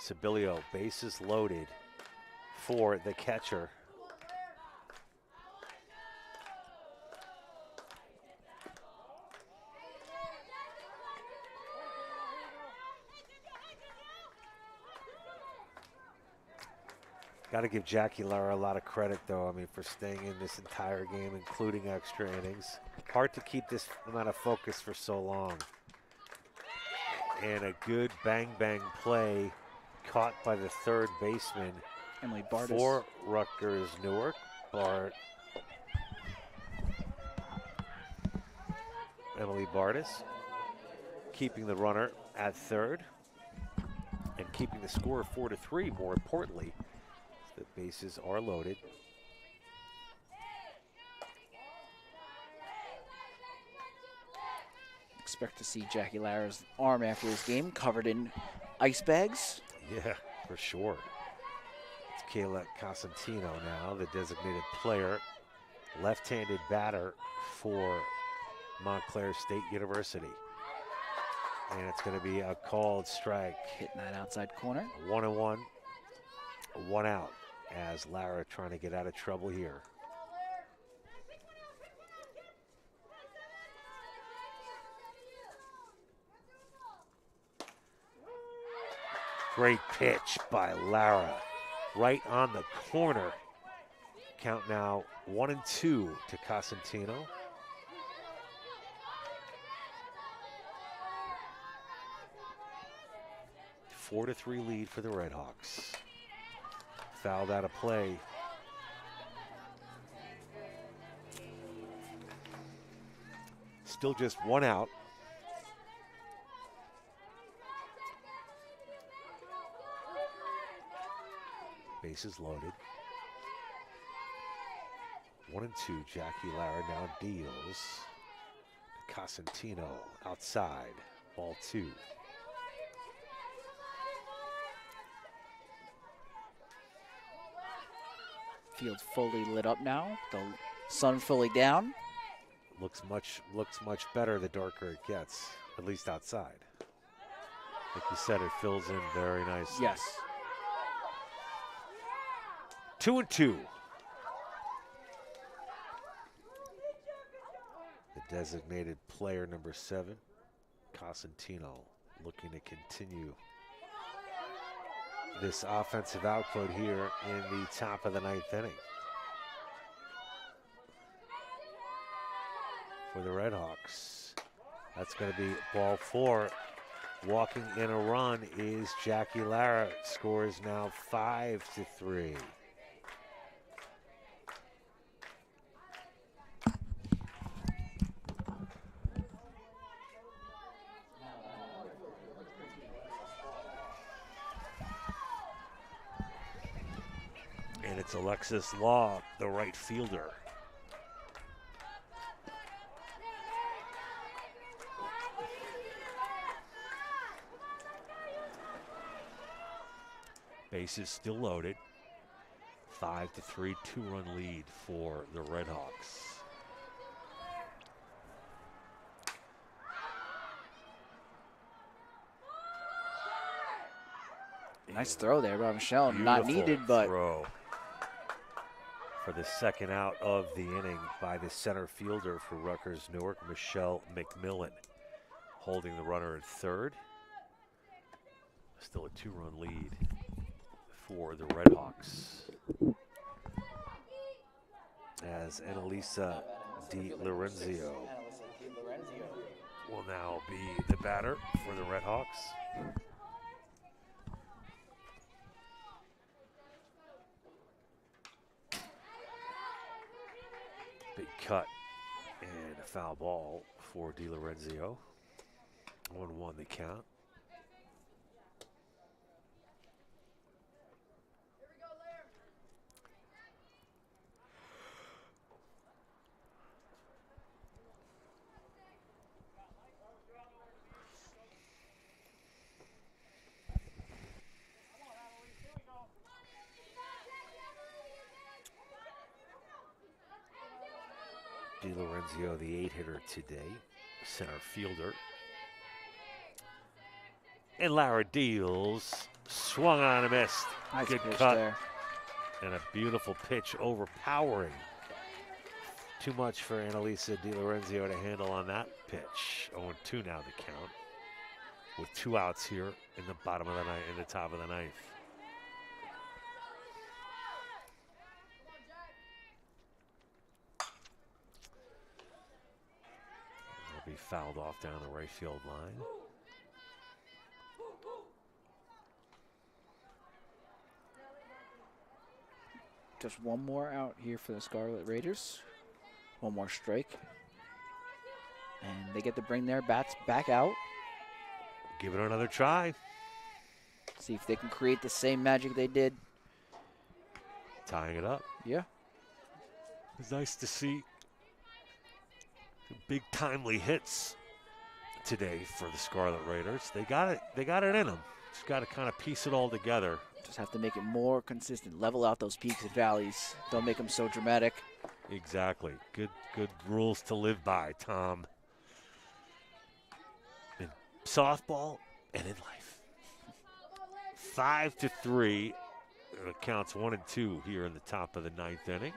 Sabilio, bases loaded for the catcher. Got to give Jackie Lara a lot of credit, though, I mean, for staying in this entire game, including extra innings. Hard to keep this amount of focus for so long. And a good bang-bang play caught by the third baseman Emily Bartis. for Rutgers Newark. Emily Bartis keeping the runner at third and keeping the score 4-3, more importantly. The bases are loaded. Expect to see Jackie Lara's arm after this game covered in ice bags. Yeah, for sure. It's Kayla Cosentino now, the designated player, left-handed batter for Montclair State University. And it's going to be a called strike. Hitting that outside corner. 1-1, 1 out as Lara trying to get out of trouble here. Great pitch by Lara, right on the corner. Count now 1-2 to Cosentino. A 4-3 lead for the Redhawks. Fouled out of play. Still just 1 out. Bases loaded. 1-2, Jackie Lara now deals. Cosentino outside, ball 2. Field fully lit up now. The sun fully down. Looks much better the darker it gets, at least outside. Like you said, it fills in very nicely. Yes. 2-2. The designated player number 7, Cosentino, looking to continue this offensive output here in the top of the 9th inning. For the Redhawks, that's going to be ball 4. Walking in a run is Jackie Lara. Score is now 5-3. It's Alexis Law, the right fielder. Bases still loaded. 5-3, two-run lead for the Redhawks. Nice throw there by Michelle. Not Beautiful needed, but throw for the second out of the inning by the center fielder for Rutgers Newark, Michelle McMillan, holding the runner at third. Still a two-run lead for the Redhawks, as Annalisa Di Lorenzio will now be the batter for the Redhawks. Big cut and a foul ball for Di Lorenzio. 1-1 the count. Di Lorenzio, the 8-hitter today, center fielder. And Lara Deals swung on and missed. nice Good pitch cut there. and a beautiful pitch, overpowering. Too much for Annalisa Di Lorenzio to handle on that pitch. 0-2 now the count, with 2 outs here in the bottom of the ninth, in the top of the ninth. Be fouled off down the right field line. Just one more out here for the Scarlet Raiders. One more strike. And they get to bring their bats back out. Give it another try. See if they can create the same magic they did. Tying it up. Yeah. It's nice to see big timely hits today for the Scarlet Raiders. They got it in them. Just got to kind of piece it all together. Just have to make it more consistent. Level out those peaks and valleys. Don't make them so dramatic. Exactly. Good rules to live by, Tom. In softball and in life. 5-3. It counts 1-2 here in the top of the ninth inning.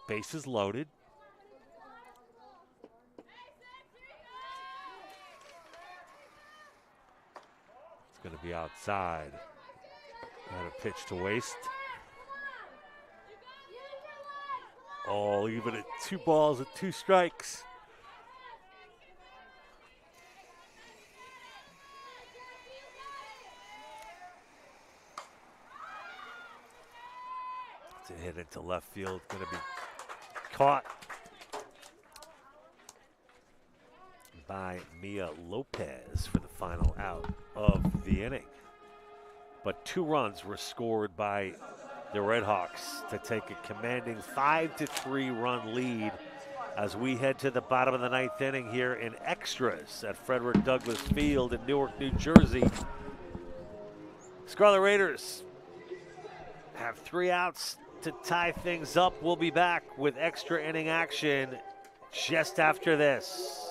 Bases loaded. It's going to be outside. Had a pitch to waste. Oh, even at 2 balls and 2 strikes. It's a hit into left field. Going to be caught by Mia Lopez for the final out of the inning. But 2 runs were scored by the Redhawks to take a commanding 5-3 run lead as we head to the bottom of the ninth inning here in extras at Frederick Douglass Field in Newark, New Jersey. Scarlet Raiders have 3 outs to tie things up. We'll be back with extra inning action just after this.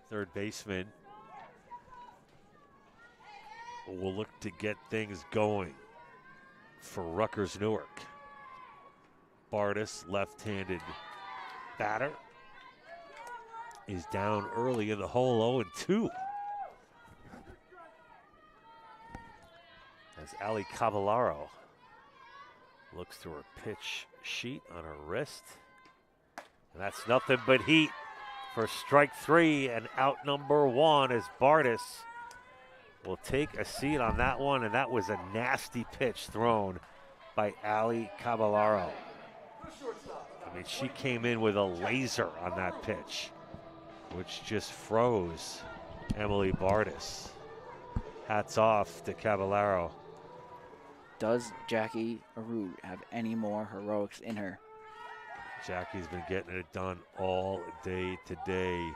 third baseman, will look to get things going for Rutgers Newark. Bardis, left-handed batter, is down early in the hole, 0-2. As Ali Cavallaro looks through her pitch sheet on her wrist. And that's nothing but heat for strike 3 and out number 1 as Bardis will take a seat on that one. And that was a nasty pitch thrown by Ali Cavallaro. I mean, she came in with a laser on that pitch, which just froze Emily Bardis. Hats off to Cavallaro. Does Jackie Arute have any more heroics in her? Jackie's been getting it done all day today,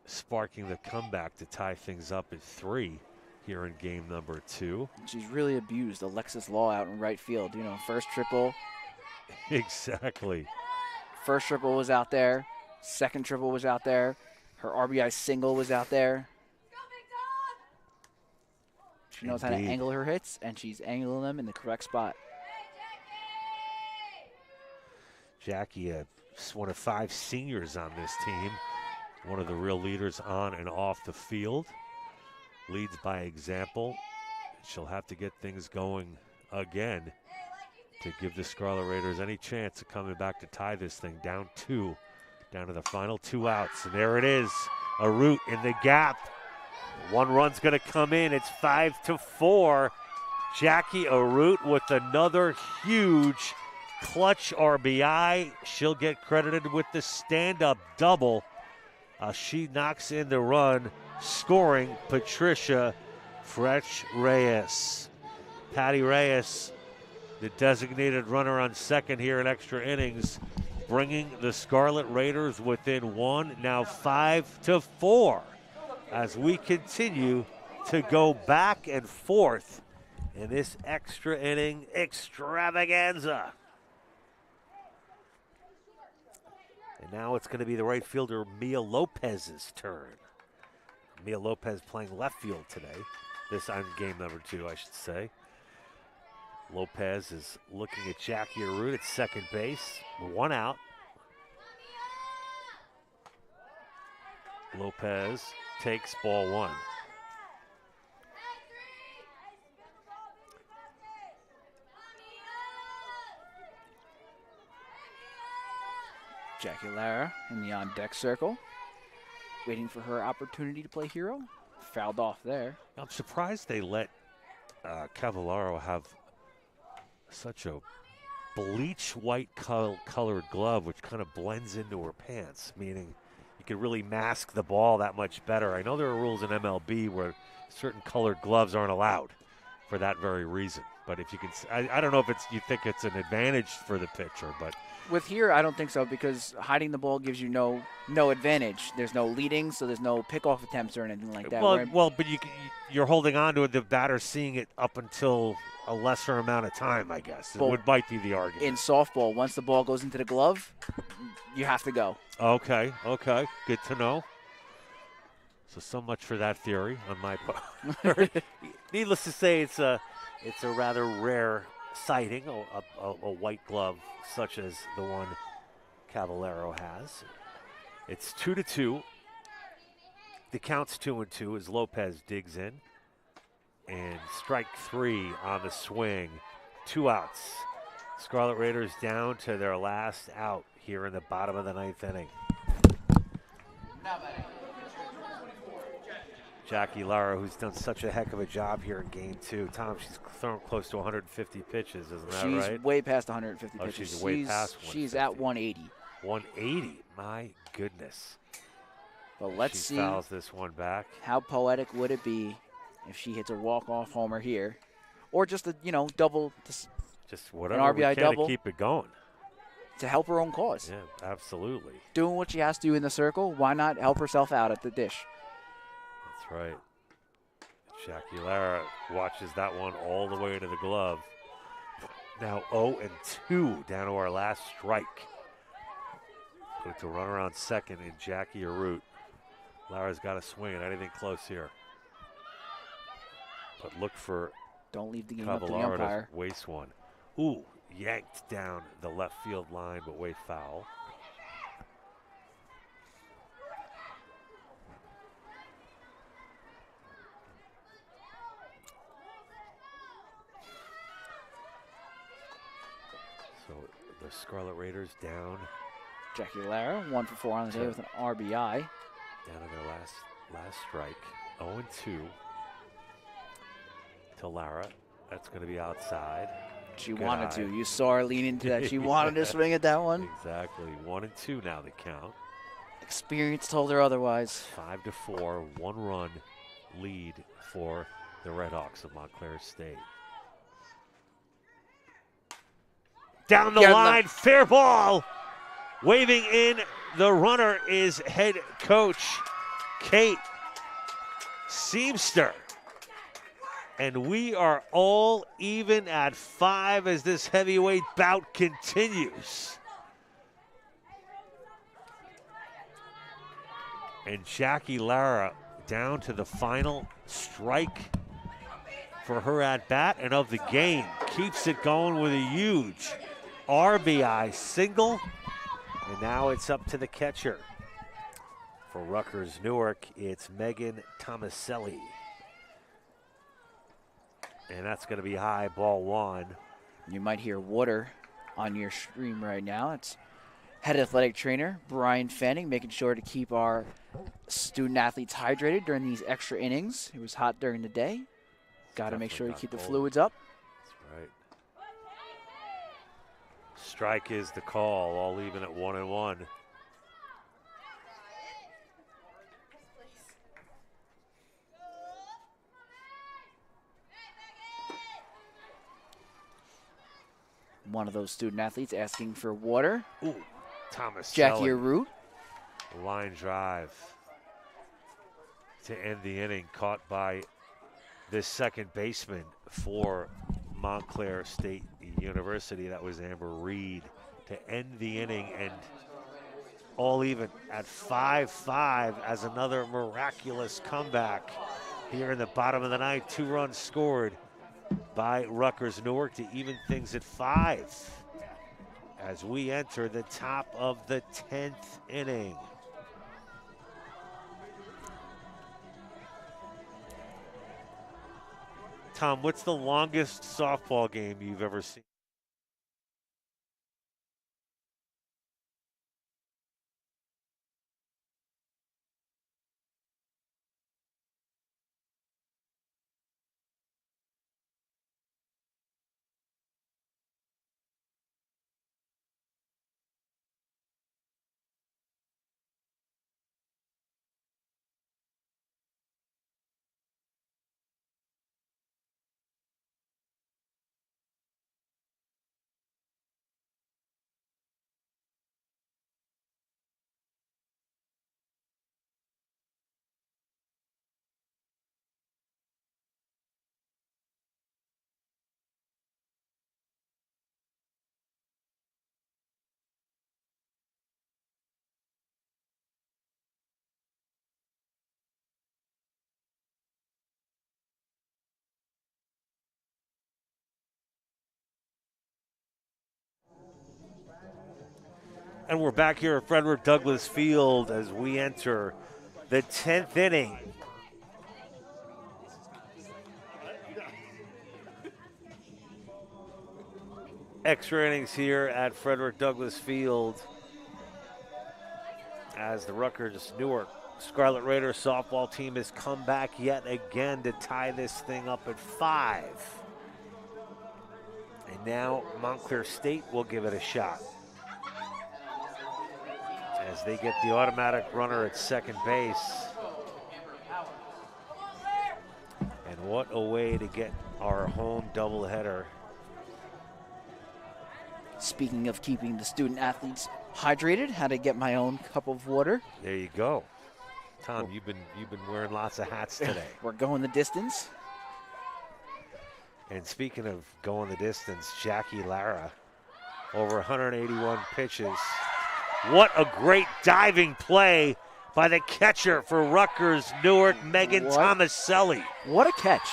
sparking the comeback to tie things up at 3 here in game number 2. She's really abused Alexis Law out in right field. You know, first triple. Exactly. First triple was out there. Second triple was out there. Her RBI single was out there. She knows how to angle her hits, and she's angling them in the correct spot. Jackie, one of 5 seniors on this team, one of the real leaders on and off the field, leads by example. She'll have to get things going again to give the Scarlet Raiders any chance of coming back to tie this thing down 2, down to the final 2 outs. And there it is, Arute in the gap. 1 run's going to come in. It's 5-4. Jackie Arute with another huge clutch RBI. She'll get credited with the stand-up double. She knocks in the run, scoring Patricia Fresh Reyes. Patty Reyes, the designated runner on second here in extra innings, bringing the Scarlet Raiders within 1, now 5-4. As we continue to go back and forth in this extra inning extravaganza. And now it's going to be the right fielder Mia Lopez's turn. Mia Lopez playing left field today. This on game number 2, I should say. Lopez is looking at Jackie Arute at second base. 1 out. Lopez takes ball 1. Jackie Lara in the on-deck circle, waiting for her opportunity to play hero. Fouled off there. I'm surprised they let Cavallaro have such a bleach white colored glove, which kind of blends into her pants, meaning you could really mask the ball that much better. I know there are rules in MLB where certain colored gloves aren't allowed for that very reason. But if you can, I don't know if you think it's an advantage for the pitcher, but with here, I don't think so, because hiding the ball gives you no advantage. There's no leading, so there's no pickoff attempts or anything like that. Well, but you're holding on to it. The batter's seeing it up until a lesser amount of time, I guess. It might be the argument. In softball, once the ball goes into the glove, you have to go. Okay, good to know. So much for that theory on my part. Needless to say, it's a rather rare sighting, a white glove such as the one Cavallaro has. It's 2-2. The count's 2-2 as Lopez digs in. And strike 3 on the swing. 2 outs. Scarlet Raiders down to their last out here in the bottom of the 9th inning. Jackie Lara, who's done such a heck of a job here in game 2. Tom, she's thrown close to 150 pitches, isn't that right? She's way past 150 pitches. She's way past 150. She's at 180. 180, my goodness. But let's see. She fouls this one back. How poetic would it be if she hits a walk-off homer here, or just a double, just whatever an RBI we can double to keep it going, to help her own cause. Yeah, absolutely. Doing what she has to do in the circle, why not help herself out at the dish? That's right. Jackie Lara watches that one all the way into the glove. Now 0-2 down to our last strike. With the runner on second and Jackie Arute. Lara's got to swing at anything close here. But look for Don't leave the game up to the Cavallaro umpire. to waste one. Ooh, yanked down the left field line, but way foul. So the Scarlet Raiders down Jackie Lara, 1 for 4 on the day with an RBI. down to their last strike. 0-2 to Lara. That's going to be outside. She Good wanted eye. to. You saw her lean into that. She wanted to swing at that one. Exactly. 1-2 now the count. Experience told her otherwise. 5-4, 1-run lead for the Redhawks of Montclair State. Down the line, fair ball. Waving in the runner is head coach Kate Seamster. And we are all even at 5 as this heavyweight bout continues. And Jackie Lara down to the final strike for her at bat and of the game. Keeps it going with a huge RBI single. And now it's up to the catcher. For Rutgers Newark, it's Megan Tomaselli. And that's going to be high, ball 1. You might hear water on your stream right now. It's head athletic trainer Brian Fanning making sure to keep our student athletes hydrated during these extra innings. It was hot during the day. Got to make sure you keep the fluids up. That's right. Strike is the call, all even at 1-1. One of those student athletes asking for water. Ooh, Thomas Jackie Selling. Arute. Line drive to end the inning, caught by this second baseman for Montclair State University. That was Amber Reed to end the inning, and all even at 5-5 as another miraculous comeback here in the bottom of the ninth. 2 runs scored by Rutgers Newark to even things at 5 as we enter the top of the 10th inning. Tom, what's the longest softball game you've ever seen? And we're back here at Frederick Douglass Field as we enter the 10th inning. Extra innings here at Frederick Douglass Field as the Rutgers Newark Scarlet Raiders softball team has come back yet again to tie this thing up at 5. And now Montclair State will give it a shot as they get the automatic runner at second base. And what a way to get our home doubleheader. Speaking of keeping the student athletes hydrated, how to get my own cup of water. There you go. Tom, you've been wearing lots of hats today. We're going the distance. And speaking of going the distance, Jackie Lara, over 181 pitches, What a great diving play by the catcher for Rutgers Newark, Megan Tomaselli. What a catch.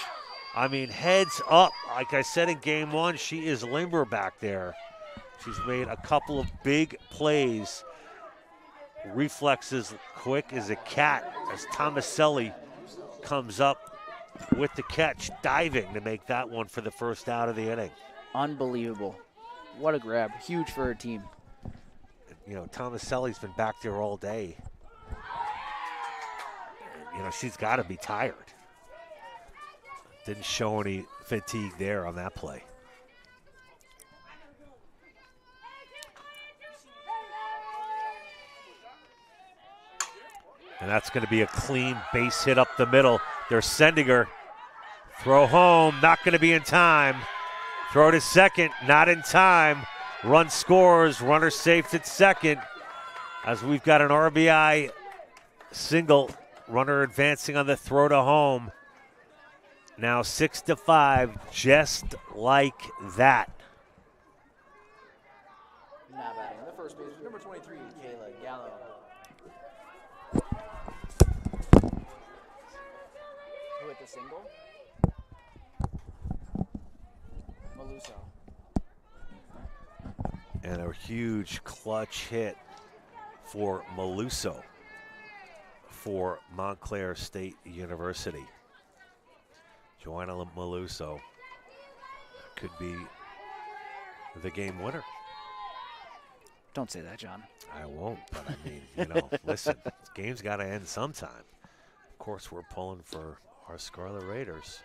I mean, heads up. Like I said in game one, she is limber back there. She's made a couple of big plays. Reflexes quick as a cat as Tomaselli comes up with the catch, diving to make that one for the first out of the inning. Unbelievable. What a grab. Huge for her team. You know, Tomaselli's been back there all day. You know, she's got to be tired. Didn't show any fatigue there on that play. And that's going to be a clean base hit up the middle. They're sending her. Throw home, not going to be in time. Throw to second, not in time. Run scores, runner safe at second. As we've got an RBI single, runner advancing on the throw to home. Now 6-5, just like that. Now batting on the first base, number 23, Kayla Gallo. Who hit the single? Maluso. And a huge clutch hit for Maluso for Montclair State University. Joanna Maluso could be the game winner. Don't say that, John. I won't, but I mean, you know, listen, this game's got to end sometime. Of course, we're pulling for our Scarlet Raiders.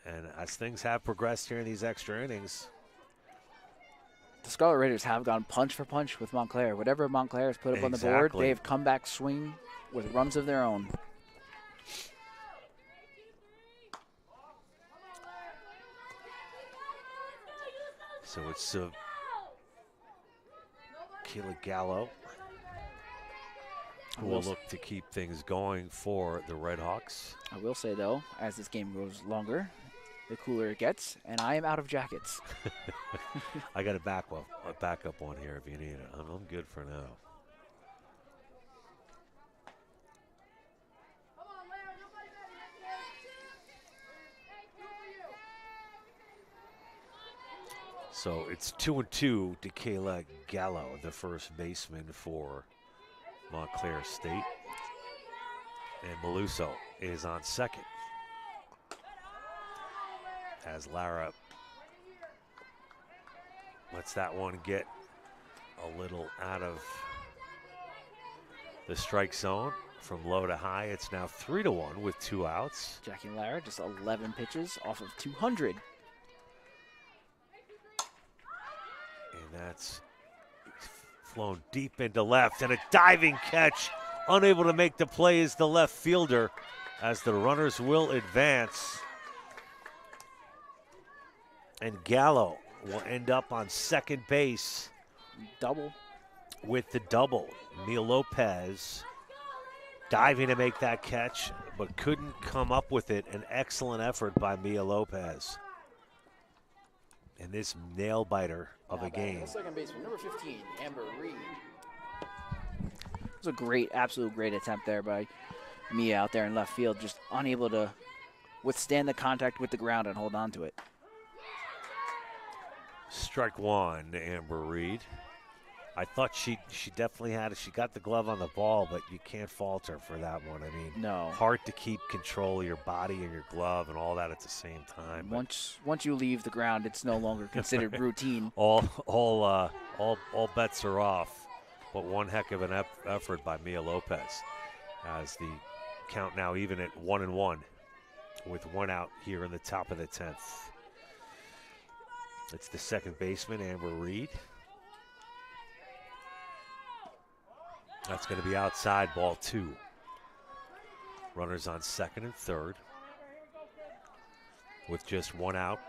And as things have progressed here in these extra innings, the Scarlet Raiders have gone punch for punch with Montclair. Whatever Montclair has put up on the board, they've come back swing with runs of their own. So it's Kayla Gallo who will look to keep things going for the Redhawks. I will say, though, as this game goes longer, the cooler it gets, and I am out of jackets. I got a backup one here if you need it. I'm good for now. So it's 2-2 to Kayla Gallo, the first baseman for Montclair State. And Maluso is on second. As Lara lets that one get a little out of the strike zone from low to high. It's now 3-1 with 2 outs. Jackie Lara just 11 pitches off of 200. And that's flown deep into left, and a diving catch. Unable to make the play is the left fielder as the runners will advance. And Gallo will end up on second base. Double. With the double. Mia Lopez diving to make that catch, but couldn't come up with it. An excellent effort by Mia Lopez. And this nail biter of a game. Second baseman, number 15, Amber Reed. It was a great, absolute great attempt there by Mia out there in left field, just unable to withstand the contact with the ground and hold on to it. Strike one to Amber Reed. I thought she definitely had it. She got the glove on the ball, but you can't fault her for that one. I mean, no. Hard to keep control of your body and your glove and all that at the same time. Once you leave the ground, it's no longer considered routine. All bets are off. But one heck of an effort by Mia Lopez, as the count now even at 1-1, with 1 out here in the top of the 10th. It's the second baseman, Amber Reed. That's going to be outside, ball 2. Runners on second and third. With just 1 out,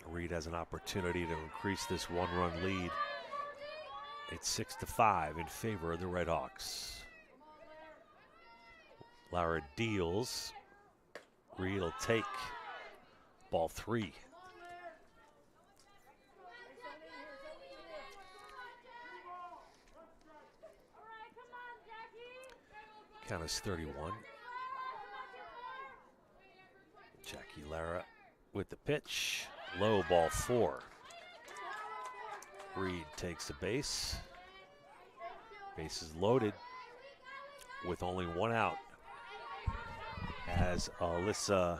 Reed has an opportunity to increase this 1-run lead. It's 6-5 in favor of the Redhawks. Lara deals. Reed will take ball 3. Count is 31. Jackie Lara with the pitch. Low, ball 4. Reed takes the base. Base is loaded with only 1 out. As Alyssa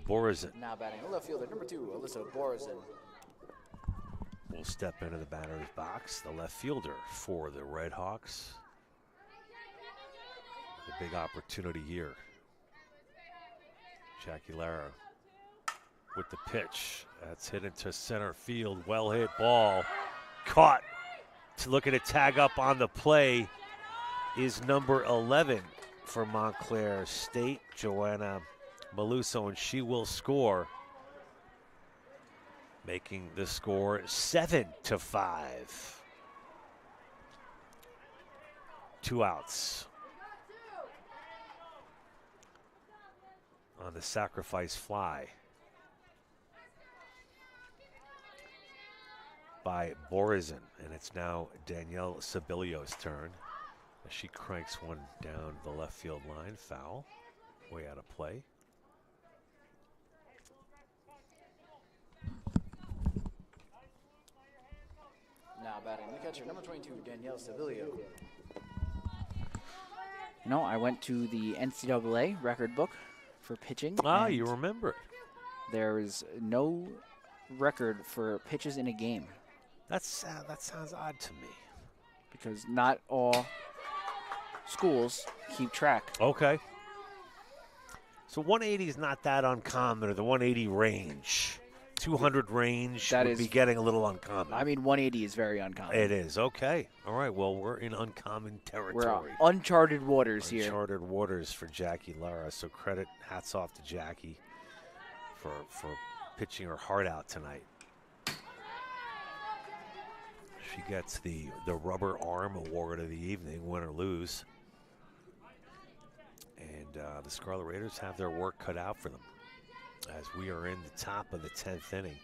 Borizin Now batting the left fielder, number 2, Alyssa Borizin. will step into the batter's box. The left fielder for the Red Hawks. The big opportunity here. Jackie Lara with the pitch. That's hit into center field. Well hit ball. Caught. To look at a tag up on the play is number 11 for Montclair State, Joanna Maluso, and she will score, making the score 7-5. 2 outs on the sacrifice fly by Borizin, and it's now Danielle Sabilio's turn as she cranks one down the left field line. Foul, way out of play. Now batting the catcher, number 22, Danielle Sabilio. You know, I went to the NCAA record book for pitching. Ah, and you remember it. there is no record for pitches in a game That sounds odd to me. because not all schools keep track. Okay. So 180 is not that uncommon, or the 180 range. 200 range That would is- be getting a little uncommon. I mean, 180 is very uncommon. It is. Okay. All right. Well, we're in uncommon territory. We're uncharted waters here. Uncharted waters for Jackie Lara. So credit, hats off to Jackie for pitching her heart out tonight. She gets the rubber arm award of the evening, win or lose. And the Scarlet Raiders have their work cut out for them as we are in the top of the 10th inning.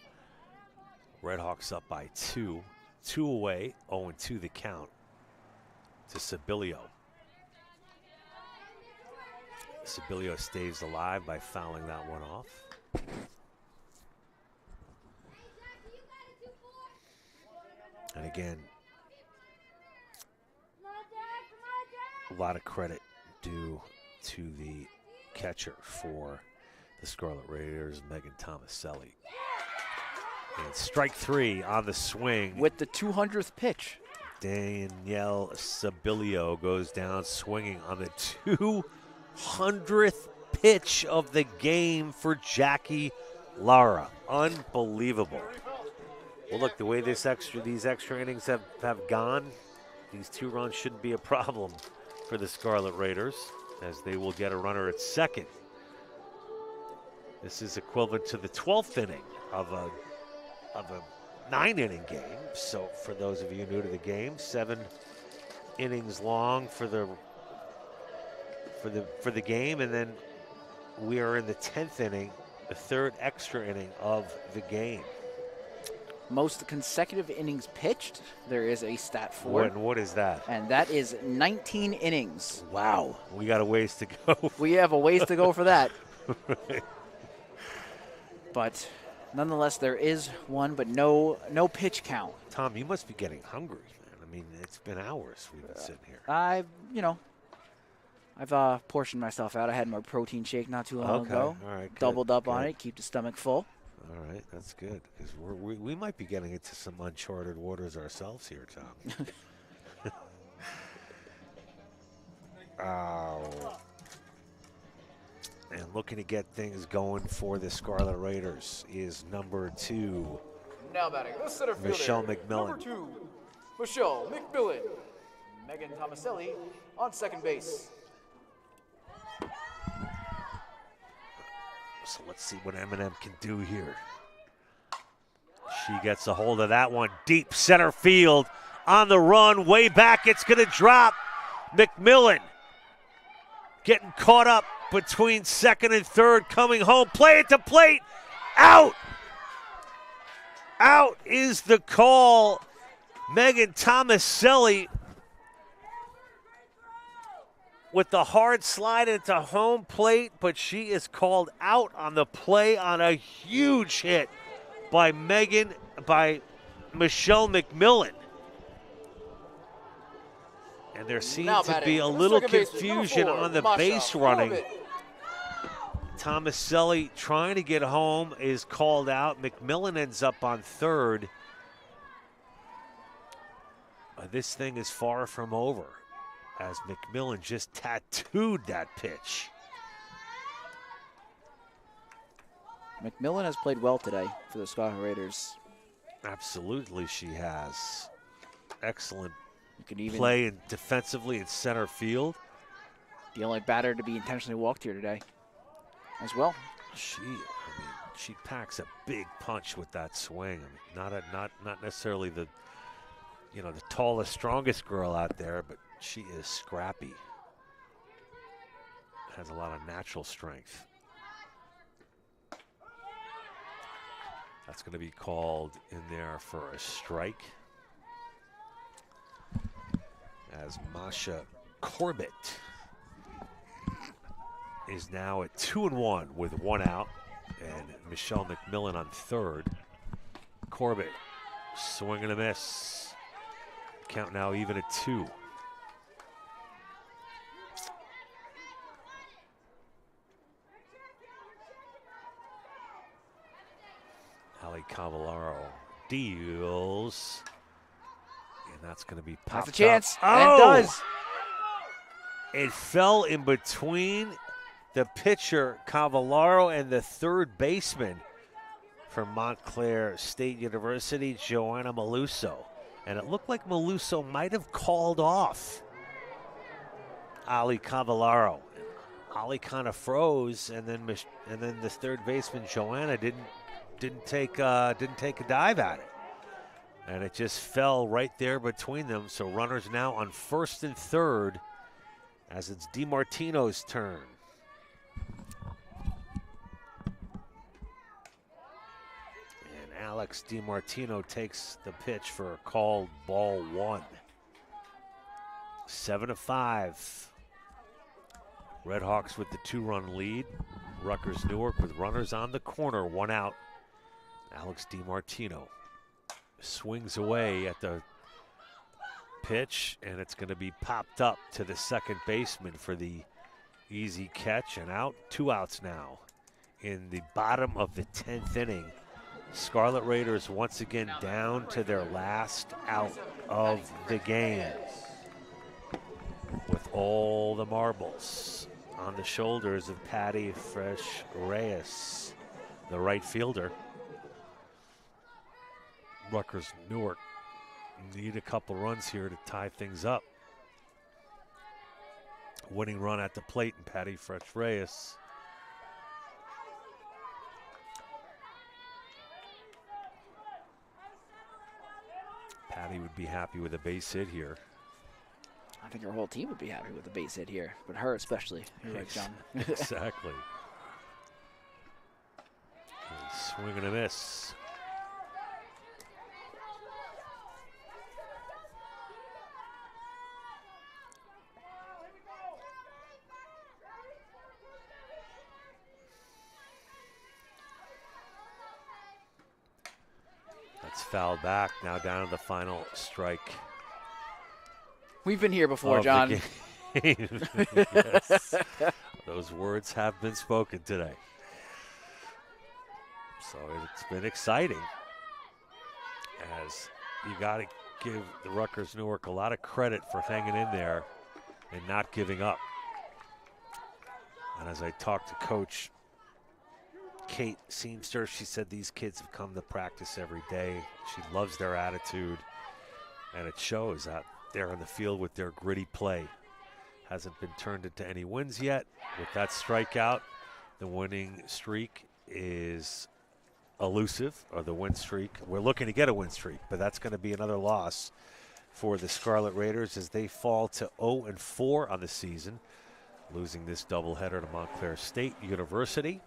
Red Hawks up by 2. 2 away, 0-2 the count to Sabilio. Sabilio stays alive by fouling that one off. And again, a lot of credit due to the catcher for the Scarlet Raiders, Megan Tomaselli. And strike 3 on the swing. With the 200th pitch. Danielle Sabilio goes down swinging on the 200th pitch of the game for Jackie Lara. Unbelievable. Well, look, the way these extra innings have gone, these 2 runs shouldn't be a problem for the Scarlet Raiders, as they will get a runner at second. This is equivalent to the 12th inning of a 9-inning game. So for those of you new to the game, 7 innings long for the game, and then we are in the 10th inning, the 3rd extra inning of the game. Most consecutive innings pitched, there is a stat for. What is that? And that is 19 innings. Wow, we got a ways to go. We have a ways to go for that. But nonetheless, there is one, but no pitch count. Tom, you must be getting hungry, man. I mean, it's been hours we've been sitting here. I've portioned myself out. I had my protein shake not too long ago. All right, good, Doubled up on good. it, keep the stomach full. All right, that's good, because we might be getting into some uncharted waters ourselves here, Tom. Oh. And looking to get things going for the Scarlet Raiders is number 2. Now batting the center fielder, Michelle McMillan. Number 2, Michelle McMillan. Megan Tomaselli on second base. So let's see what Eminem can do here. She gets a hold of that one. Deep center field on the run. Way back. It's going to drop. McMillan getting caught up between second and third. Coming home. Play at the plate. Out. Out is the call. Megan Tomaselli with the hard slide into home plate, but she is called out on the play on a huge hit by Michelle McMillan. And there seemed to be a little confusion on the base running. Tomaselli trying to get home is called out. McMillan ends up on third. This thing is far from over as McMillan just tattooed that pitch. McMillan has played well today for the Scarlet Raiders. Absolutely, she has. Excellent You can even play and defensively in center field. the only batter to be intentionally walked here today as well. She packs a big punch with that swing. I mean, not necessarily the tallest, strongest girl out there, but she is scrappy. Has a lot of natural strength. That's going to be called in there for a strike. As Masha Corbett is now at 2-1 with 1 out, and Michelle McMillan on third. Corbett, swing and a miss. Count now even at 2. Ali Cavallaro deals. And that's going to be popped That's a chance. Up. And it does. It fell in between the pitcher, Cavallaro, and the third baseman from Montclair State University, Joanna Maluso. And it looked like Maluso might have called off Ali Cavallaro. Ali kind of froze, and then the third baseman, Joanna, didn't take a dive at it. And it just fell right there between them. So runners now on first and third as it's DiMartino's turn. And Alex DiMartino takes the pitch for a called ball 1. 7-5. Redhawks with the 2-run lead. Rutgers Newark with runners on the corner, 1 out. Alex DiMartino swings away at the pitch, and it's going to be popped up to the second baseman for the easy catch, and out. 2 outs now in the bottom of the 10th inning. Scarlet Raiders once again down to their last out of the game with all the marbles on the shoulders of Patty Fresh Reyes, the right fielder. Rutgers Newark need a couple runs here to tie things up. Winning run at the plate, and Patty Fresh Reyes. Patty would be happy with a base hit here. I think her whole team would be happy with the base hit here, but her especially. You're right, John. Exactly. Swing and a miss. That's fouled back. Now down to the final strike. We've been here before, John. Yes. Those words have been spoken today. So it's been exciting, as you got to give the Rutgers Newark a lot of credit for hanging in there and not giving up. And as I talked to Coach Kate Seamster, she said these kids have come to practice every day. She loves their attitude, and it shows out there on the field with their gritty play. Hasn't been turned into any wins yet. With that strikeout, the winning streak is elusive, or the win streak. We're looking to get a win streak, but that's going to be another loss for the Scarlet Raiders as they fall to 0-4 on the season, losing this doubleheader to Montclair State University.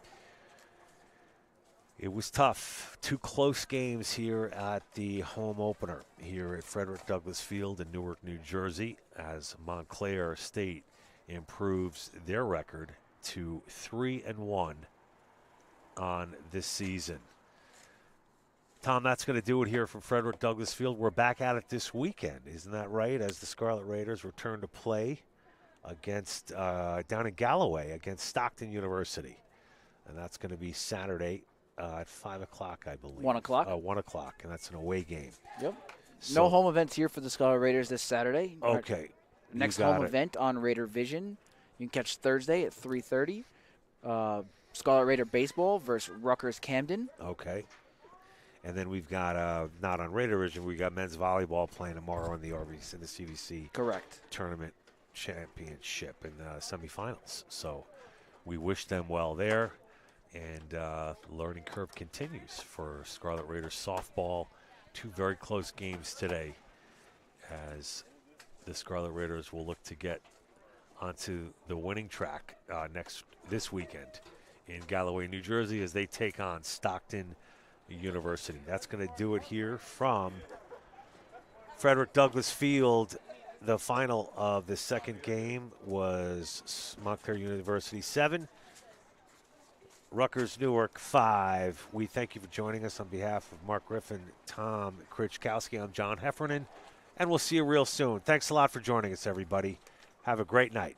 It was tough. 2 close games here at the home opener here at Frederick Douglass Field in Newark, New Jersey, as Montclair State improves their record to 3-1 on this season. Tom, that's going to do it here from Frederick Douglass Field. We're back at it this weekend, isn't that right? As the Scarlet Raiders return to play against down in Galloway against Stockton University, and that's going to be Saturday at 5 o'clock, I believe. 1 o'clock. 1 o'clock, and that's an away game. Yep. So, No home events here for the Scarlet Raiders this Saturday. Okay. Next home event on Raider Vision, you can catch Thursday at 3:30. Scarlet Raider baseball versus Rutgers Camden. Okay. And then we've got, not on Raider Vision, we got men's volleyball playing tomorrow in the CVC Correct. Tournament Championship in the semifinals. So we wish them well there. And learning curve continues for Scarlet Raiders softball. 2 very close games today as the Scarlet Raiders will look to get onto the winning track this weekend in Galloway, New Jersey, as they take on Stockton University. That's going to do it here from Frederick Douglass Field. The final of the second game was Montclair University 7, Rutgers Newark 5. We thank you for joining us on behalf of Mark Griffin, Tom Krichkowski. I'm John Heffernan, and we'll see you real soon. Thanks a lot for joining us, everybody. Have a great night.